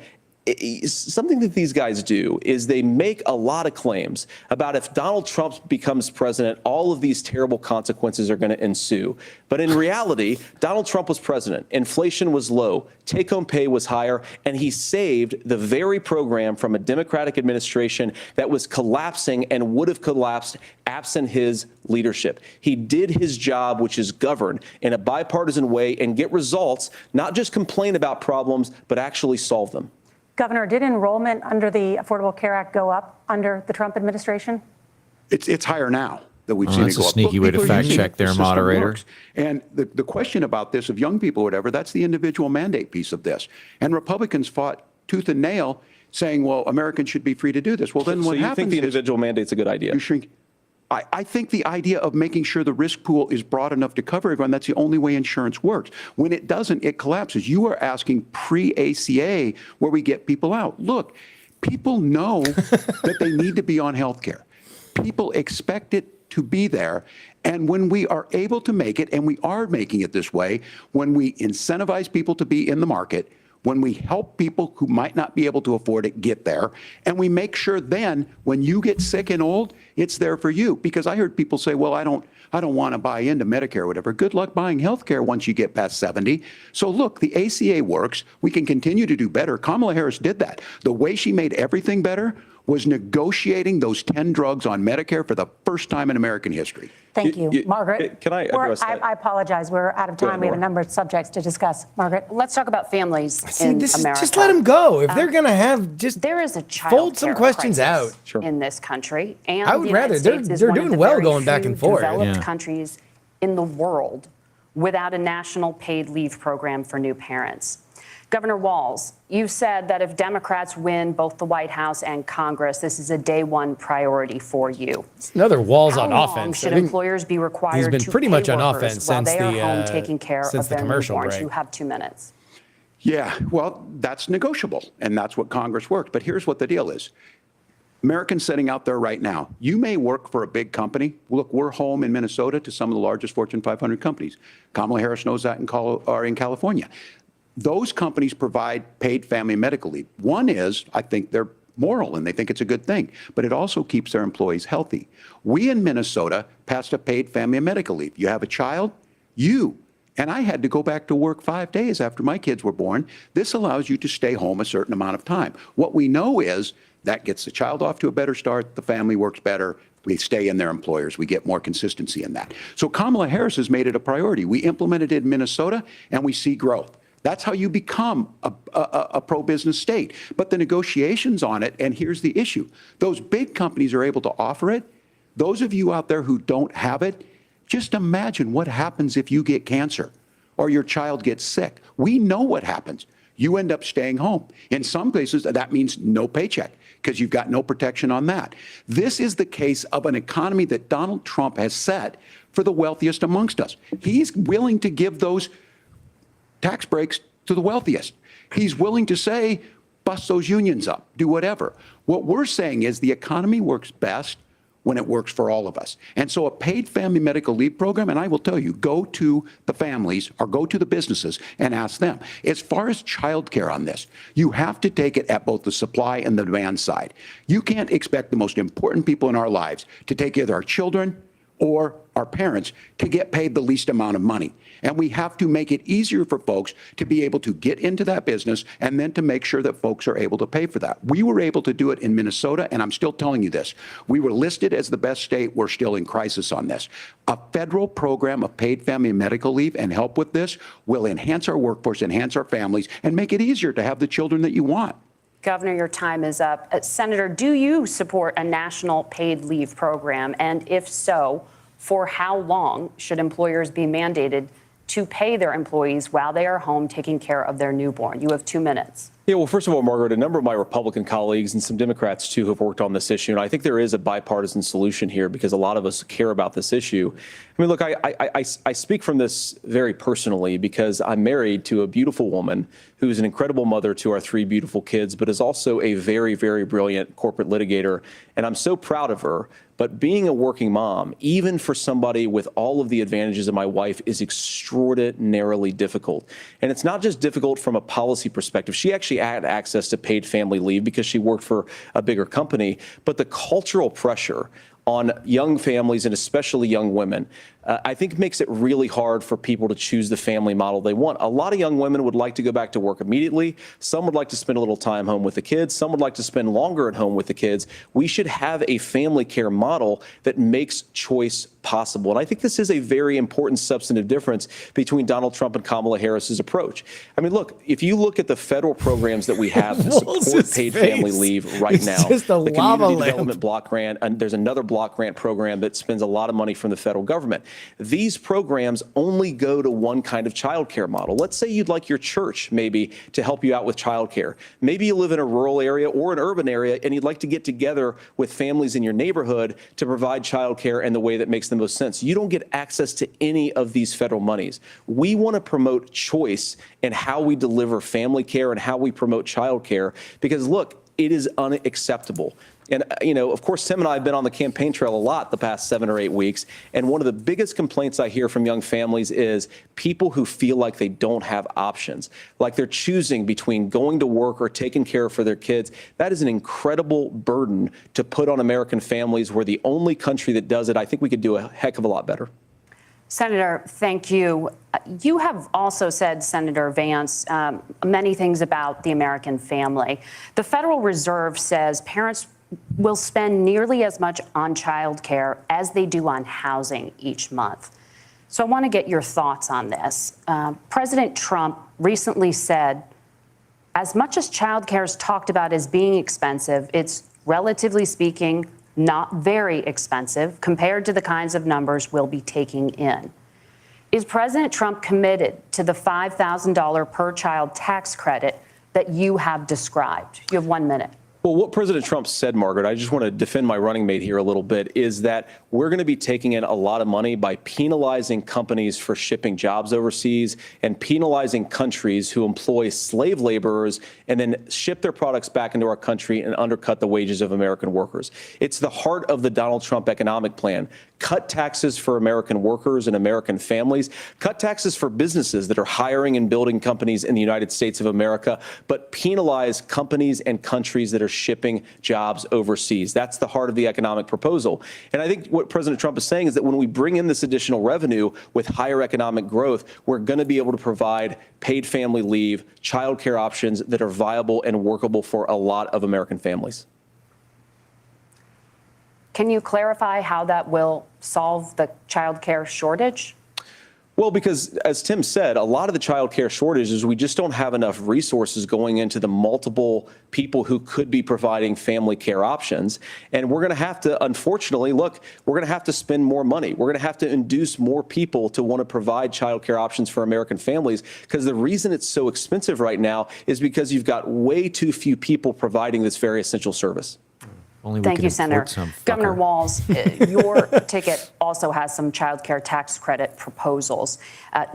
something that these guys do is they make a lot of claims about if Donald Trump becomes president, all of these terrible consequences are going to ensue. But in reality, Donald Trump was president. Inflation was low. Take-home pay was higher. And he saved the very program from a Democratic administration that was collapsing and would have collapsed absent his leadership. He did his job, which is govern in a bipartisan way and get results, not just complain about problems, but actually solve them. Governor, did enrollment under the Affordable Care Act go up under the Trump administration? It's higher now that we've seen That's it go a up. sneaky Look, way to people are fact using check it. The there, system moderator. works. And the question about this of young people or whatever, that's the individual mandate piece of this. And Republicans fought tooth and nail saying, well, Americans should be free to do this. Well, then what So you happens think the is individual mandate's a good idea? you shrink. I think the idea of making sure the risk pool is broad enough to cover everyone, that's the only way insurance works. When it doesn't, it collapses. You are asking pre-ACA where we get people out. Look, people know that they need to be on health care. People expect it to be there. And when we are able to make it, and we are making it this way, when we incentivize people to be in the market, when we help people who might not be able to afford it get there, and we make sure then when you get sick and old, it's there for you. Because I heard people say, well, I don't want to buy into Medicare or whatever. Good luck buying health care once you get past 70. So look, the ACA works. We can continue to do better. Kamala Harris did that. The way she made everything better was negotiating those 10 drugs on Medicare for the first time in American history. Thank you. Margaret? Can I address that? I apologize. We're out of time. We have a number of subjects to discuss. Margaret? Let's talk about families in America. Just let them go. If they're going to have, just there is a child fold some care questions out. crisis in this country, and I would the United rather. States is They're one of doing the well very going back few and forth. developed countries in the world without a national paid leave program for new parents. Governor Walz, you said that if Democrats win both the White House and Congress, this is a day one priority for you. It's another Walz on How long offense. should I think employers be required he's been to pretty pay much on workers offense while since they are the, home taking care since of the their commercial newborns? break. You have 2 minutes. Yeah, well, that's negotiable, and that's what Congress works. But here's what the deal is. Americans sitting out there right now, you may work for a big company. Look, we're home in Minnesota to some of the largest Fortune 500 companies. Kamala Harris knows that in California. Those companies provide paid family and medical leave. One is, I think they're moral and they think it's a good thing, but it also keeps their employees healthy. We in Minnesota passed a paid family and medical leave. You have a child, and I had to go back to work 5 days after my kids were born. This allows you to stay home a certain amount of time. What we know is that gets the child off to a better start, the family works better, we stay in their employers, we get more consistency in that. So Kamala Harris has made it a priority. We implemented it in Minnesota and we see growth. That's how you become a pro-business state. But the negotiations on it, and here's the issue, those big companies are able to offer it. Those of you out there who don't have it, just imagine what happens if you get cancer or your child gets sick. We know what happens. You end up staying home. In some places, that means no paycheck because you've got no protection on that. This is the case of an economy that Donald Trump has set for the wealthiest amongst us. He's willing to give those tax breaks to the wealthiest. He's willing to say, bust those unions up, do whatever. What we're saying is the economy works best when it works for all of us. And so a paid family medical leave program, and I will tell you, go to the families or go to the businesses and ask them. As far as childcare on this, you have to take it at both the supply and the demand side. You can't expect the most important people in our lives to take care of our children or our parents to get paid the least amount of money. And we have to make it easier for folks to be able to get into that business and then to make sure that folks are able to pay for that. We were able to do it in Minnesota, and I'm still telling you this. We were listed as the best state. We're still in crisis on this. A federal program of paid family medical leave and help with this will enhance our workforce, enhance our families, and make it easier to have the children that you want. Governor, your time is up. Senator, do you support a national paid leave program? And if so, for how long should employers be mandated to pay their employees while they are home taking care of their newborn? You have 2 minutes. Yeah, well, first of all, Margaret, a number of my Republican colleagues and some Democrats, too, have worked on this issue. And I think there is a bipartisan solution here because a lot of us care about this issue. I mean, look, I speak from this very personally because I'm married to a beautiful woman who is an incredible mother to our 3 beautiful kids, but is also a very, very brilliant corporate litigator. And I'm so proud of her. But being a working mom, even for somebody with all of the advantages of my wife, is extraordinarily difficult. And it's not just difficult from a policy perspective. She actually had access to paid family leave because she worked for a bigger company. But the cultural pressure on young families and especially young women, I think makes it really hard for people to choose the family model they want. A lot of young women would like to go back to work immediately. Some would like to spend a little time home with the kids. Some would like to spend longer at home with the kids. We should have a family care model that makes choice possible. And I think this is a very important substantive difference between Donald Trump and Kamala Harris's approach. I mean, look, if you look at the federal programs that we have to support paid family leave right now, the Community Development Block Grant, and there's another block grant program that spends a lot of money from the federal government. These programs only go to one kind of childcare model. Let's say you'd like your church maybe to help you out with childcare. Maybe you live in a rural area or an urban area and you'd like to get together with families in your neighborhood to provide childcare in the way that makes the most sense. You don't get access to any of these federal monies. We want to promote choice in how we deliver family care and how we promote childcare because, look, it is unacceptable. And, you know, of course, Tim and I have been on the campaign trail a lot the past 7 or 8 weeks. And one of the biggest complaints I hear from young families is people who feel like they don't have options, like they're choosing between going to work or taking care for their kids. That is an incredible burden to put on American families. We're the only country that does it. I think we could do a heck of a lot better. Senator, thank you. You have also said, Senator Vance, many things about the American family. The Federal Reserve says parents will spend nearly as much on child care as they do on housing each month. So I want to get your thoughts on this. President Trump recently said, as much as child care is talked about as being expensive, it's relatively speaking not very expensive compared to the kinds of numbers we'll be taking in. Is President Trump committed to the $5,000 per child tax credit that you have described? You have 1 minute. Well, what President Trump said, Margaret, I just want to defend my running mate here a little bit, is that we're going to be taking in a lot of money by penalizing companies for shipping jobs overseas and penalizing countries who employ slave laborers and then ship their products back into our country and undercut the wages of American workers. It's the heart of the Donald Trump economic plan. Cut taxes for American workers and American families. Cut taxes for businesses that are hiring and building companies in the United States of America, but penalize companies and countries that are shipping jobs overseas. That's the heart of the economic proposal. And I think what President Trump is saying is that when we bring in this additional revenue with higher economic growth, we're going to be able to provide paid family leave, child care options that are viable and workable for a lot of American families. Can you clarify how that will solve the child care shortage? Well, because as Tim said, a lot of the child care shortage is we just don't have enough resources going into the multiple people who could be providing family care options. And we're going to have to, unfortunately, look, we're going to have to spend more money. We're going to have to induce more people to want to provide child care options for American families, because the reason it's so expensive right now is because you've got way too few people providing this very essential service. Only we Thank can you, import Senator. some Governor fucker. Walz, your ticket also has some child care tax credit proposals.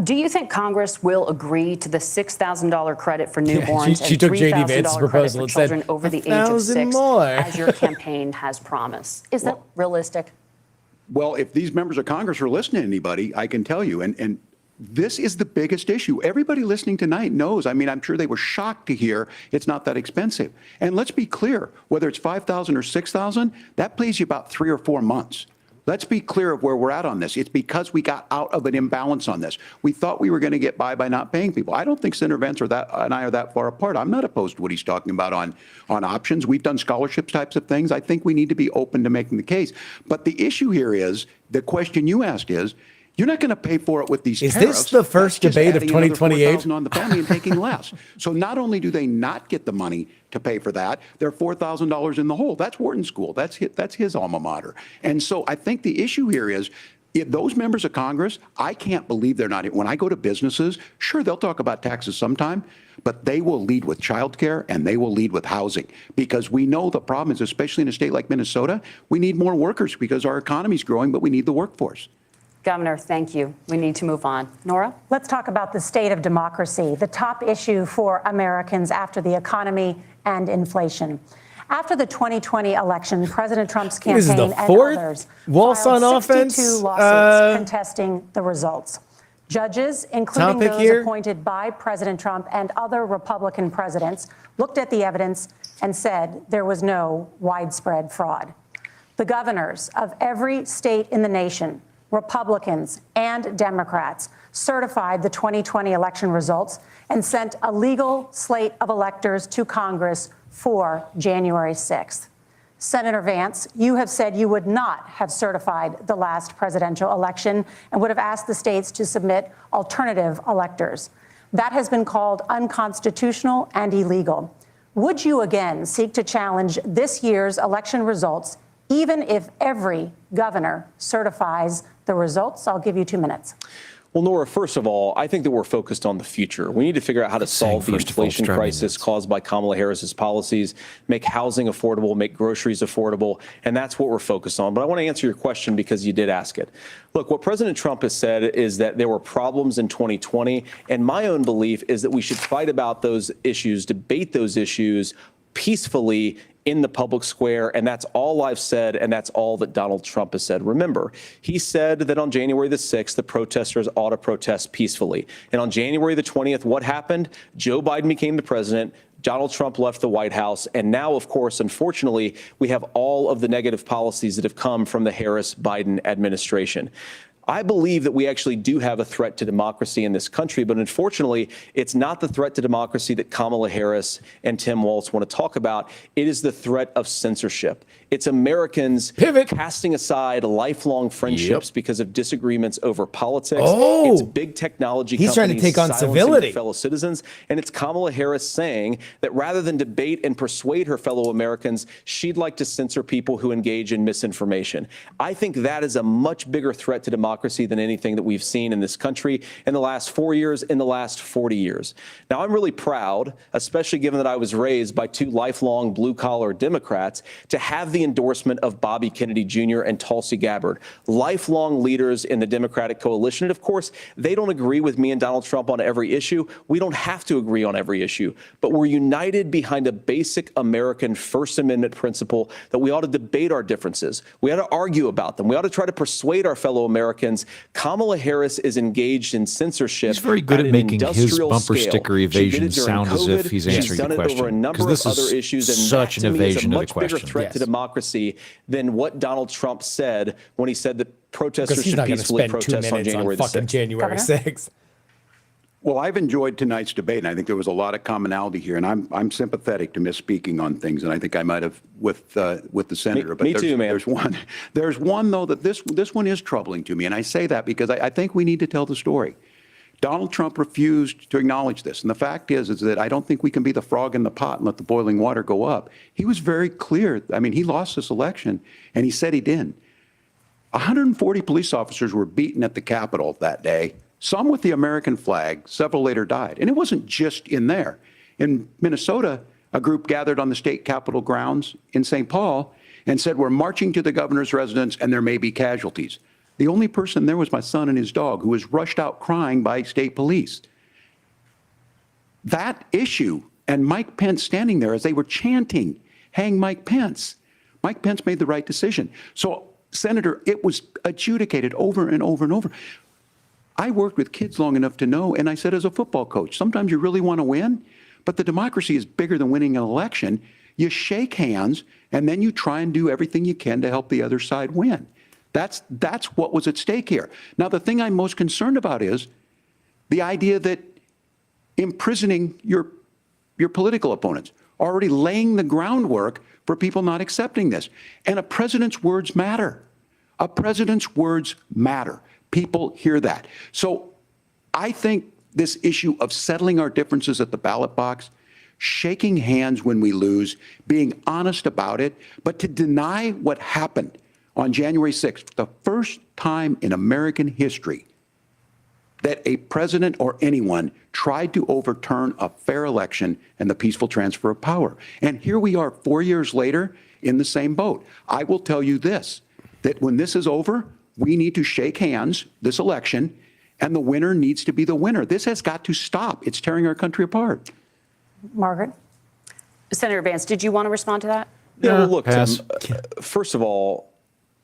Do you think Congress will agree to the $6,000 credit for newborns she and took J.D. Vance's $3,000 credit proposal for and said, children over the age of 1,000 6, more. as your campaign has promised? Is that realistic? Well, if these members of Congress are listening to anybody, I can tell you, and this is the biggest issue. Everybody listening tonight knows. I mean, I'm sure they were shocked to hear it's not that expensive. And let's be clear, whether it's $5,000 or $6,000, that pays you about 3 or 4 months. Let's be clear of where we're at on this. It's because we got out of an imbalance on this. We thought we were going to get by not paying people. I don't think Senator Vance and I are that far apart. I'm not opposed to what he's talking about on options. We've done scholarships types of things. I think we need to be open to making the case. But the issue here is, the question you asked is, you're not going to pay for it with these tariffs. Is this the first That's just debate of adding another 2028? $4,000 on the family and taking less. So not only do they not get the money to pay for that, they're $4,000 in the hole. That's Wharton School. That's his alma mater. And so I think the issue here is, if those members of Congress, I can't believe they're not. When I go to businesses, sure, they'll talk about taxes sometime, but they will lead with childcare and they will lead with housing, because we know the problem is, especially in a state like Minnesota, we need more workers because our economy's growing, but we need the workforce. Governor, thank you. We need to move on. Nora? Let's talk about the state of democracy, the top issue for Americans after the economy and inflation. After the 2020 election, President Trump's campaign This is the and fourth others Walz on filed 62 offense? lawsuits contesting the results. Judges, including Topic those here? appointed by President Trump and other Republican presidents, looked at the evidence and said there was no widespread fraud. The governors of every state in the nation, Republicans and Democrats, certified the 2020 election results and sent a legal slate of electors to Congress for January 6th. Senator Vance, you have said you would not have certified the last presidential election and would have asked the states to submit alternative electors. That has been called unconstitutional and illegal. Would you again seek to challenge this year's election results, even if every governor certifies the results? I'll give you 2 minutes. Well, Nora, first of all, I think that we're focused on the future. We need to figure out how to solve the inflation crisis caused by Kamala Harris's policies, make housing affordable, make groceries affordable, and that's what we're focused on. But I want to answer your question because you did ask it. Look, what President Trump has said is that there were problems in 2020, and my own belief is that we should fight about those issues, debate those issues peacefully in the public square, and that's all I've said, and that's all that Donald Trump has said. Remember, he said that on January the 6th, the protesters ought to protest peacefully. And on January the 20th, what happened? Joe Biden became the president. Donald Trump left the White House. And now, of course, unfortunately, we have all of the negative policies that have come from the Harris-Biden administration. I believe that we actually do have a threat to democracy in this country, but unfortunately, it's not the threat to democracy that Kamala Harris and Tim Walz want to talk about. It is the threat of censorship. It's Americans casting aside lifelong friendships because of disagreements over politics. Oh, it's big technology he's trying to companies take on silencing civility. their fellow citizens, and it's Kamala Harris saying that rather than debate and persuade her fellow Americans, she'd like to censor people who engage in misinformation. I think that is a much bigger threat to democracy than anything that we've seen in this country in the last 4 years, in the last 40 years. Now, I'm really proud, especially given that I was raised by two lifelong blue-collar Democrats, to have the endorsement of Bobby Kennedy Jr. and Tulsi Gabbard, lifelong leaders in the Democratic coalition. And of course, they don't agree with me and Donald Trump on every issue. We don't have to agree on every issue, but we're united behind a basic American First Amendment principle that we ought to debate our differences. We ought to argue about them. We ought to try to persuade our fellow Americans. Kamala Harris is engaged in censorship. He's very good at making his bumper scale. sticker She did evasion it during sound as if COVID. he's She's answering done the it question. over a number of Because this other is issues, and such that, an to me, is a evasion of the much bigger question. threat to democracy than what Donald Trump said when he said that protesters Because he's should not going to peacefully spend 2 protest on minutes on January the fucking 6th. January 6th. Well, I've enjoyed tonight's debate, and I think there was a lot of commonality here. And I'm sympathetic to misspeaking on things, and I think I might have with the senator. Me too, man. There's one though that this one is troubling to me, and I say that because I think we need to tell the story. Donald Trump refused to acknowledge this, and the fact is that I don't think we can be the frog in the pot and let the boiling water go up. He was very clear. I mean, he lost this election, and he said he did. 140 police officers were beaten at the Capitol that day. Some with the American flag, several later died. And it wasn't just in there. In Minnesota, a group gathered on the state capitol grounds in St. Paul, and said, we're marching to the governor's residence and there may be casualties. The only person there was my son and his dog, who was rushed out crying by state police. That issue and Mike Pence standing there as they were chanting, hang Mike Pence. Mike Pence made the right decision. So, Senator, it was adjudicated over and over and over. I worked with kids long enough to know, and I said as a football coach, sometimes you really want to win, but the democracy is bigger than winning an election. You shake hands, and then you try and do everything you can to help the other side win. That's what was at stake here. Now, the thing I'm most concerned about is the idea that imprisoning your political opponents, already laying the groundwork for people not accepting this. And a president's words matter. A president's words matter. People hear that. So I think this issue of settling our differences at the ballot box, shaking hands when we lose, being honest about it, but to deny what happened on January 6th, the first time in American history that a president or anyone tried to overturn a fair election and the peaceful transfer of power. And here we are 4 years later in the same boat. I will tell you this, that when this is over, we need to shake hands this election, and the winner needs to be the winner. This has got to stop. It's tearing our country apart. Margaret? Senator Vance, did you want to respond to that? Yeah, well, look, Tim, first of all,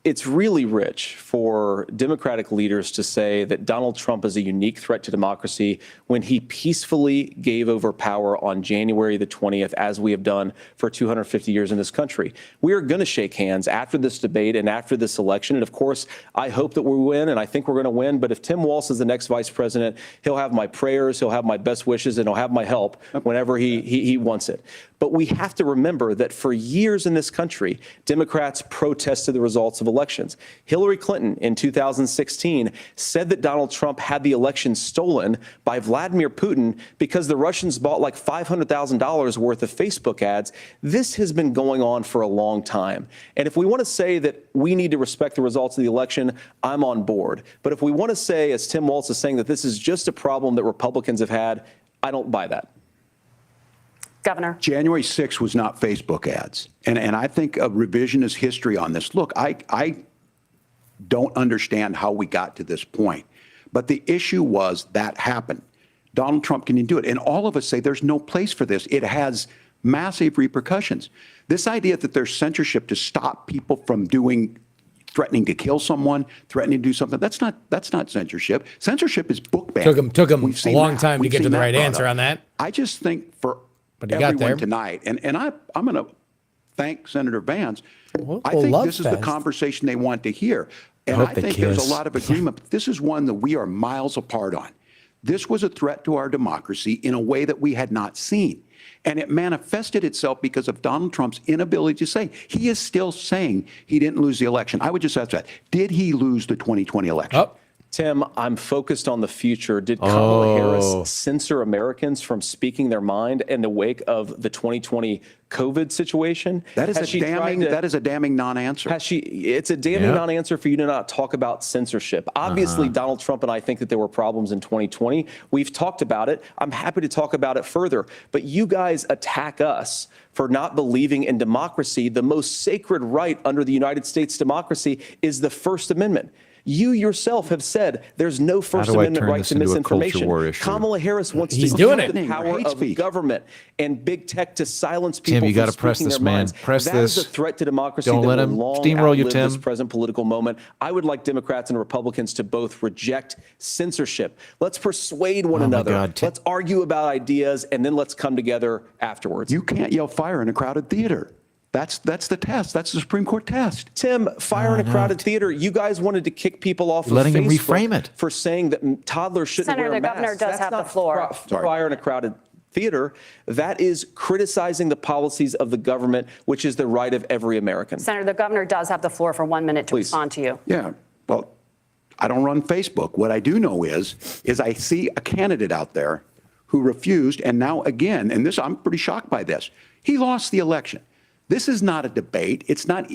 it's really rich for Democratic leaders to say that Donald Trump is a unique threat to democracy when he peacefully gave over power on January the 20th, as we have done for 250 years in this country. We are going to shake hands after this debate and after this election. And of course, I hope that we win, and I think we're going to win. But if Tim Walz is the next vice president, he'll have my prayers, he'll have my best wishes, and he'll have my help whenever he wants it. But we have to remember that for years in this country, Democrats protested the results of elections. Hillary Clinton in 2016 said that Donald Trump had the election stolen by Vladimir Putin because the Russians bought like $500,000 worth of Facebook ads. This has been going on for a long time. And if we want to say that we need to respect the results of the election, I'm on board. But if we want to say, as Tim Walz is saying, that this is just a problem that Republicans have had, I don't buy that. Governor. January 6th was not Facebook ads. And I think a revisionist history on this. Look, I don't understand how we got to this point. But the issue was that happened. Donald Trump can do it. And all of us say there's no place for this. It has massive repercussions. This idea that there's censorship to stop people from threatening to kill someone, threatening to do something, that's not censorship. Censorship is book banning. Took him a long time to get to the right answer on that. I just think for But he got there. tonight. And I'm going to thank Senator Vance. I think this is the conversation they want to hear. And I think there's a lot of agreement. This is one that we are miles apart on. This was a threat to our democracy in a way that we had not seen. And it manifested itself because of Donald Trump's inability to say. He is still saying he didn't lose the election. I would just ask that. Did he lose the 2020 election? Oh. Tim, I'm focused on the future. Did Kamala Harris censor Americans from speaking their mind in the wake of the 2020 COVID situation? That is a damning non-answer. It's a damning non-answer for you to not talk about censorship. Obviously, Donald Trump and I think that there were problems in 2020. We've talked about it. I'm happy to talk about it further. But you guys attack us for not believing in democracy. The most sacred right under the United States democracy is the First Amendment. You yourself have said there's no First Amendment right to misinformation. Kamala Harris wants to use the power of government and big tech to silence people. Tim, you got to from press speaking this, their man. minds. Press that this. That is a threat to democracy. Don't let him steamroll you, Tim. This present political moment. I would like Democrats and Republicans to both reject censorship. Let's persuade one another. Let's argue about ideas, and then let's come together afterwards. You can't yell fire in a crowded theater. That's the test. That's the Supreme Court test. Tim, fire in a crowded theater. You guys wanted to kick people off of letting Facebook him reframe it for saying that toddlers shouldn't wear masks. Senator, the governor does have the floor. Fire in a crowded theater. That is criticizing the policies of the government, which is the right of every American. Senator, the governor does have the floor for 1 minute to respond to you. Yeah. Well, I don't run Facebook. What I do know is I see a candidate out there who refused, and now again, and this I'm pretty shocked by this. He lost the election. This is not a debate. It's not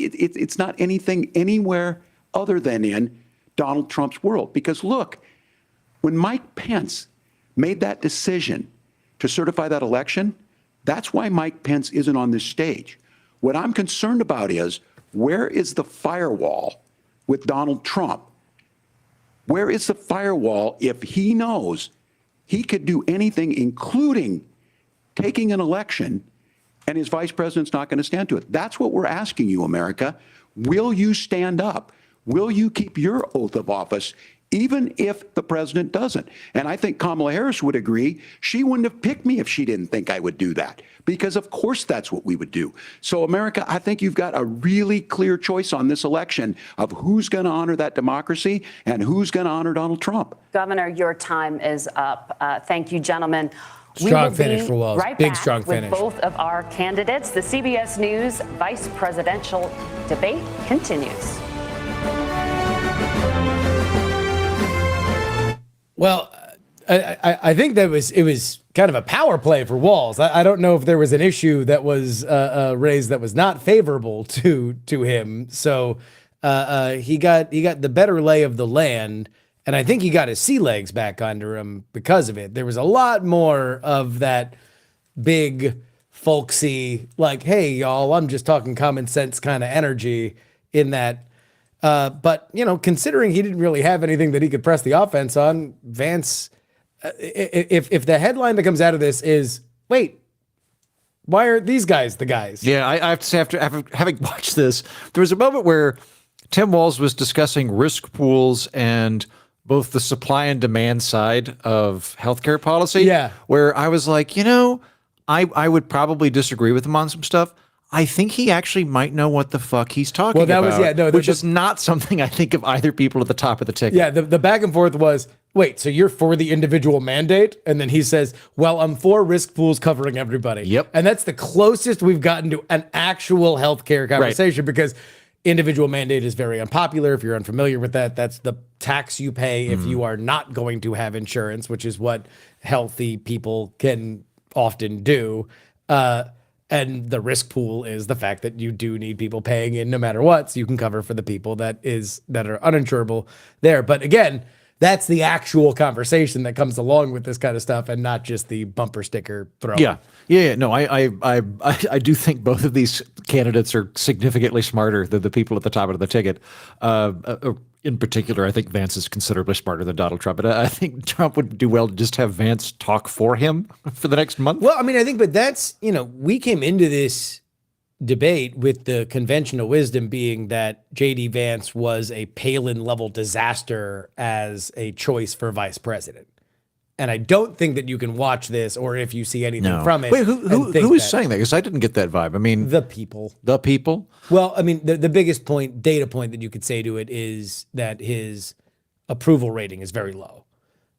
anything anywhere other than in Donald Trump's world. Because look, when Mike Pence made that decision to certify that election, that's why Mike Pence isn't on this stage. What I'm concerned about is Where is the firewall with Donald Trump? Where is the firewall if he knows he could do anything, including taking an election, and his vice president's not going to stand to it? That's what we're asking you, America. Will you stand up? Will you keep your oath of office, even if the president doesn't? And I think Kamala Harris would agree. She wouldn't have picked me if she didn't think I would do that, because of course that's what we would do. So America, I think you've got a really clear choice on this election of who's going to honor that democracy and who's going to honor Donald Trump. Governor, your time is up. Thank you, gentlemen. Strong finish for Walz. Right Big back strong with finish. both of our candidates. The CBS News vice presidential debate continues. Well, I think it was kind of a power play for Walz. I don't know if there was an issue that was raised that was not favorable to him. So he got the better lay of the land, and I think he got his sea legs back under him because of it. There was a lot more of that big folksy, like, hey, y'all, I'm just talking common sense kind of energy in that. But, you know, considering he didn't really have anything that he could press the offense on, Vance, if the headline that comes out of this is, wait, why aren't these guys the guys? Yeah, I have to say, after having watched this, there was a moment where Tim Walz was discussing risk pools and both the supply and demand side of healthcare policy. Yeah. Where I was like, you know, I would probably disagree with him on some stuff. I think he actually might know what the fuck he's talking about. Well, that was, yeah, no, which is not something I think of either people at the top of the ticket. Yeah, the back and forth was, wait, so you're for the individual mandate? And then he says, well, I'm for risk pools covering everybody. Yep. And that's the closest we've gotten to an actual healthcare conversation, because individual mandate is very unpopular. If you're unfamiliar with that, that's the tax you pay if you are not going to have insurance, which is what healthy people can often do. And the risk pool is the fact that you do need people paying in no matter what, so you can cover for the people that are uninsurable there. But again, that's the actual conversation that comes along with this kind of stuff, and not just the bumper sticker throw. Yeah. No, I do think both of these candidates are significantly smarter than the people at the top of the ticket. In particular, I think Vance is considerably smarter than Donald Trump. And I think Trump would do well to just have Vance talk for him for the next month. Well, I mean, I think, but that's, you know, we came into this debate with the conventional wisdom being that J.D. Vance was a Palin-level disaster as a choice for vice president. And I don't think that you can watch this, or if you see anything from it. Wait, who is saying that? Because I didn't get that vibe. I mean, the people. The people? Well, I mean, the biggest data point that you could say to it is that his approval rating is very low.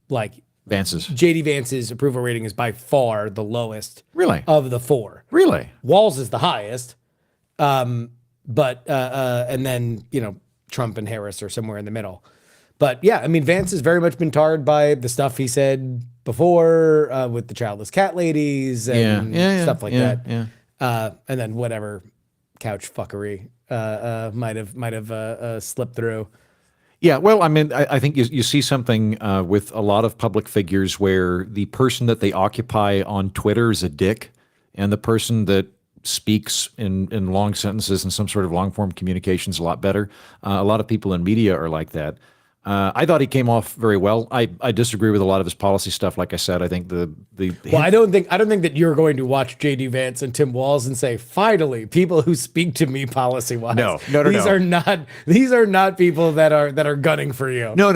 Like Vance's. J.D. Vance's approval rating is by far the lowest. Really? Of the four. Really? Walz is the highest. But and then, you know, Trump and Harris are somewhere in the middle. But yeah, I mean, Vance has very much been tarred by the stuff he said before with the childless cat ladies and stuff like that. Yeah. And then whatever couch fuckery might have slipped through. Yeah, well, I mean, I think you see something with a lot of public figures where the person that they occupy on Twitter is a dick, and the person that speaks in long sentences and some sort of long-form communication is a lot better. A lot of people in media are like that. I thought he came off very well. I disagree with a lot of his policy stuff. Like I said, I think Well, I don't think that you're going to watch J.D. Vance and Tim Walz and say, finally, people who speak to me policy-wise. No. These are not people that are gunning for you. No.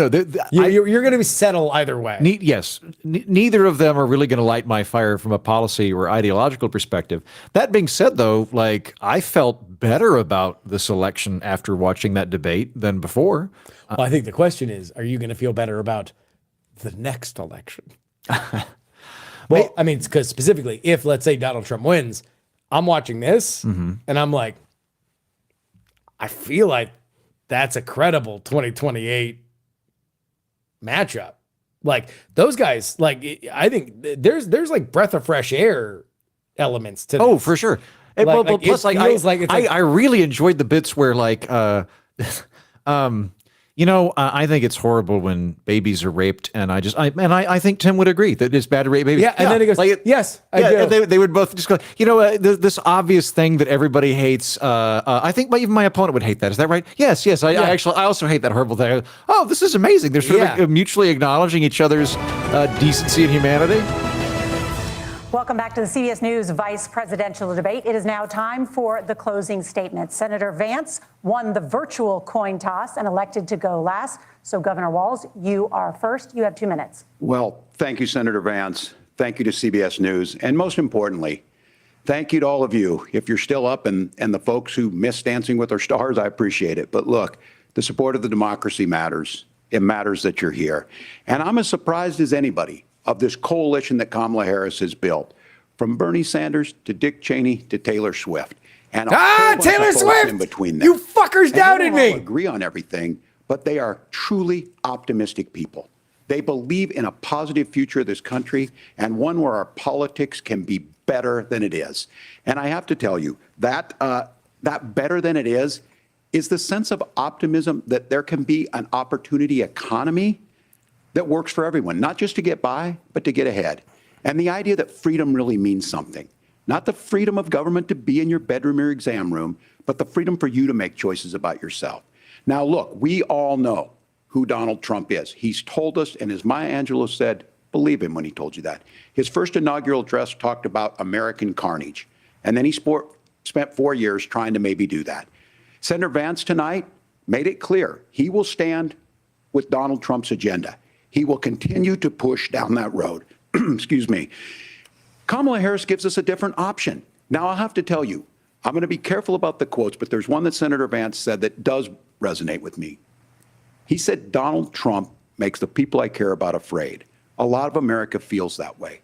You're going to settle either way. Yes. Neither of them are really going to light my fire from a policy or ideological perspective. That being said, though, like, I felt better about this election after watching that debate than before. Well, I think the question is, are you going to feel better about the next election? Well, I mean, because specifically, if, let's say, Donald Trump wins, I'm watching this, and I'm like, I feel like that's a credible 2028 matchup. Like, those guys, like, I think there's like breath of fresh air elements to this. Oh, for sure. Plus, I really enjoyed the bits where, like, You know, I think it's horrible when babies are raped, and I think Tim would agree that it's bad to rape babies. Yeah, and then he goes, yes, I do. They would both just go, you know, this obvious thing that everybody hates. I think even my opponent would hate that. Is that right? Yes. I also hate that horrible thing. Oh, this is amazing. They're sort of like mutually acknowledging each other's decency and humanity. Welcome back to the CBS News Vice Presidential Debate. It is now time for the closing statement. Senator Vance won the virtual coin toss and elected to go last. So, Governor Walz, you are first. You have 2 minutes. Well, thank you, Senator Vance. Thank you to CBS News. And most importantly, thank you to all of you. If you're still up and the folks who miss Dancing with Our Stars, I appreciate it. But look, the support of the democracy matters. It matters that you're here. And I'm as surprised as anybody of this coalition that Kamala Harris has built, from Bernie Sanders to Dick Cheney to Taylor Swift. And Taylor Swift! In between them. You fuckers doubted me! They don't all agree on everything, but they are truly optimistic people. They believe in a positive future of this country and one where our politics can be better than it is. And I have to tell you, that better than it is the sense of optimism that there can be an opportunity economy that works for everyone, not just to get by, but to get ahead. And the idea that freedom really means something. Not the freedom of government to be in your bedroom or exam room, but the freedom for you to make choices about yourself. Now, look, we all know who Donald Trump is. He's told us, and as Maya Angelou said, believe him when he told you that. His first inaugural address talked about American carnage. And then he spent 4 years trying to maybe do that. Senator Vance tonight made it clear he will stand with Donald Trump's agenda. He will continue to push down that road. Excuse me. Kamala Harris gives us a different option. Now, I'll have to tell you, I'm going to be careful about the quotes, but there's one that Senator Vance said that does resonate with me. He said, Donald Trump makes the people I care about afraid. A lot of America feels that way.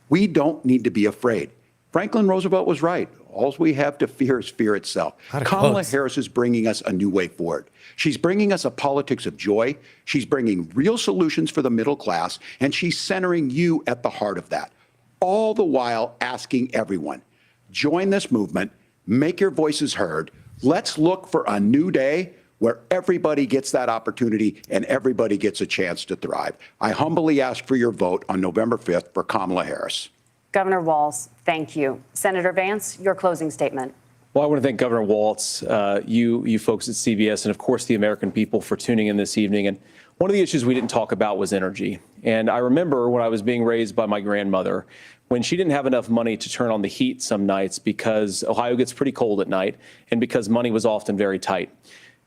We don't need to be afraid. Franklin Roosevelt was right. All we have to fear is fear itself. Kamala Harris is bringing us a new way forward. She's bringing us a politics of joy. She's bringing real solutions for the middle class, and she's centering you at the heart of that. All the while asking everyone, join this movement, make your voices heard. Let's look for a new day where everybody gets that opportunity and everybody gets a chance to thrive. I humbly ask for your vote on November 5th for Kamala Harris. Governor Walz, thank you. Senator Vance, your closing statement. Well, I want to thank Governor Walz, you folks at CBS, and of course the American people for tuning in this evening. And one of the issues we didn't talk about was energy. And I remember when I was being raised by my grandmother, when she didn't have enough money to turn on the heat some nights because Ohio gets pretty cold at night and because money was often very tight.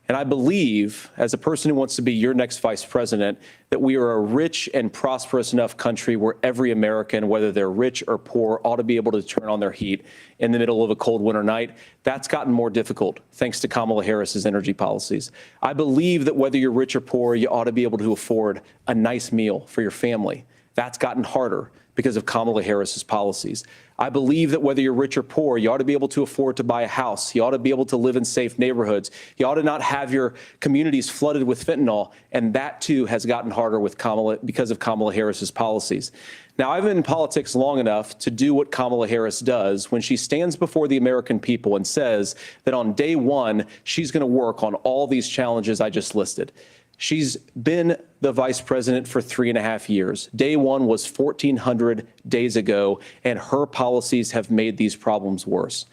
And I believe, as a person who wants to be your next vice president, that we are a rich and prosperous enough country where every American, whether they're rich or poor, ought to be able to turn on their heat in the middle of a cold winter night. That's gotten more difficult thanks to Kamala Harris's energy policies. I believe that whether you're rich or poor, you ought to be able to afford a nice meal for your family. That's gotten harder because of Kamala Harris's policies. I believe that whether you're rich or poor, you ought to be able to afford to buy a house. You ought to be able to live in safe neighborhoods. You ought to not have your communities flooded with fentanyl. And that, too, has gotten harder with because of Kamala Harris's policies. Now, I've been in politics long enough to do what Kamala Harris does when she stands before the American people and says that on day one, she's going to work on all these challenges I just listed. She's been the vice president for 3.5 years. Day one was 1,400 days ago, and her policies have made these problems worse.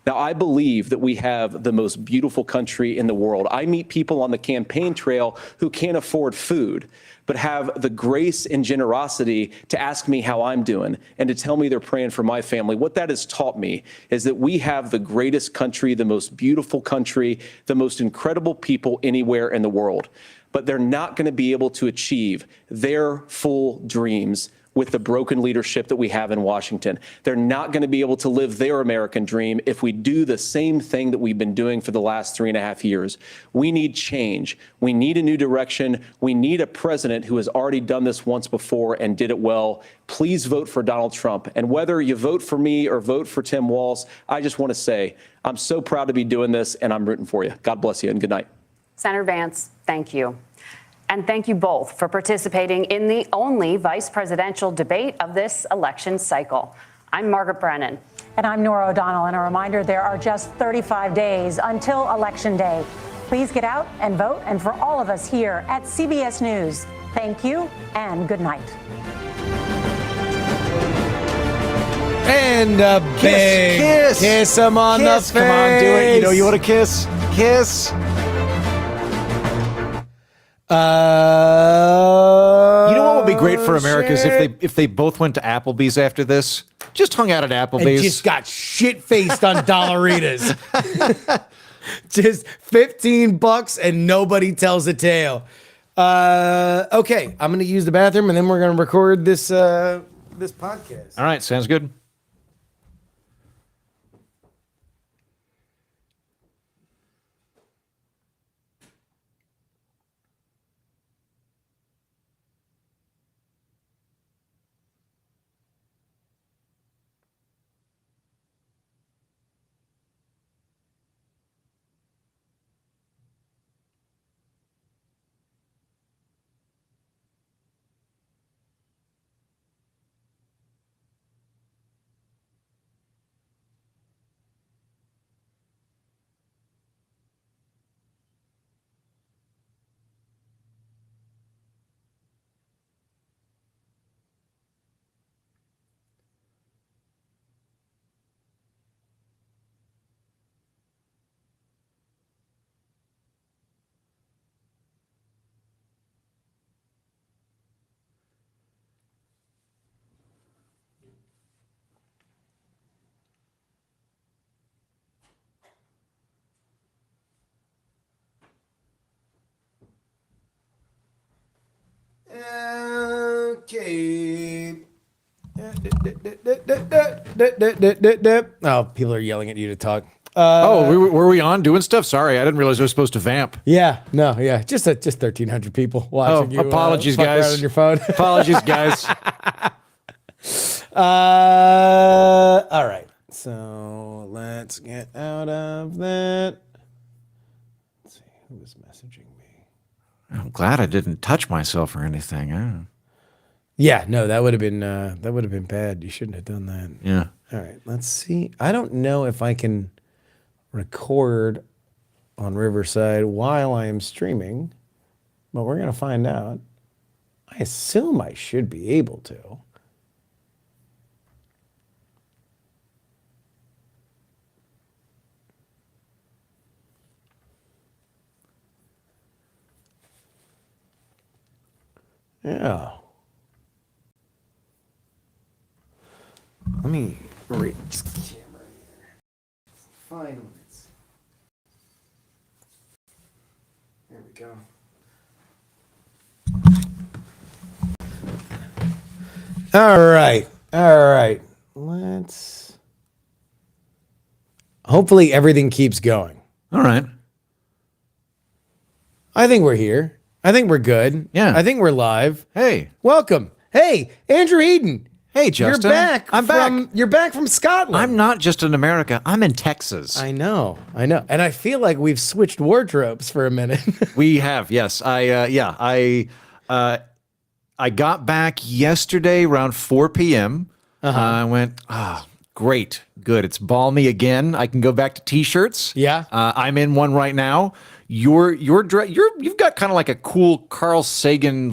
Now, I believe that we have the most beautiful country in the world. I meet people on the campaign trail who can't afford food, but have the grace and generosity to ask me how I'm doing and to tell me they're praying for my family. What that has taught me is that we have the greatest country, the most beautiful country, the most incredible people anywhere in the world. But they're not going to be able to achieve their full dreams with the broken leadership that we have in Washington. They're not going to be able to live their American dream if we do the same thing that we've been doing for the last 3.5 years. We need change. We need a new direction. We need a president who has already done this once before and did it well. Please vote for Donald Trump. And whether you vote for me or vote for Tim Walz, I just want to say I'm so proud to be doing this, and I'm rooting for you. God bless you, and good night. Senator Vance, thank you. And thank you both for participating in the only vice presidential debate of this election cycle. I'm Margaret Brennan. And I'm Nora O'Donnell. And a reminder, there are just 35 days until Election Day. please get out and vote. And for all of us here at CBS News, thank you and good night. And a big kiss him on the face. Come on, do it. You know you want to kiss. Kiss. You know what would be great for America is if they both went to Applebee's after this, just hung out at Applebee's, and just got shit faced on Dollaritas. Just $15 and nobody tells a tale. Okay, I'm gonna use the bathroom and then we're gonna record this this podcast. All right, sounds good. Okay. Oh, people are yelling at you to talk. Were we on doing stuff? Sorry, I didn't realize I was supposed to vamp. Yeah, no, yeah, just 1,300 people watching you. Apologies, fuck guys. around on your phone. Apologies, guys. All right, so let's get out of that. Let's see who was messaging me. I'm glad I didn't touch myself or anything. Yeah, no, that would have been bad. You shouldn't have done that. Yeah. All right, let's see. I don't know if I can record on Riverside while I am streaming, but we're gonna find out. I assume I should be able to. Yeah. Let me reach the camera here. Fine. There we go. All right. Let's. Hopefully everything keeps going. All right. I think we're here. I think we're good. Yeah. I think we're live. Hey. Welcome. Hey, Andrew Eden. Hey, Justin. You're back. I'm back. You're back from Scotland. I'm not just in America. I'm in Texas. I know. And I feel like we've switched wardrobes for a minute. We have, yes. I got back yesterday around 4 p.m. I went, great, good. It's balmy again. I can go back to t-shirts. Yeah. I'm in one right now. You've got kind of like a cool Carl Sagan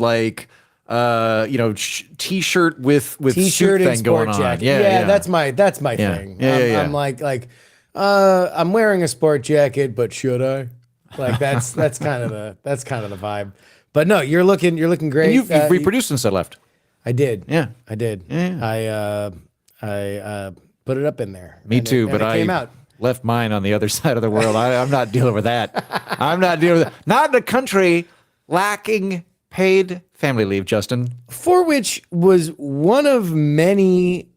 t-shirt with T-shirt suit and thing going sport on. jacket. Yeah, that's my thing. I'm like I'm wearing a sport jacket, but should I? Like that's kind of the vibe. But no, you're looking great. And you've reproduced since I left. I did. Yeah, I did. Yeah. I put it up in there. Me too, but it came I out. left mine on the other side of the world. I'm not dealing with that. I'm not dealing with that. Not in a country lacking paid family leave, Justin. For which was one of many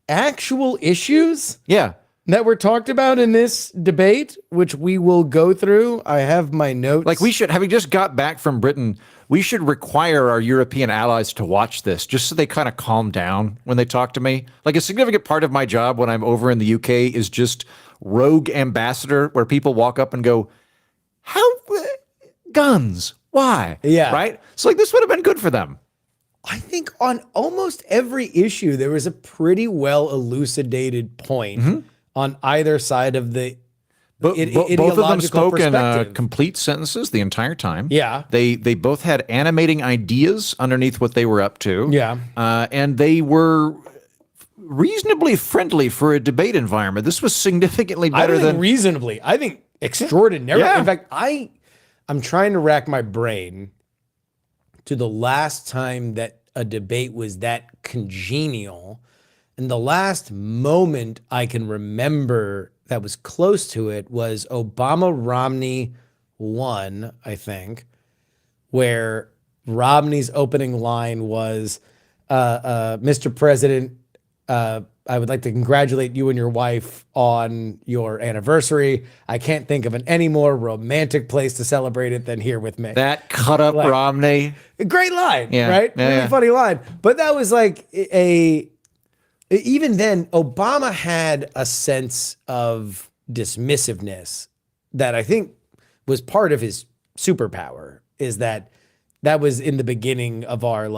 actual issues. Yeah. That were talked about in this debate, which we will go through. I have my notes. Like we should, having just got back from Britain, we should require our European allies to watch this just so they kind of calm down when they talk to me. Like a significant part of my job when I'm over in the UK is just rogue ambassador, where people walk up and go, how guns? Why? Yeah. Right? So like this would have been good for them. I think on almost every issue, there was a pretty well elucidated point on either side of the Both of them ideological spoke in perspective. complete sentences the entire time. Yeah. They both had animating ideas underneath what they were up to. Yeah. And they were reasonably friendly for a debate environment. This was significantly better than reasonably. I think extraordinary. Yeah. In fact, I'm trying to rack my brain to the last time that a debate was that congenial. And the last moment I can remember that was close to it was Obama-Romney 1, I think, where Romney's opening line was, Mr. President, I would like to congratulate you and your wife on your anniversary. I can't think of any more romantic place to celebrate it than here with me. that cut up Romney. A great line, Yeah, right? yeah, Really yeah. funny line. But that was like even then, Obama had a sense of dismissiveness that I think was part of his superpower, is that was in the beginning of our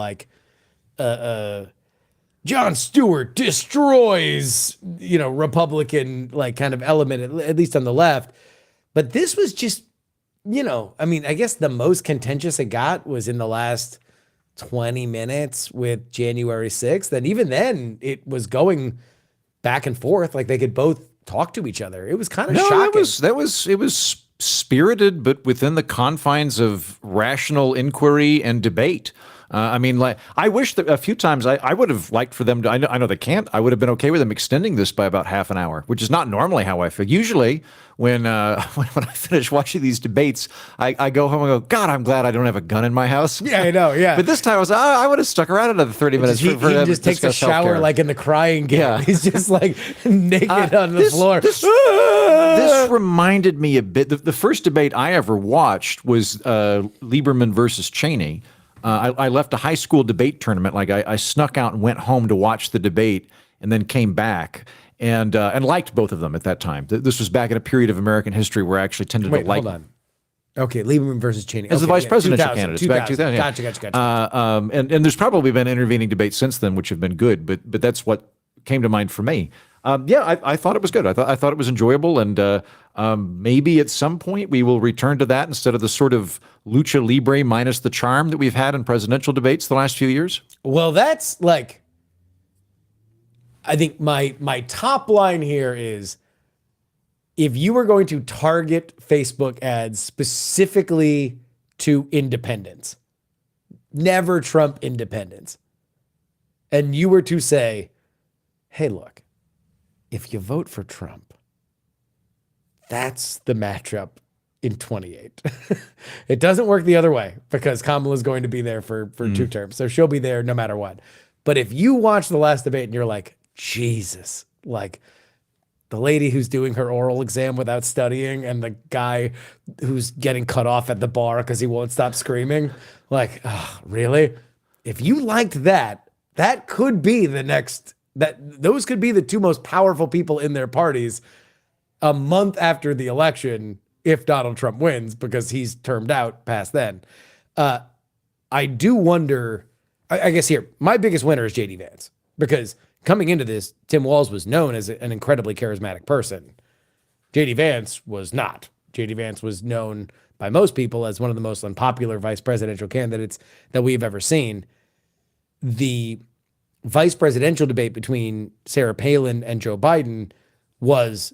Jon Stewart destroys, Republican kind of element, at least on the left. But this was just, I guess the most contentious it got was in the last 20 minutes with January 6th. And even then it was going back and forth. Like they could both talk to each other. It was kind of shocking. It was spirited, but within the confines of rational inquiry and debate. I wish that a few times I would have liked for them to, I know they can't, I would have been okay with them extending this by about half an hour, which is not normally how I feel. Usually when I finish watching these debates, I go home and go, God, I'm glad I don't have a gun in my house. Yeah, I know, yeah. But this time I would have stuck around another 30 minutes. He just takes a shower like in the crying game. Yeah. He's just like naked on the floor. This reminded me a bit. The first debate I ever watched was Lieberman versus Cheney. I left a high school debate tournament. I snuck out and went home to watch the debate and then came back and liked both of them at that time. This was back in a period of American history where I actually tended to like. Hold on. Okay, Lieberman versus Cheney. As the vice presidential candidates back 2000. 2000. Gotcha. And there's probably been intervening debates since then, which have been good, but that's what came to mind for me. I thought it was good. I thought it was enjoyable, and maybe at some point we will return to that instead of the sort of lucha libre minus the charm that we've had in presidential debates the last few years. Well, that's I think my top line here is, if you were going to target Facebook ads specifically to independents, never Trump independents, and you were to say, hey, look, if you vote for Trump, that's the matchup in 28. It doesn't work the other way because Kamala's going to be there for 2 terms. So she'll be there no matter what. But if you watch the last debate and you're like, Jesus, like the lady who's doing her oral exam without studying and the guy who's getting cut off at the bar because he won't stop screaming, really? If you liked that, that could be the next, those could be the 2 most powerful people in their parties a month after the election, if Donald Trump wins, because he's termed out past then. I do wonder, I guess here, my biggest winner is J.D. Vance, because coming into this, Tim Walz was known as an incredibly charismatic person. J.D. Vance was not. J.D. Vance was known by most people as one of the most unpopular vice presidential candidates that we've ever seen. The vice presidential debate between Sarah Palin and Joe Biden was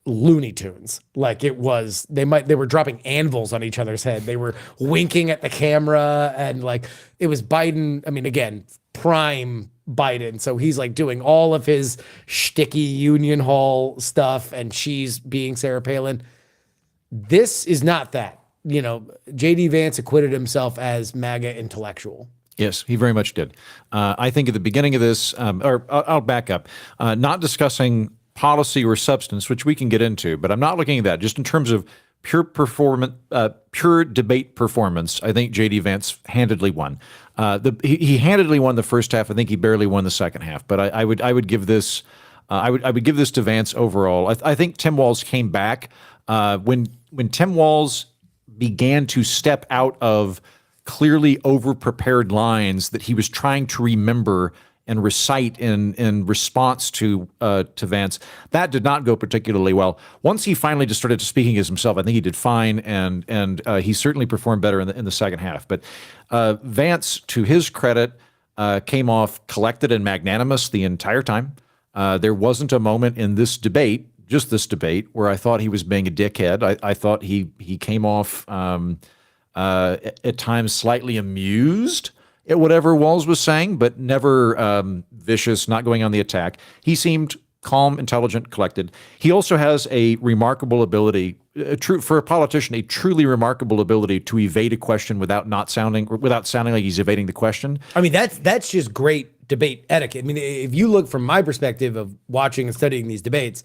Looney Tunes. Like it was, they were dropping anvils on each other's head. They were winking at the camera, and like it was Biden. I mean, again, prime Biden. So he's like doing all of his shticky Union Hall stuff, and she's being Sarah Palin. This is not that. J.D. Vance acquitted himself as MAGA intellectual. Yes, he very much did. I think at the beginning of this, or I'll back up, not discussing policy or substance, which we can get into, but I'm not looking at that. Just in terms of pure debate performance, I think J.D. Vance handedly won. He handedly won the first half. I think he barely won the second half. But I would give this I would give this to Vance overall. I think Tim Walz came back when Tim Walz began to step out of clearly over-prepared lines that he was trying to remember and recite in response to Vance. That did not go particularly well. Once he finally just started speaking as himself, I think he did fine, and he certainly performed better in the second half. But Vance, to his credit, came off collected and magnanimous the entire time. There wasn't a moment in this debate, just this debate, where I thought he was being a dickhead. I thought he came off at times slightly amused at whatever Walz was saying, but never vicious, not going on the attack. He seemed calm, intelligent, collected. He also has a remarkable ability, for a politician, a truly remarkable ability to evade a question without sounding like he's evading the question. I mean, that's just great debate etiquette. I mean, if you look from my perspective of watching and studying these debates,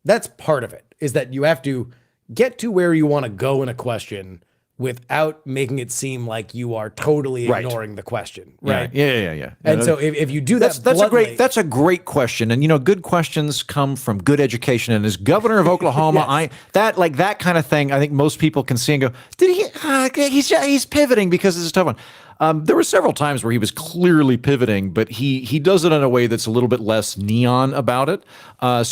that's part of it, is that you have to get to where you want to go in a question without making it seem like you are totally ignoring the question, right? Yeah. And so if you do that, that's a great question. And good questions come from good education. And as governor of Oklahoma, that kind of thing, I think most people can see and go, did he? He's pivoting because it's a tough one. There were several times where he was clearly pivoting, but he does it in a way that's a little bit less neon about it. I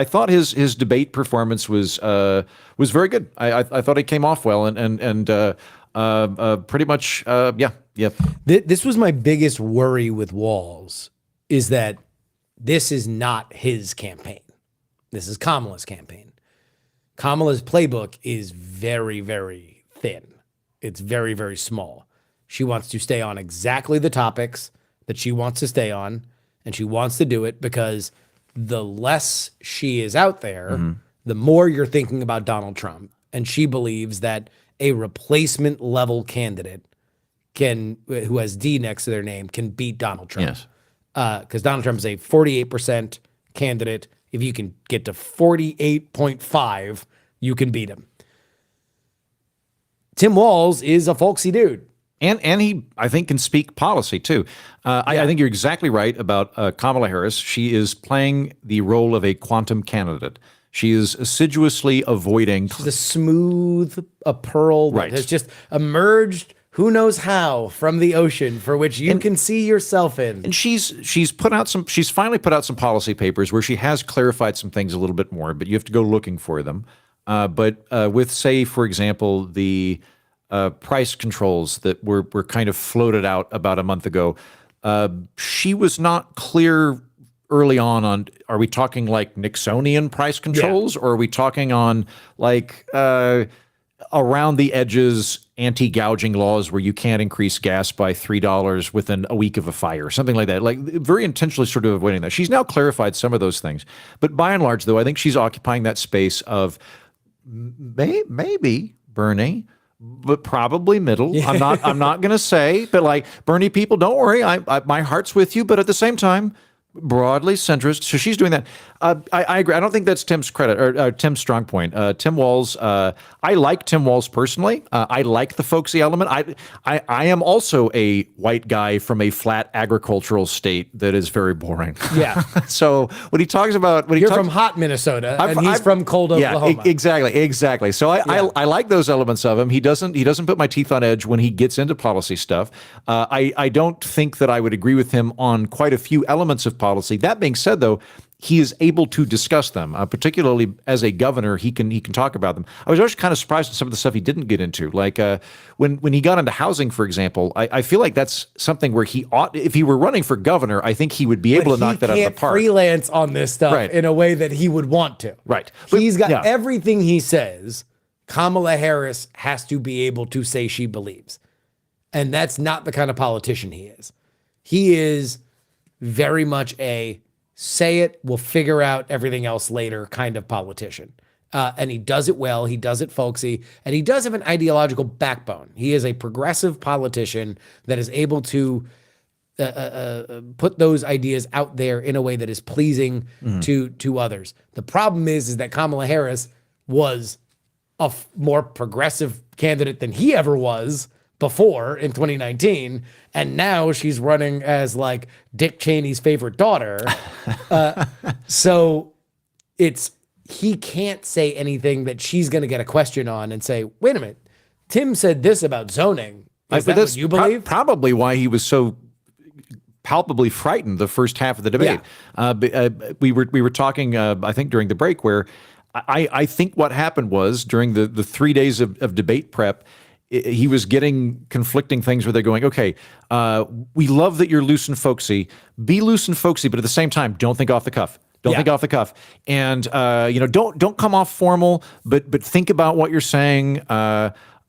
thought his debate performance was very good. I thought he came off well and pretty much This was my biggest worry with Walz, is that this is not his campaign. This is Kamala's campaign. Kamala's playbook is very, very thin. It's very, very small. She wants to stay on exactly the topics that she wants to stay on, and she wants to do it because the less she is out there, the more you're thinking about Donald Trump. And she believes that a replacement level candidate who has D next to their name can beat Donald Trump. Yes. Because Donald Trump is a 48% candidate. If you can get to 48.5, you can beat him. Tim Walz is a folksy dude. And he, I think, can speak policy, too. I think you're exactly right about Kamala Harris. She is playing the role of a quantum candidate. She is assiduously avoiding... She's a smooth, a pearl that has just emerged, who knows how, from the ocean, for which you can see yourself in. And she's finally put out some policy papers where she has clarified some things a little bit more, but you have to go looking for them. But with, say, for example, the... price controls that were kind of floated out about a month ago. She was not clear early on, are we talking like Nixonian price controls, or are we talking on like around the edges anti-gouging laws where you can't increase gas by $3 within a week of a fire, something like that, like very intentionally sort of avoiding that. She's now clarified some of those things. But by and large, though, I think she's occupying that space of maybe Bernie, but probably middle. I'm not going to say, but like Bernie people, don't worry. My heart's with you, but at the same time, broadly centrist. So she's doing that. I agree. I don't think that's Tim's credit or Tim's strong point. Tim Walz. I like Tim Walz personally. I like the folksy element. I am also a white guy from a flat agricultural state that is very boring. Yeah. So when he talks about you're from hot Minnesota and he's from cold Oklahoma. Exactly. So I like those elements of him. He doesn't put my teeth on edge when he gets into policy stuff. I don't think that I would agree with him on quite a few elements of policy. That being said, though, he is able to discuss them, particularly as a governor. He can talk about them. I was always kind of surprised at some of the stuff he didn't get into, like when he got into housing, for example. I feel like that's something where he ought, if he were running for governor, I think he would be able to knock that out of the park. He can't freelance on this stuff in a way that he would want to. Right. He's got everything he says. Kamala Harris has to be able to say she believes, and that's not the kind of politician he is. He is very much a say it, we'll figure out everything else later kind of politician. And he does it well. He does it folksy. And he does have an ideological backbone. He is a progressive politician that is able to put those ideas out there in a way that is pleasing to others. The problem is that Kamala Harris was a more progressive candidate than he ever was before in 2019, and now she's running as like Dick Cheney's favorite daughter. So he can't say anything that she's going to get a question on and say, wait a minute, Tim said this about zoning. Is that what you believe? Probably why he was so palpably frightened the first half of the debate. We were talking, I think, during the break, where I think what happened was during the 3 days of debate prep, he was getting conflicting things where they're going, okay, we love that you're loose and folksy. Be loose and folksy, but at the same time, don't think off the cuff. Don't think off the cuff. And, don't come off formal, but think about what you're saying.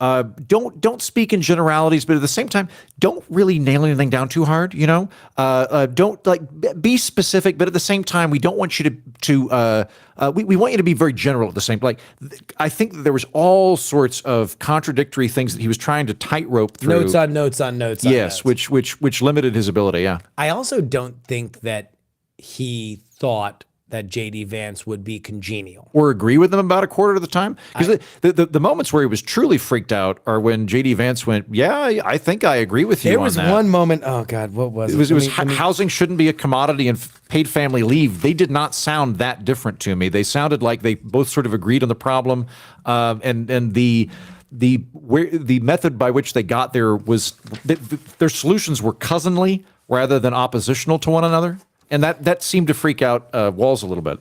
Don't speak in generalities, but at the same time, don't really nail anything down too hard. Don't be specific, but at the same time, we don't want you to we want you to be very general at the same. I think that there was all sorts of contradictory things that he was trying to tightrope through. Notes on notes on notes. Yes, notes. which limited his ability. Yeah. I also don't think that he thought that J.D. Vance would be congenial. Or agree with them about a quarter of the time? Because the moments where he was truly freaked out are when J.D. Vance went, yeah, I think I agree with you There on was that. one moment, oh God, what was it? It was housing shouldn't be a commodity and paid family leave. They did not sound that different to me. They sounded like they both sort of agreed on the problem. And the method by which they got there was their solutions were cousinly rather than oppositional to one another. And that seemed to freak out Walz a little bit.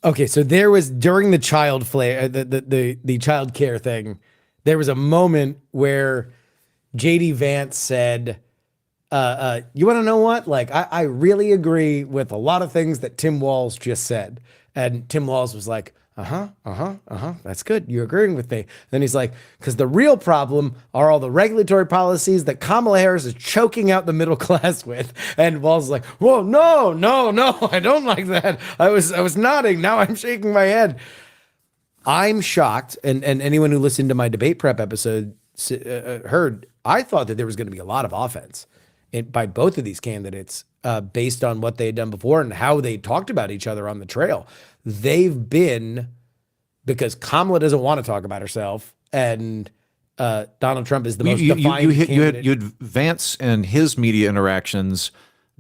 Okay, so there was during the the child care thing, there was a moment where J.D. Vance said, "You want to know what? Like, I really agree with a lot of things that Tim Walz just said." And Tim Walz was like, that's good. You're agreeing with me. Then he's like, because the real problem are all the regulatory policies that Kamala Harris is choking out the middle class with. And Walz is like, whoa, no, I don't like that. I was nodding. Now I'm shaking my head. I'm shocked. And anyone who listened to my debate prep episode heard, I thought that there was going to be a lot of offense by both of these candidates based on what they had done before and how they talked about each other on the trail. They've been, because Kamala doesn't want to talk about herself, and Donald Trump is the most defiant candidate. You had Vance and his media interactions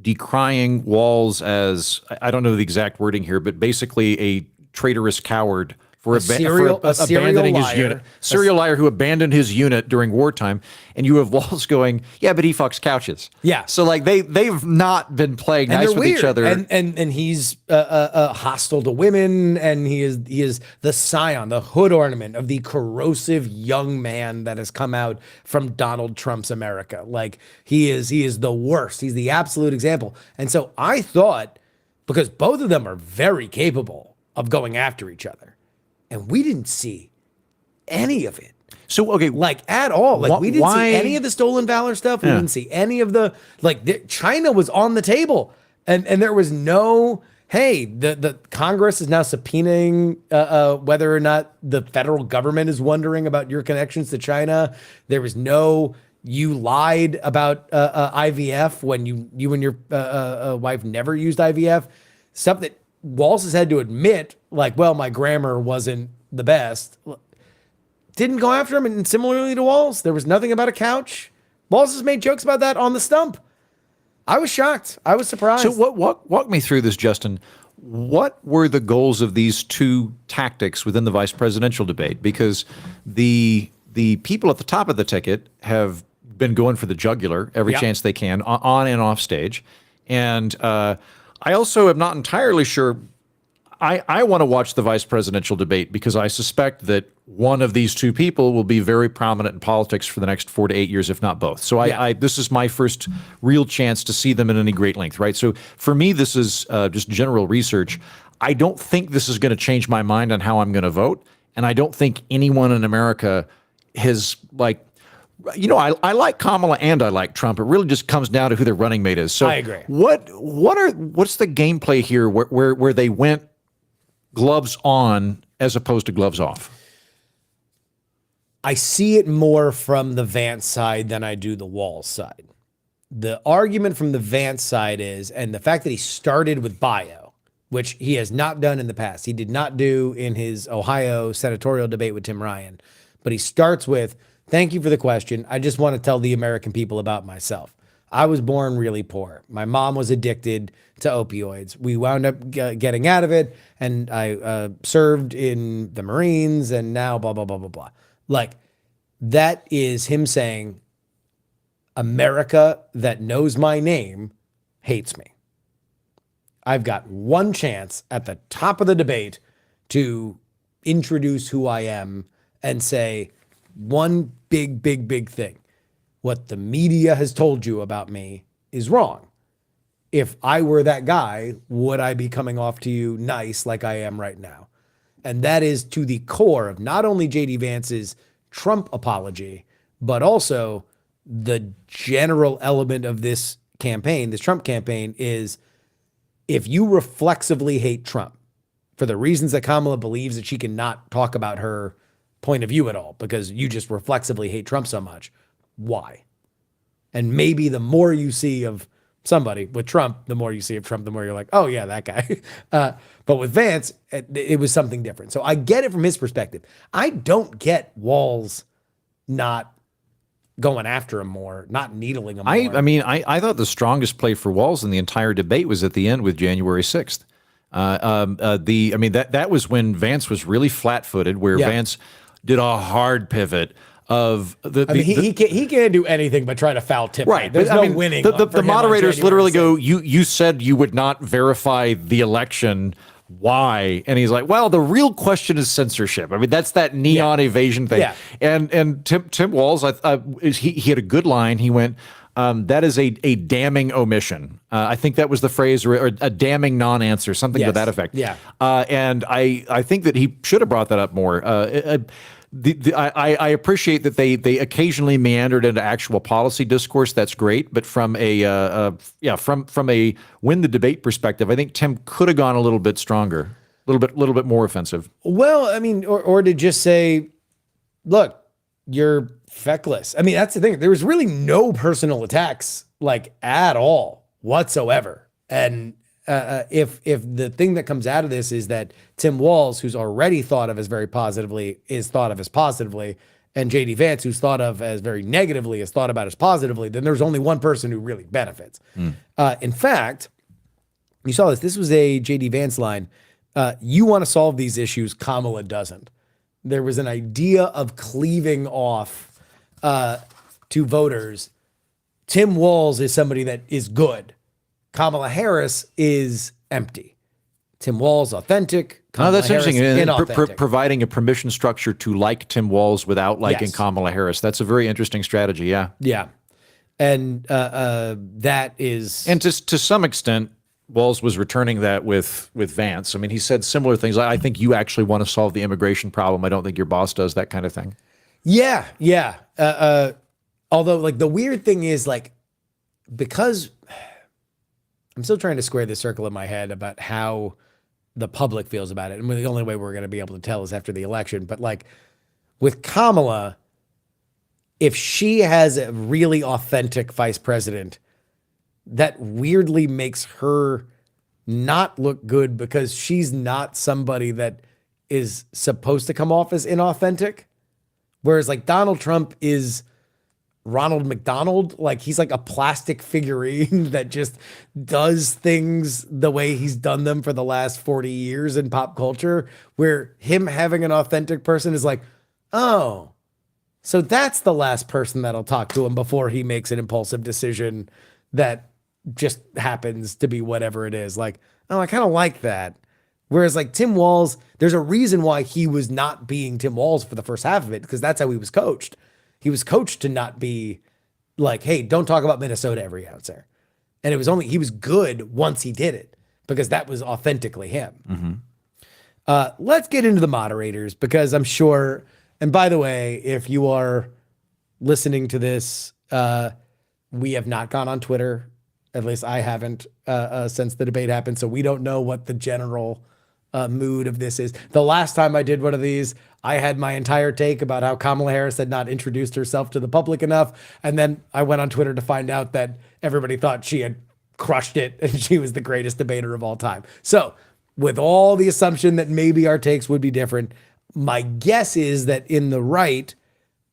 decrying Walz as, I don't know the exact wording here, but basically a traitorous coward for abandoning his unit. Serial liar who abandoned his unit during wartime. And you have Walz going, yeah, but he fucks couches. Yeah. So they've not been playing nice with each other. And he's hostile to women, and he is the scion, the hood ornament of the corrosive young man that has come out from Donald Trump's America. Like he is the worst. He's the absolute example. And so I thought, because both of them are very capable of going after each other, and we didn't see any of it. So, okay. At all. We didn't see any of the stolen valor stuff. We didn't see any of the, China was on the table. And there was no, hey, the Congress is now subpoenaing whether or not the federal government is wondering about your connections to China. There was no, you lied about IVF when you and your wife never used IVF. Stuff that Walz has had to admit, my grammar wasn't the best. Didn't go after him, and similarly to Walz, there was nothing about a couch. Walz has made jokes about that on the stump. I was shocked. I was surprised. So walk me through this, Justin. What were the goals of these two tactics within the vice presidential debate? Because the people at the top of the ticket have been going for the jugular every chance they can on and off stage. And I also am not entirely sure. I want to watch the vice presidential debate because I suspect that one of these two people will be very prominent in politics for the next 4 to 8 years, if not both. So this is my first real chance to see them in any great length, right? So for me, this is just general research. I don't think this is going to change my mind on how I'm going to vote. And I don't think anyone in America has I like Kamala and I like Trump. It really just comes down to who their running mate is. So I agree. What's the gameplay here where they went gloves on as opposed to gloves off? I see it more from the Vance side than I do the Walz side. The argument from the Vance side is, and the fact that he started with bio, which he has not done in the past. He did not do in his Ohio senatorial debate with Tim Ryan, but he starts with, thank you for the question. I just want to tell the American people about myself. I was born really poor. My mom was addicted to opioids. We wound up getting out of it, and I served in the Marines, and now blah, blah, blah, blah, blah. That is him saying, America that knows my name hates me. I've got one chance at the top of the debate to introduce who I am and say one big thing. What the media has told you about me is wrong. If I were that guy, would I be coming off to you nice like I am right now? And that is to the core of not only J.D. Vance's Trump apology, but also the general element of this campaign, this Trump campaign, is if you reflexively hate Trump for the reasons that Kamala believes that she cannot talk about her point of view at all because you just reflexively hate Trump so much, why? And maybe the more you see of somebody with Trump, the more you see of Trump, the more you're like, oh yeah, that guy. But with Vance, it was something different. So I get it from his perspective. I don't get Walz not going after him more, not needling him more. I mean, I thought the strongest play for Walz in the entire debate was at the end with January 6th. That was when Vance was really flat-footed, where Vance did a hard pivot of he can't do anything but try to foul tip. Right. There's no winning. The moderators literally go, you said you would not verify the election. Why? And he's like, well, the real question is censorship. I mean, that's that neon evasion thing. Yeah. And Tim Walz, he had a good line. He went, that is a damning omission. I think that was the phrase, or a damning non-answer, something to that effect. Yeah. And I think that he should have brought that up more. I appreciate that they occasionally meandered into actual policy discourse. That's great, but from a win the debate perspective, I think Tim could have gone a little bit stronger, a little bit more offensive. Well, I mean, or to just say, look, you're feckless. I mean, that's the thing. There was really no personal attacks like at all whatsoever, and. If the thing that comes out of this is that Tim Walz, who's already thought of as very positively, is thought of as positively, and J.D. Vance, who's thought of as very negatively, is thought about as positively, then there's only one person who really benefits. In fact, you saw this. This was a J.D. Vance line. You want to solve these issues, Kamala doesn't. There was an idea of cleaving off to voters. Tim Walz is somebody that is good. Kamala Harris is empty. Tim Walz, authentic. Kamala That's Harris, interesting. inauthentic. Providing a permission structure to like Tim Walz without liking Kamala Harris. That's a very interesting strategy. Yeah. Yeah. And that is. And to some extent, Walz was returning that with Vance. I mean, he said similar things. I think you actually want to solve the immigration problem. I don't think your boss does, that kind of thing. Yeah. Yeah. Although, like, the weird thing is, like, because I'm still trying to square the circle in my head about how the public feels about it. And the only way we're going to be able to tell is after the election. But like with Kamala, if she has a really authentic vice president, that weirdly makes her not look good because she's not somebody that is supposed to come off as inauthentic. Whereas like Donald Trump is Ronald McDonald, like he's like a plastic figurine that just does things the way he's done them for the last 40 years in pop culture, where him having an authentic person is like, oh, so that's the last person that'll talk to him before he makes an impulsive decision that just happens to be whatever it is. Like, oh, I kind of like that. Whereas like Tim Walz, there's a reason why he was not being Tim Walz for the first half of it, because that's how he was coached. He was coached to not be like, hey, don't talk about Minnesota every answer. And it was only, he was good once he did it because that was authentically him. Let's get into the moderators because I'm sure, and by the way, if you are listening to this, we have not gone on Twitter. At least I haven't since the debate happened. So we don't know what the general mood of this is. The last time I did one of these, I had my entire take about how Kamala Harris had not introduced herself to the public enough. And then I went on Twitter to find out that everybody thought she had crushed it and she was the greatest debater of all time. So with all the assumption that maybe our takes would be different, my guess is that in the right,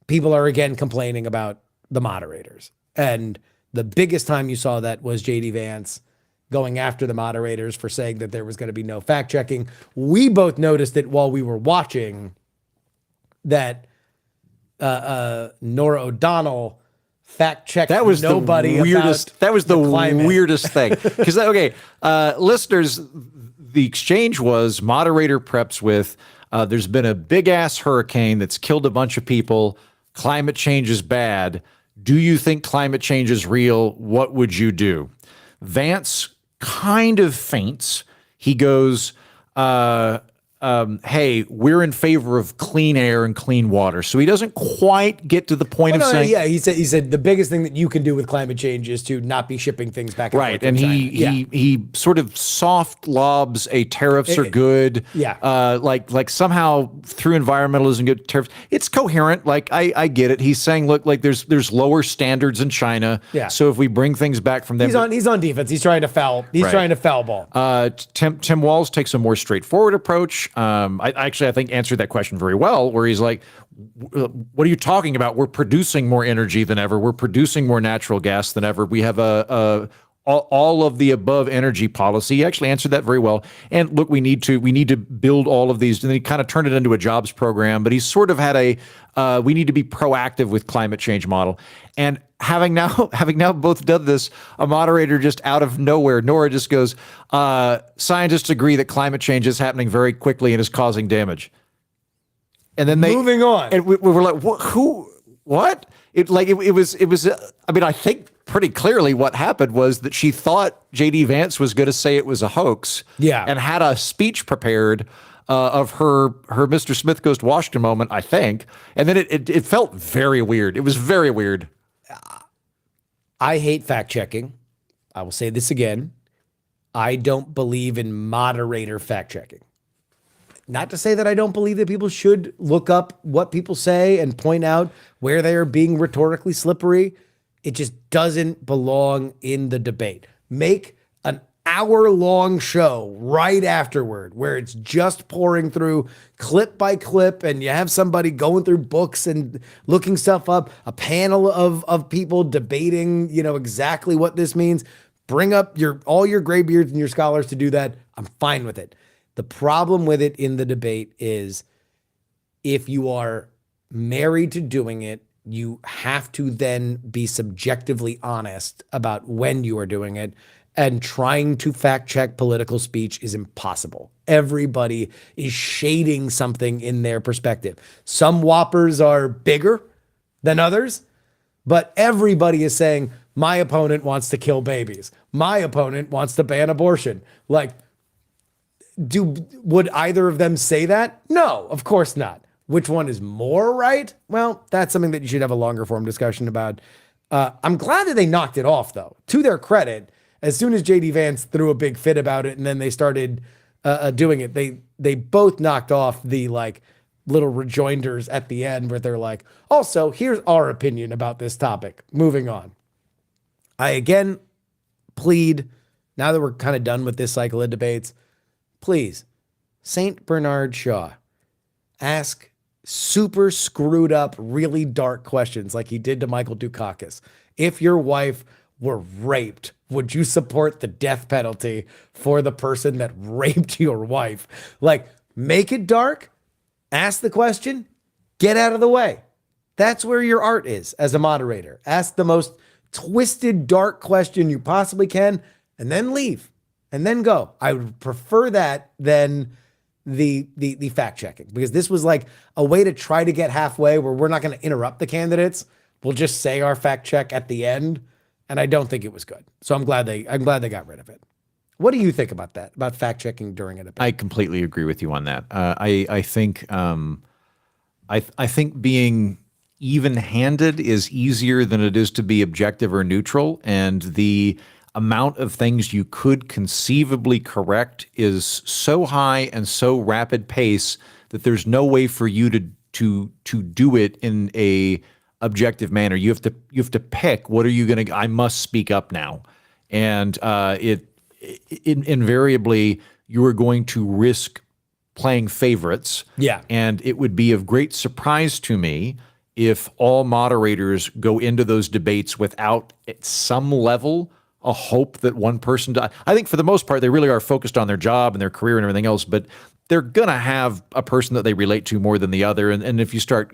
people are again complaining about the moderators. And the biggest time you saw that was J.D. Vance going after the moderators for saying that there was going to be no fact checking. We both noticed it while we were watching that Nora O'Donnell fact check That was nobody the weirdest. about That was the climate. weirdest thing. Because listeners, the exchange was moderator preps with. There's been a big ass hurricane that's killed a bunch of people. Climate change is bad. Do you think climate change is real? What would you do? Vance kind of faints. He goes, hey, we're in favor of clean air and clean water. So he doesn't quite get to the point of saying, yeah, he said the biggest thing that you can do with climate change is to not be shipping things back and right. forth from And China. he sort of soft lobs a tariffs are good. Yeah. Like somehow through environmentalism, good tariffs. It's coherent. Like I get it. He's saying, look, like there's lower standards in China. Yeah. So if we bring things back from them, He's on defense. He's trying to foul. He's Right. trying to foul ball. Tim Walz takes a more straightforward approach. I think answered that question very well, where he's like, what are you talking about? We're producing more energy than ever. We're producing more natural gas than ever. We have all of the above energy policy. He actually answered that very well. And look, we need to build all of these. And then he kind of turned it into a jobs program, but he's sort of had we need to be proactive with climate change model. And having now both done this, a moderator just out of nowhere, Nora just goes, scientists agree that climate change is happening very quickly and is causing damage. And then moving on. And we were like, what? It was, I mean, I think pretty clearly what happened was that she thought J.D. Vance was going to say it was a hoax. Yeah. And had a speech prepared of her Mr. Smith Goes to Washington moment, I think. And then it felt very weird. It was very weird. I hate fact checking. I will say this again. I don't believe in moderator fact checking. Not to say that I don't believe that people should look up what people say and point out where they are being rhetorically slippery. It just doesn't belong in the debate. Make an hour-long show right afterward where it's just pouring through clip by clip and you have somebody going through books and looking stuff up, a panel of people debating, exactly what this means. Bring up all your graybeards and your scholars to do that. I'm fine with it. The problem with it in the debate is if you are married to doing it, you have to then be subjectively honest about when you are doing it. And trying to fact check political speech is impossible. Everybody is shading something in their perspective. Some whoppers are bigger than others, but everybody is saying, my opponent wants to kill babies. My opponent wants to ban abortion. Would either of them say that? No, of course not. Which one is more right? Well, that's something that you should have a longer form discussion about. I'm glad that they knocked it off, though. To their credit, as soon as J.D. Vance threw a big fit about it and then they started doing it, they both knocked off the little rejoinders at the end where they're like, also, here's our opinion about this topic. Moving on. I again plead, now that we're kind of done with this cycle of debates, please, St. Bernard Shaw, ask super screwed up, really dark questions like he did to Michael Dukakis. If your wife were raped, would you support the death penalty for the person that raped your wife? Make it dark, ask the question, get out of the way. That's where your art is as a moderator. Ask the most twisted, dark question you possibly can, and then leave. And then go. I would prefer that than the fact checking, because this was like a way to try to get halfway where we're not going to interrupt the candidates. We'll just say our fact check at the end, and I don't think it was good. So I'm glad they got rid of it. What do you think about that? About fact checking during a debate? I completely agree with you on that. I think being even-handed is easier than it is to be objective or neutral, and the amount of things you could conceivably correct is so high and so rapid pace that there's no way for you to do it in a objective manner. You have to pick, what are you going to, I must speak up now. And invariably you are going to risk playing favorites. Yeah. And it would be of great surprise to me if all moderators go into those debates without, at some level, a hope that one person I think for the most part, they really are focused on their job and their career and everything else, but they're going to have a person that they relate to more than the other. And if you start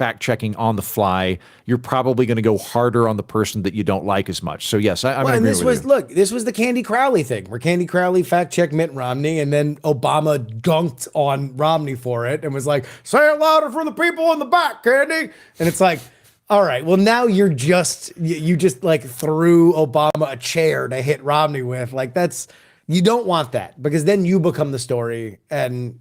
fact checking on the fly, you're probably going to go harder on the person that you don't like as much. So yes, I'm Well, and agree this with was you. look, this was the Candy Crowley thing, where Candy Crowley fact checked Mitt Romney, and then Obama gunked on Romney for it and was like, "Say it louder for the people in the back, Candy." And it's like, all right, well now you just like threw Obama a chair to hit Romney with. Like you don't want that, because then you become the story, and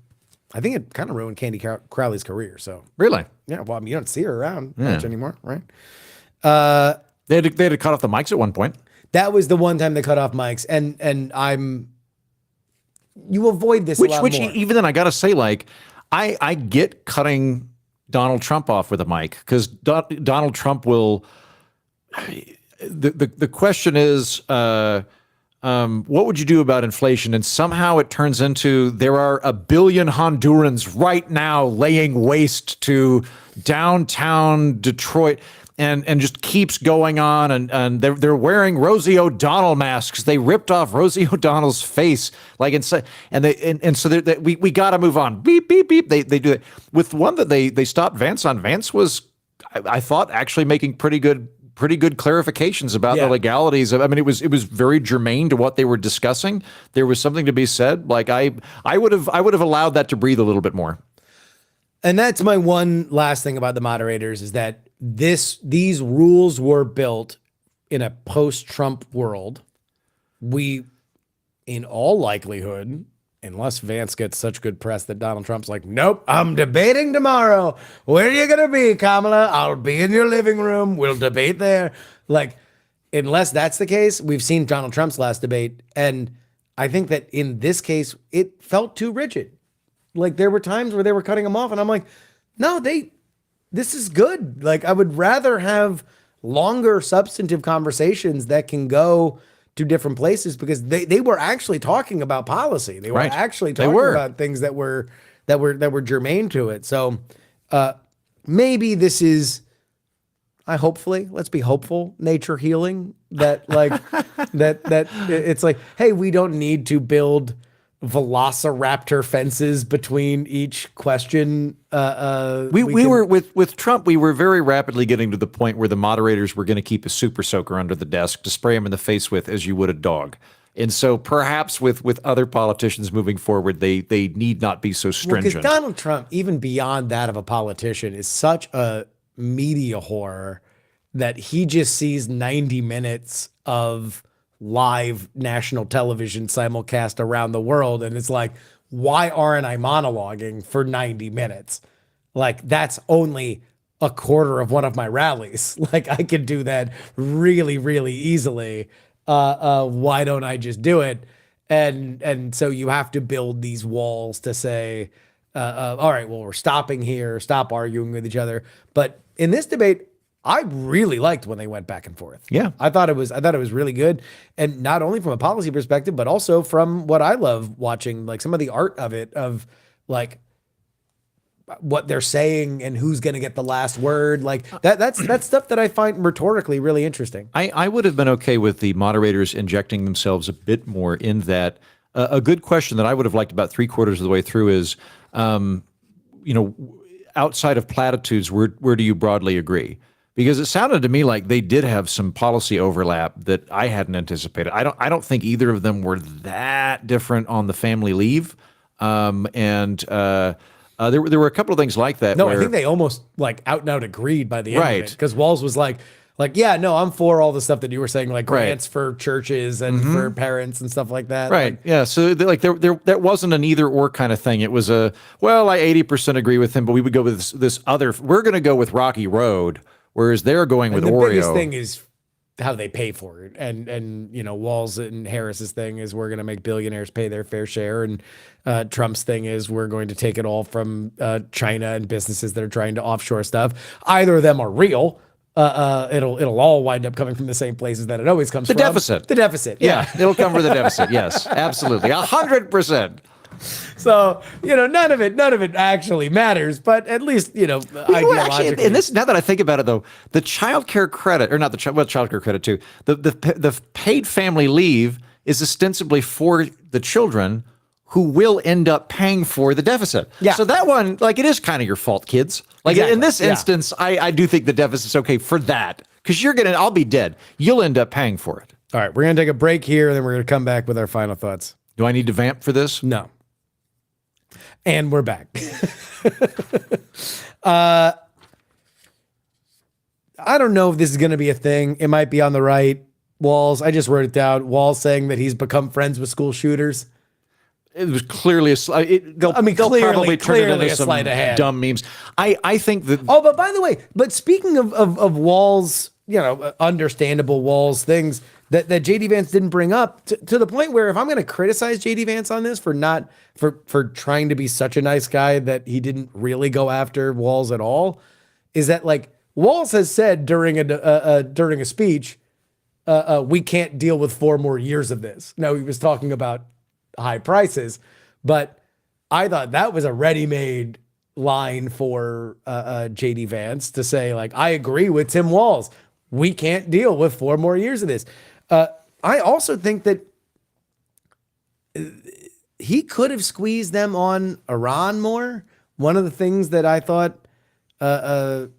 I think it kind of ruined Candy Crowley's career. So Really? yeah, well, I mean, you don't see her around much anymore, right? They had to cut off the mics at one point. That was the one time they cut off mics, and you avoid this a lot Which more. even then, I got to say, like, I get cutting Donald Trump off with a mic, because Donald Trump will. The question is, what would you do about inflation? And somehow it turns into there are a billion Hondurans right now laying waste to downtown Detroit, and just keeps going on. And they're wearing Rosie O'Donnell masks. They ripped off Rosie O'Donnell's face, like, and so we got to move on. Beep beep beep. They do it with one that they stopped Vance on. Vance was, I thought, actually making pretty good clarifications about the legalities of. I mean, it was very germane to what they were discussing. There was something to be said. Like I would have allowed that to breathe a little bit more. And that's my one last thing about the moderators, is that these rules were built in a post-Trump world. We, in all likelihood, unless Vance gets such good press that Donald Trump's like, nope, I'm debating tomorrow. Where are you going to be, Kamala? I'll be in your living room. We'll debate there. Like, unless that's the case, we've seen Donald Trump's last debate. And I think that in this case, it felt too rigid. Like, there were times where they were cutting him off, and I'm like, no, this is good. Like, I would rather have longer substantive conversations that can go to different places, because they were actually talking about policy. They were actually talking about things that were germane to it. So maybe this is, let's be hopeful, nature healing, that like that it's like, hey, we don't need to build velociraptor fences between each question. We were with Trump, we were very rapidly getting to the point where the moderators were going to keep a super soaker under the desk to spray him in the face with, as you would a dog. And so perhaps with other politicians moving forward, they need not be so stringent. Because Donald Trump, even beyond that of a politician, is such a media whore that he just sees 90 minutes of live national television simulcast around the world, and it's like, why aren't I monologuing for 90 minutes? Like, that's only a quarter of one of my rallies. Like, I could do that really, really easily. Why don't I just do it? And so you have to build these walls to say, all right, well, we're stopping here, stop arguing with each other. But in this debate, I really liked when they went back and forth. Yeah. I thought it was really good. And not only from a policy perspective, but also from what I love watching, like some of the art of it, of like what they're saying and who's going to get the last word. Like that's stuff that I find rhetorically really interesting. I would have been okay with the moderators injecting themselves a bit more in that. A good question that I would have liked about 3/4 of the way through is, outside of platitudes, where do you broadly agree? Because it sounded to me like they did have some policy overlap that I hadn't anticipated. I don't think either of them were that different on the family leave, there were a couple of things like that. No, I think they almost like out and out agreed by the end of it, because Walz was like, yeah, no, I'm for all the stuff that you were saying, like grants for churches and for parents and stuff like that. Right. Like, yeah. So there wasn't an either or kind of thing. It was I 80% agree with him, but we would go with this other. We're going to go with Rocky Road. Whereas they're going with Oreo. The biggest thing is how they pay for it. And Walz and Harris's thing is we're going to make billionaires pay their fair share. And Trump's thing is we're going to take it all from China and businesses that are trying to offshore stuff. Either of them are real. It'll all wind up coming from the same places that it always comes from. The deficit. The deficit. Yeah. It'll come from the deficit. Yes, absolutely. 100%. So, none of it actually matters, but at least, ideologically. Actually, now that I think about it, though, the child care credit, or not child care credit too, the paid family leave is ostensibly for the children who will end up paying for the deficit. Yeah. So that one, like, it is kind of your fault, kids. Like Exactly. in this Yeah. instance, I do think the deficit's okay for that because I'll be dead. You'll end up paying for it. All right, we're going to take a break here, and then we're going to come back with our final thoughts. Do I need to vamp for this? No. And we're back. I don't know if this is going to be a thing. It might be on the right. Walz, I just wrote it down. Walz saying that he's become friends with school shooters. It was clearly they'll probably clearly turn it into a some sleight of hand. dumb memes. I think that. Oh, but by the way, speaking of Walz, understandable Walz things that JD Vance didn't bring up to the point where if I'm going to criticize JD Vance on this for trying to be such a nice guy that he didn't really go after Walz at all, is that like Walz has said during a speech, we can't deal with 4 more years of this. Now he was talking about high prices, but I thought that was a ready-made line for JD Vance to say, like, I agree with Tim Walz. We can't deal with 4 more years of this. I also think that he could have squeezed them on Iran more. One of the things that I thought, to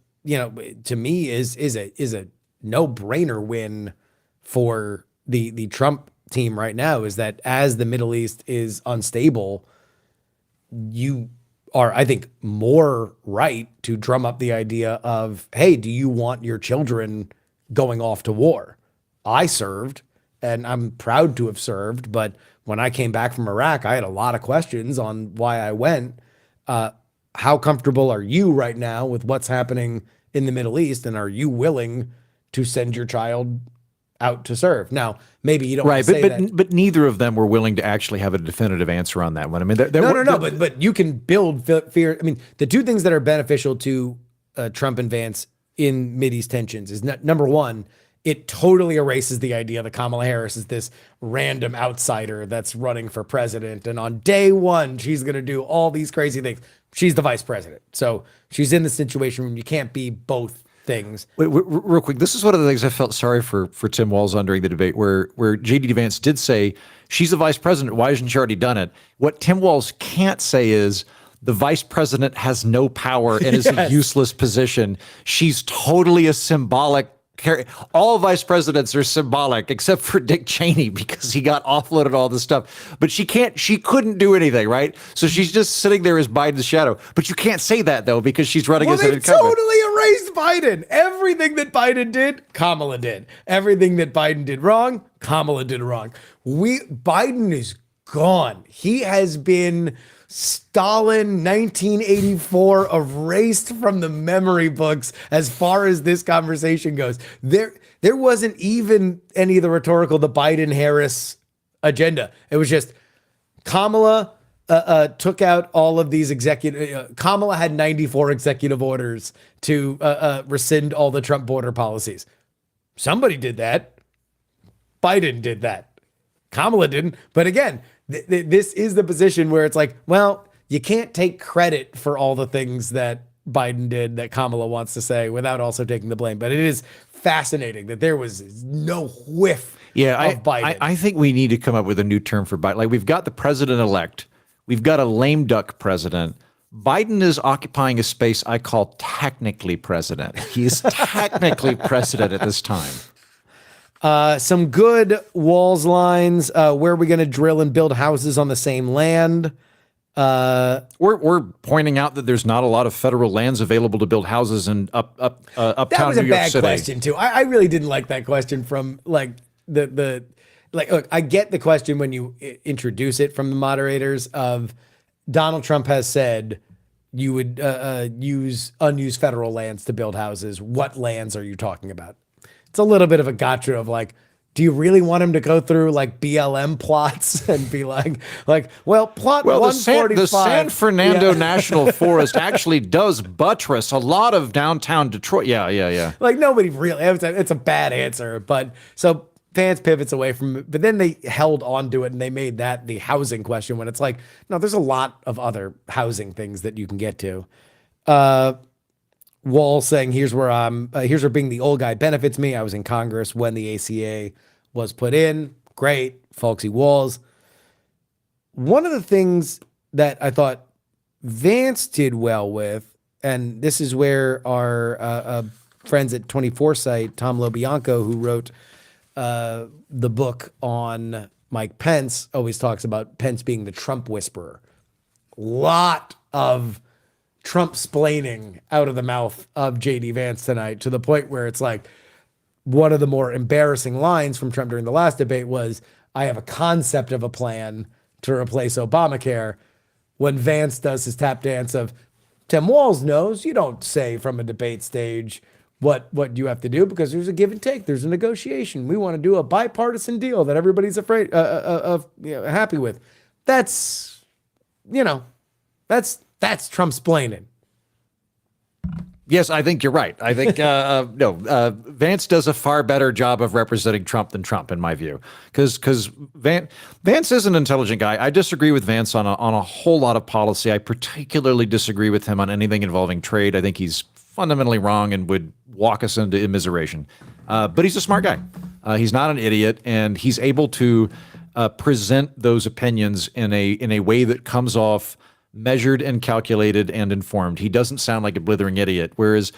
me is a no-brainer win for the Trump team right now is that as the Middle East is unstable, you are, I think, more right to drum up the idea of, hey, do you want your children going off to war? I served, and I'm proud to have served, but when I came back from Iraq, I had a lot of questions on why I went. How comfortable are you right now with what's happening in the Middle East, and are you willing to send your child out to serve? Now, maybe you don't right, say that. but neither of them were willing to actually have a definitive answer on that one. I mean, but you can build fear. I mean, the two things that are beneficial to Trump and Vance in Mideast tensions is number one, it totally erases the idea that Kamala Harris is this random outsider that's running for president, and on day one she's going to do all these crazy things. She's the vice president, so she's in the situation where you can't be both things. Wait, real quick, this is one of the things I felt sorry for Tim Walz on during the debate, where JD Vance did say she's the vice president. Why hasn't she already done it? What Tim Walz can't say is the vice president has no power and is a useless position. She's totally a symbolic. All vice presidents are symbolic except for Dick Cheney because he got offloaded all this stuff. But she couldn't do anything, right? So she's just sitting there as Biden's shadow. But you can't say that, though, because she's running as an incumbent. Totally erased Biden. Everything that Biden did, Kamala did. Everything that Biden did wrong, Kamala did wrong. Biden is gone. He has been Stalin 1984 erased from the memory books as far as this conversation goes. There wasn't even any of the rhetorical, the Biden-Harris agenda. It was just Kamala took out all of these Kamala had 94 executive orders to rescind all the Trump border policies. Somebody did that. Biden did that. Kamala didn't. But again, this is the position where it's like, well, you can't take credit for all the things that Biden did that Kamala wants to say without also taking the blame. But it is fascinating that there was no whiff of Biden. I think we need to come up with a new term for Biden. Like, we've got the president-elect. We've got a lame duck president. Biden is occupying a space I call technically president. He is technically president at this time. Some good Walz lines. Where are we going to drill and build houses on the same land? We're pointing out that there's not a lot of federal lands available to build houses in uptown New York City. That was a bad question too. I really didn't like that question from like look, I get the question when you introduce it from the moderators of Donald Trump has said you would use unused federal lands to build houses. What lands are you talking about? It's a little bit of a gotcha of like, do you really want him to go through like BLM plots and be like, well, plot 145. The San Fernando National Forest actually does buttress a lot of downtown Detroit. Yeah. Like nobody really, it's a bad answer. But so Vance pivots away from it, but then they held on to it and they made that the housing question when it's like, no, there's a lot of other housing things that you can get to. Walz saying, here's where being the old guy benefits me. I was in Congress when the ACA was put in. Great, folksy Walz. one of the things that I thought Vance did well with, and this is where our friends at 24 Site, Tom LoBianco, who wrote the book on Mike Pence, always talks about Pence being the Trump whisperer. Lot of Trump-splaining out of the mouth of J.D. Vance tonight, to the point where it's like one of the more embarrassing lines from Trump during the last debate was, I have a concept of a plan to replace Obamacare, when Vance does his tap dance of, Tim Walz knows you don't say from a debate stage what you have to do, because there's a give and take. There's a negotiation. We want to do a bipartisan deal that everybody's afraid happy with. That's Trump's planning. Yes, I think you're right. I think Vance does a far better job of representing Trump than Trump, in my view, because Vance is an intelligent guy. I disagree with Vance on a whole lot of policy. I particularly disagree with him on anything involving trade. I think he's fundamentally wrong and would walk us into immiseration. But he's a smart guy. He's not an idiot, and he's able to present those opinions in a way that comes off measured and calculated and informed. He doesn't sound like a blithering idiot. Whereas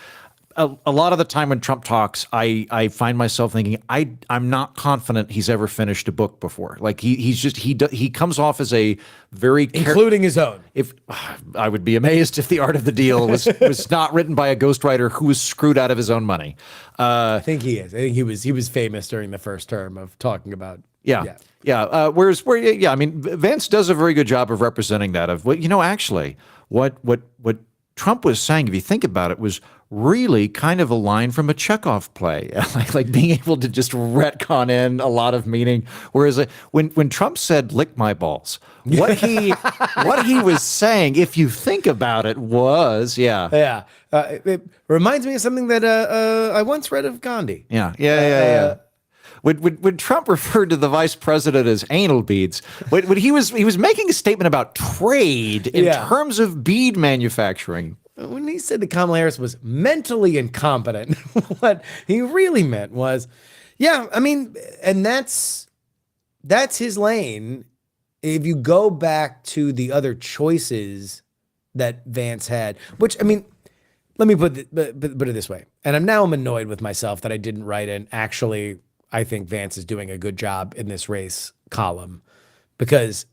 a lot of the time when Trump talks, I find myself thinking, I'm not confident he's ever finished a book before. Like he comes off as a very including his own. If I would be amazed if The Art of the Deal was not written by a ghostwriter who was screwed out of his own money. I think he is. I think he was famous during the first term of talking about. Yeah. I mean, Vance does a very good job of representing that. Actually, what Trump was saying, if you think about it, was really kind of a line from a Chekhov play, like being able to just retcon in a lot of meaning. Whereas when Trump said "lick my balls," what he was saying, if you think about it, was it reminds me of something that I once read of Gandhi. When Trump referred to the vice president as anal beads, when he was making a statement about trade in terms of bead manufacturing. When he said that Kamala Harris was mentally incompetent, what he really meant was, and that's his lane. If you go back to the other choices that Vance had, which, I mean, let me put it this way, and I'm annoyed with myself that I didn't write in, actually, I think Vance is doing a good job in this race column, because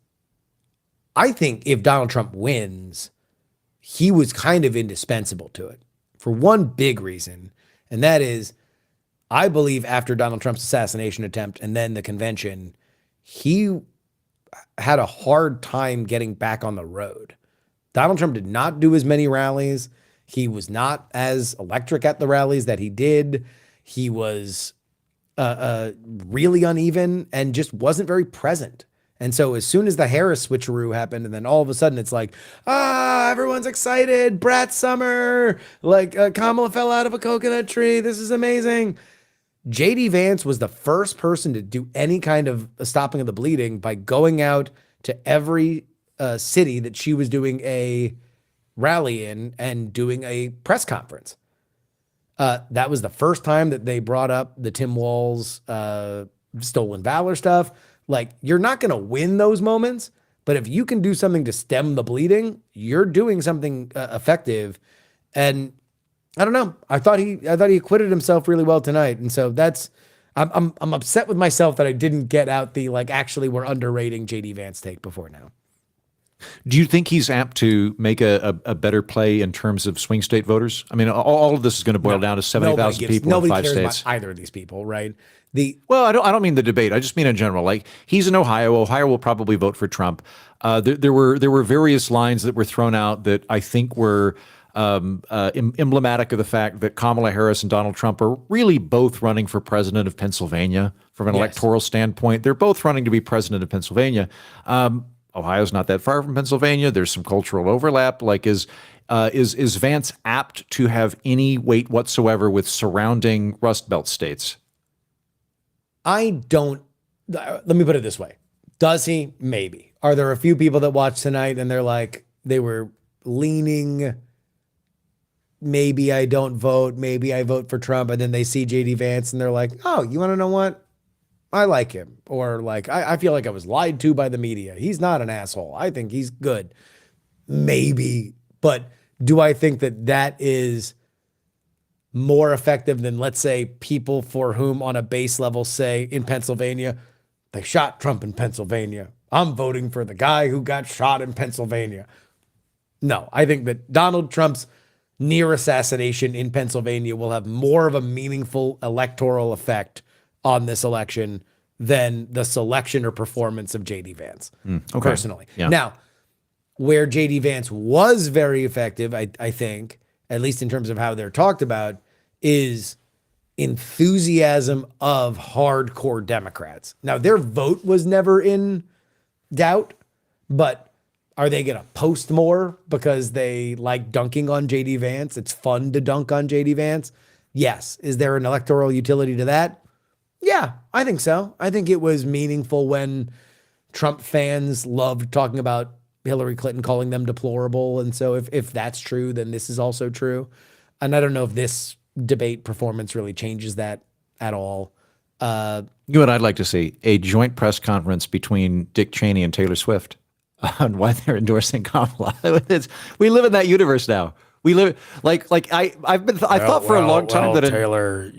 I think if Donald Trump wins, he was kind of indispensable to it for one big reason. And that is, I believe after Donald Trump's assassination attempt and then the convention, he had a hard time getting back on the road. Donald Trump did not do as many rallies. He was not as electric at the rallies that he did. He was really uneven and just wasn't very present. And so as soon as the Harris switcheroo happened, and then all of a sudden it's like, everyone's excited, brat summer, like Kamala fell out of a coconut tree, this is amazing. J.D. Vance was the first person to do any kind of stopping of the bleeding by going out to every city that she was doing a rally in and doing a press conference. That was the first time that they brought up the Tim Walz stolen valor stuff. Like, you're not going to win those moments, but if you can do something to stem the bleeding, you're doing something effective. And I don't know. I thought he acquitted himself really well tonight, and so I'm upset with myself that I didn't get out the actually we're underrating J.D. Vance take before now. Do you think he's apt to make a better play in terms of swing state voters? I mean, all of this is going to boil down to 70,000 people in 5 states. Nobody cares about either of these people, right? Well, I don't mean the debate. I just mean in general. Like, he's in Ohio. Ohio will probably vote for Trump. There were various lines that were thrown out that I think were emblematic of the fact that Kamala Harris and Donald Trump are really both running for president of Pennsylvania from an electoral standpoint. They're both running to be president of Pennsylvania. Ohio's not that far from Pennsylvania. There's some cultural overlap. Like, is Vance apt to have any weight whatsoever with surrounding Rust Belt states? I don't. Let me put it this way. Does he? Maybe. Are there a few people that watched tonight and they're like, they were leaning, maybe I don't vote, maybe I vote for Trump, and then they see J.D. Vance and they're like, oh, you want to know what? I like him. Or like, I feel like I was lied to by the media. He's not an asshole. I think he's good. Maybe. But do I think that that is more effective than, let's say, people for whom on a base level say in Pennsylvania, they shot Trump in Pennsylvania. I'm voting for the guy who got shot in Pennsylvania. No, I think that Donald Trump's near assassination in Pennsylvania will have more of a meaningful electoral effect on this election than the selection or performance of J.D. Vance, personally. Yeah. Now, where J.D. Vance was very effective, I think, at least in terms of how they're talked about, is enthusiasm of hardcore Democrats. Now, their vote was never in doubt, but are they going to post more because they like dunking on J.D. Vance? It's fun to dunk on J.D. Vance. Yes. Is there an electoral utility to that? Yeah, I think so. I think it was meaningful when Trump fans loved talking about Hillary Clinton, calling them deplorable. And so if that's true, then this is also true. And I don't know if this debate performance really changes that at all. You know what I'd like to see? A joint press conference between Dick Cheney and Taylor Swift on why they're endorsing Kamala. We live in that universe now. We live I thought for a long time that Taylor,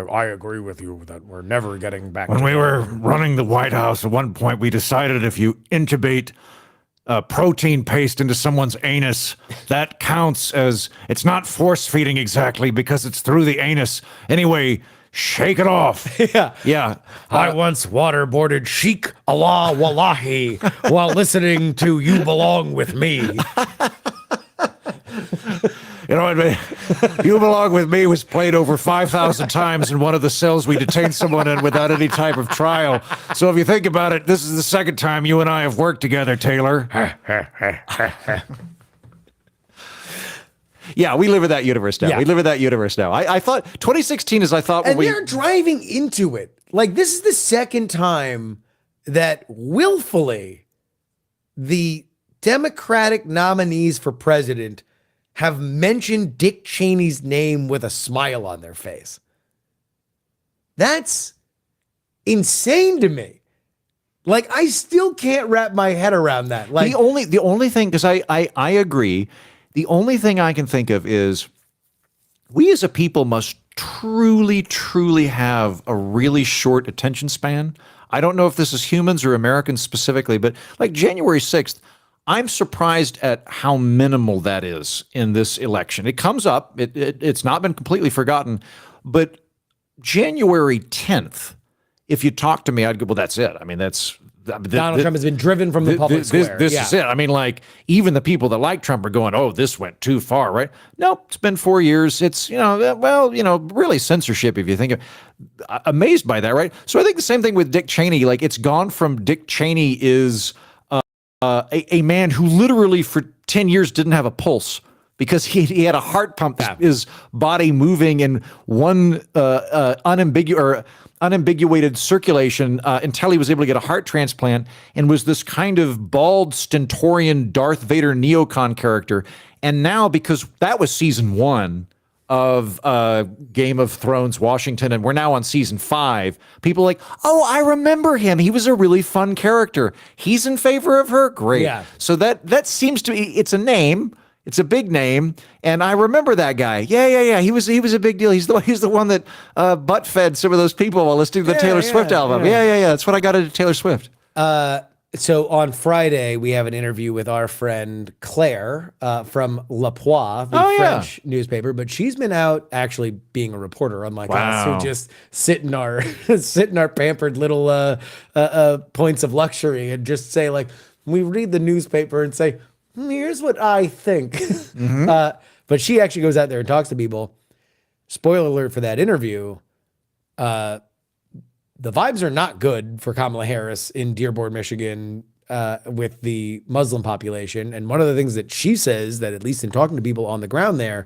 I agree with you that we're never getting back. When we were running the White House, at one point we decided if you intubate protein paste into someone's anus, that counts as, it's not force feeding exactly because it's through the anus. Anyway, shake it off. Yeah. I once waterboarded Sheikh Allah Wallahi while listening to You Belong With Me. You know what? You Belong With Me was played over 5,000 times in one of the cells we detained someone in without any type of trial. So if you think about it, this is the second time you and I have worked together, Taylor. Yeah, we live in that universe now. Yeah. We live in that universe now. I thought 2016 is, I thought, and they're driving into it. Like, this is the second time that willfully the Democratic nominees for president have mentioned Dick Cheney's name with a smile on their face. That's insane to me. Like, I still can't wrap my head around that. Like, the only thing, because I agree, the only thing I can think of is we as a people must truly, truly have a really short attention span. I don't know if this is humans or Americans specifically, but like January 6th, I'm surprised at how minimal that is in this election. It comes up. It's not been completely forgotten. But January 10th, if you talk to me, I'd go, well, that's it. I mean, Donald Trump has been driven from the public square. This is it. I mean, like, even the people that like Trump are going, oh, this went too far, right? Nope, it's been 4 years. It's, really censorship if you think of amazed by that, right? So I think the same thing with Dick Cheney. Like, it's gone from Dick Cheney is a man who literally for 10 years didn't have a pulse because he had a heart pump, his body moving in one unambiguated circulation until he was able to get a heart transplant and was this kind of bald, stentorian Darth Vader neocon character. And now, because that was season 1 of Game of Thrones, Washington, and we're now on season 5. People are like, oh, I remember him. He was a really fun character. He's in favor of her? Great. Yeah. So that seems to be, it's a name. It's a big name, and I remember that guy. Yeah. He was a big deal. He's the one that butt fed some of those people while listening to the Taylor Swift album. Yeah. That's what I got into Taylor Swift. So on Friday, we have an interview with our friend Claire from Le Point, the French newspaper. But she's been out actually being a reporter, unlike us, who just sit in our pampered little points of luxury and just say, like, we read the newspaper and say, here's what I think. Mm-hmm. But she actually goes out there and talks to people. Spoiler alert for that interview. The vibes are not good for Kamala Harris in Dearborn, Michigan, with the Muslim population. And one of the things that she says, that at least in talking to people on the ground there,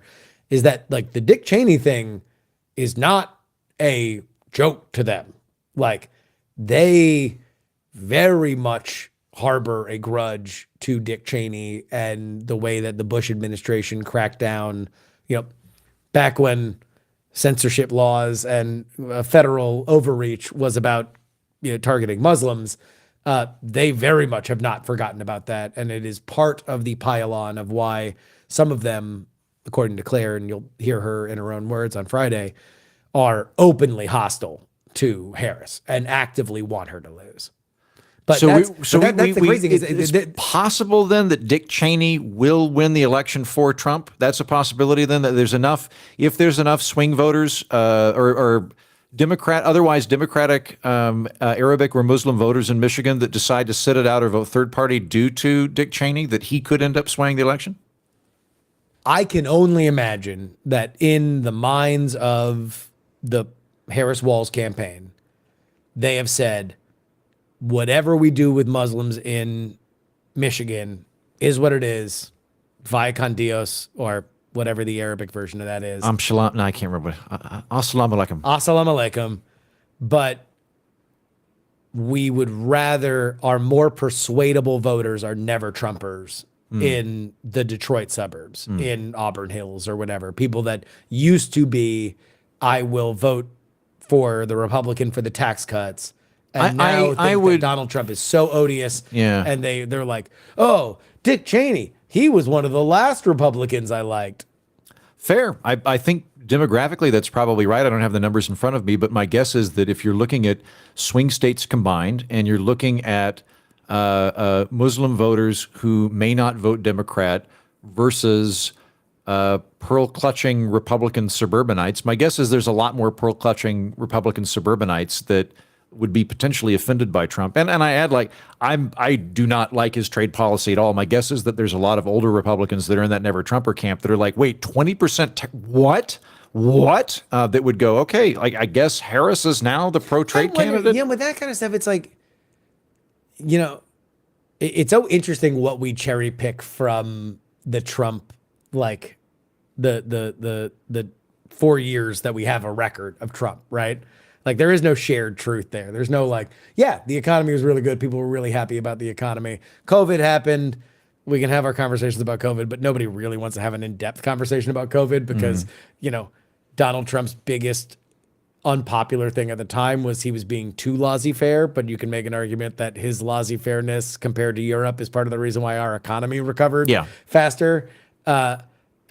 is that, like, the Dick Cheney thing is not a joke to them. Like, they very much harbor a grudge to Dick Cheney and the way that the Bush administration cracked down, back when censorship laws and federal overreach was about targeting Muslims, they very much have not forgotten about that. And it is part of the pile-on of why some of them, according to Claire, and you'll hear her in her own words on Friday, are openly hostile to Harris and actively want her to lose. But that's the crazy thing. Is it possible then that Dick Cheney will win the election for Trump? That's a possibility then, that there's enough, if there's enough swing voters or otherwise Democratic, Arabic or Muslim voters in Michigan that decide to sit it out or vote third party due to Dick Cheney, that he could end up swaying the election? I can only imagine that in the minds of the Harris-Walz campaign, they have said, whatever we do with Muslims in Michigan is what it is, via con Dios, or whatever the Arabic version of that is. No, I can't remember. Assalamu alaikum. Assalamu alaikum. But we would rather, our more persuadable voters are never Trumpers in the Detroit suburbs, in Auburn Hills or whatever. People that used to be, I will vote for the Republican for the tax cuts. And now that Donald Trump is so odious. Yeah. And they're like, oh, Dick Cheney, he was one of the last Republicans I liked. Fair. I think demographically that's probably right. I don't have the numbers in front of me, but my guess is that if you're looking at swing states combined and you're looking at Muslim voters who may not vote Democrat versus pearl-clutching Republican suburbanites, my guess is there's a lot more pearl-clutching Republican suburbanites that would be potentially offended by Trump. And I add, I do not like his trade policy at all. My guess is that there's a lot of older Republicans that are in that Never Trumper camp that are like, wait, 20%, what? That would go, okay, I guess Harris is now the pro-trade candidate? Yeah, with that kind of stuff, it's like, it's so interesting what we cherry pick from the Trump, like the 4 years that we have a record of Trump, right? Like, there is no shared truth there. There's no the economy was really good. People were really happy about the economy. COVID happened. We can have our conversations about COVID, but nobody really wants to have an in-depth conversation about COVID because, Donald Trump's biggest unpopular thing at the time was he was being too laissez-faire, but you can make an argument that his laissez-fairness compared to Europe is part of the reason why our economy recovered faster.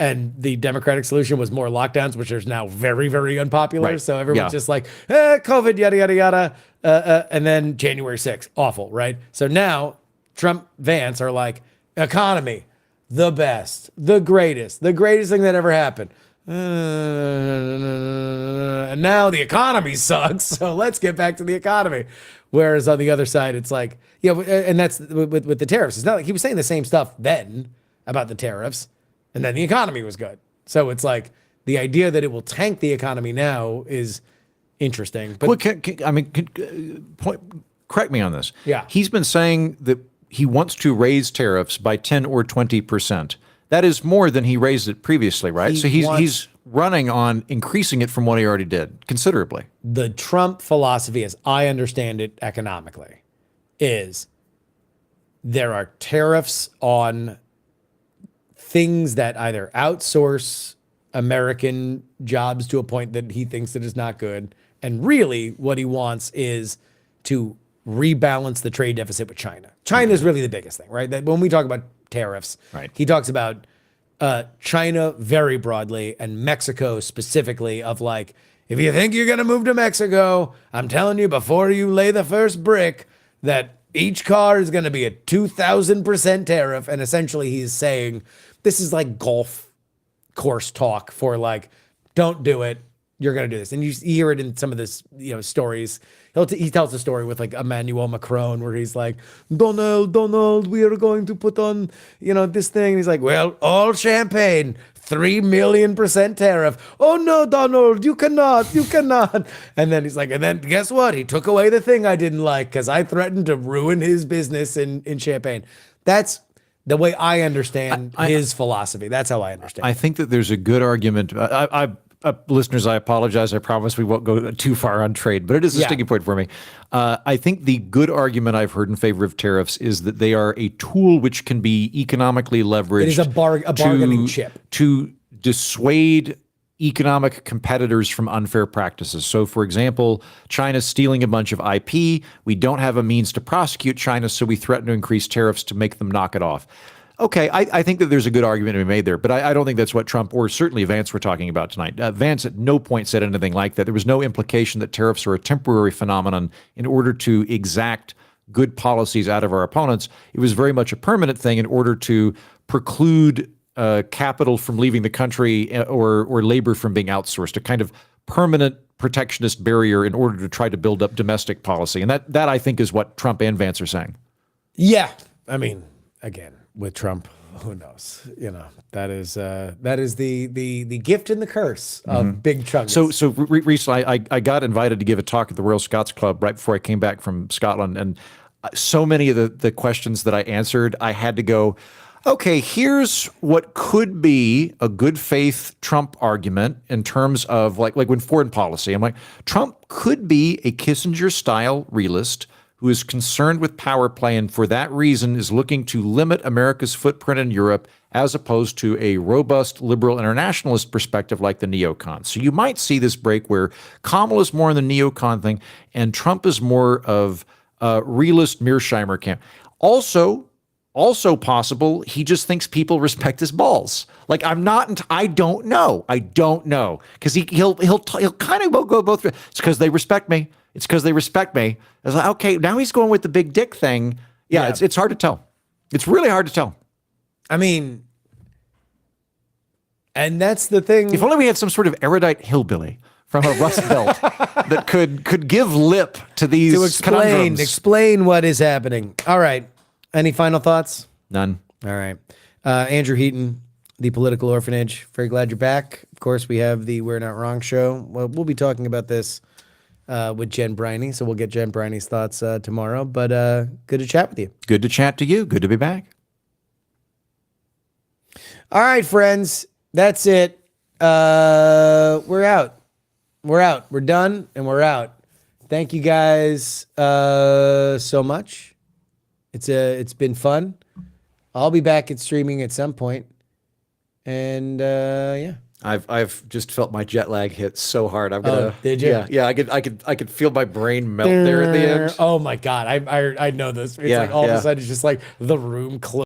And the Democratic solution was more lockdowns, which is now very, very unpopular. Right. So everyone's just like, COVID, yada, yada, yada. And then January 6th, awful, right? So now Trump, Vance are like, economy, the best, the greatest thing that ever happened. And now the economy sucks, so let's get back to the economy. Whereas on the other side, it's like, and that's with the tariffs. It's not like he was saying the same stuff then about the tariffs, and then the economy was good. So it's like the idea that it will tank the economy now is interesting. But correct me on this. Yeah. He's been saying that he wants to raise tariffs by 10 or 20%. That is more than he raised it previously, right? So he's running on increasing it from what he already did considerably. The Trump philosophy, as I understand it economically, is there are tariffs on things that either outsource American jobs to a point that he thinks that is not good. And really what he wants is to rebalance the trade deficit with China. China is really the biggest thing, right? That when we talk about tariffs, right, he talks about China very broadly and Mexico specifically, of like, if you think you're going to move to Mexico, I'm telling you before you lay the first brick that each car is going to be a 2,000% tariff. And essentially he's saying, this is like golf course talk for like, don't do it. You're going to do this. And you hear it in some of this, stories. He tells a story with like Emmanuel Macron where he's like, Donald, we are going to put on, this thing. And he's like, well, all champagne, 3 million% tariff. Oh no, Donald, you cannot. And then he's like, and then guess what? He took away the thing I didn't like because I threatened to ruin his business in champagne. That's the way I understand his philosophy. That's how I understand it. I think that there's a good argument. Listeners, I apologize. I promise we won't go too far on trade, but it is a sticking point for me. I think the good argument I've heard in favor of tariffs is that they are a tool which can be economically leveraged. It is a bargaining chip to dissuade economic competitors from unfair practices. So, for example, China's stealing a bunch of IP. We don't have a means to prosecute China, so we threaten to increase tariffs to make them knock it off. Okay, I think that there's a good argument to be made there, but I don't think that's what Trump or certainly Vance were talking about tonight. Vance at no point said anything like that. There was no implication that tariffs are a temporary phenomenon in order to exact good policies out of our opponents. It was very much a permanent thing in order to preclude capital from leaving the country or labor from being outsourced, a kind of permanent protectionist barrier in order to try to build up domestic policy. And that I think is what Trump and Vance are saying. Yeah. I mean, again, with Trump, who knows? You know, that is the gift and the curse of big chungus. So recently I got invited to give a talk at the Royal Scots Club right before I came back from Scotland. And so many of the questions that I answered, I had to go, okay, here's what could be a good faith Trump argument in terms of like when foreign policy. I'm like, Trump could be a Kissinger-style realist who is concerned with power play and for that reason is looking to limit America's footprint in Europe as opposed to a robust liberal internationalist perspective like the neocons. So you might see this break where Kamala's more in the neocon thing and Trump is more of a realist Mearsheimer camp. Also possible, he just thinks people respect his balls. Like I don't know. Because he'll kind of go both. It's because they respect me. It's because they respect me. It's like, okay, now he's going with the big dick thing. Yeah. It's hard to tell. It's really hard to tell. I mean, and that's the thing. If only we had some sort of erudite hillbilly from a Rust Belt that could give lip to these conundrums. Explain what is happening. All right. Any final thoughts? None. All right. Andrew Heaton, the Political Orphanage. Very glad you're back. Of course, we have the We're Not Wrong show. Well, we'll be talking about this with Jen Briney, so we'll get Jen Briney's thoughts tomorrow. But good to chat with you. Good to chat to you. Good to be back. All right, friends. That's it. We're out. We're done, and we're out. Thank you guys so much. It's been fun. I'll be back at streaming at some point. And yeah. I've just felt my jet lag hit so hard. I'm gonna. Oh, did you? Yeah. I could feel my brain melt there at the end. Oh my God. I know this. It's like all of a sudden it's just like the room closed.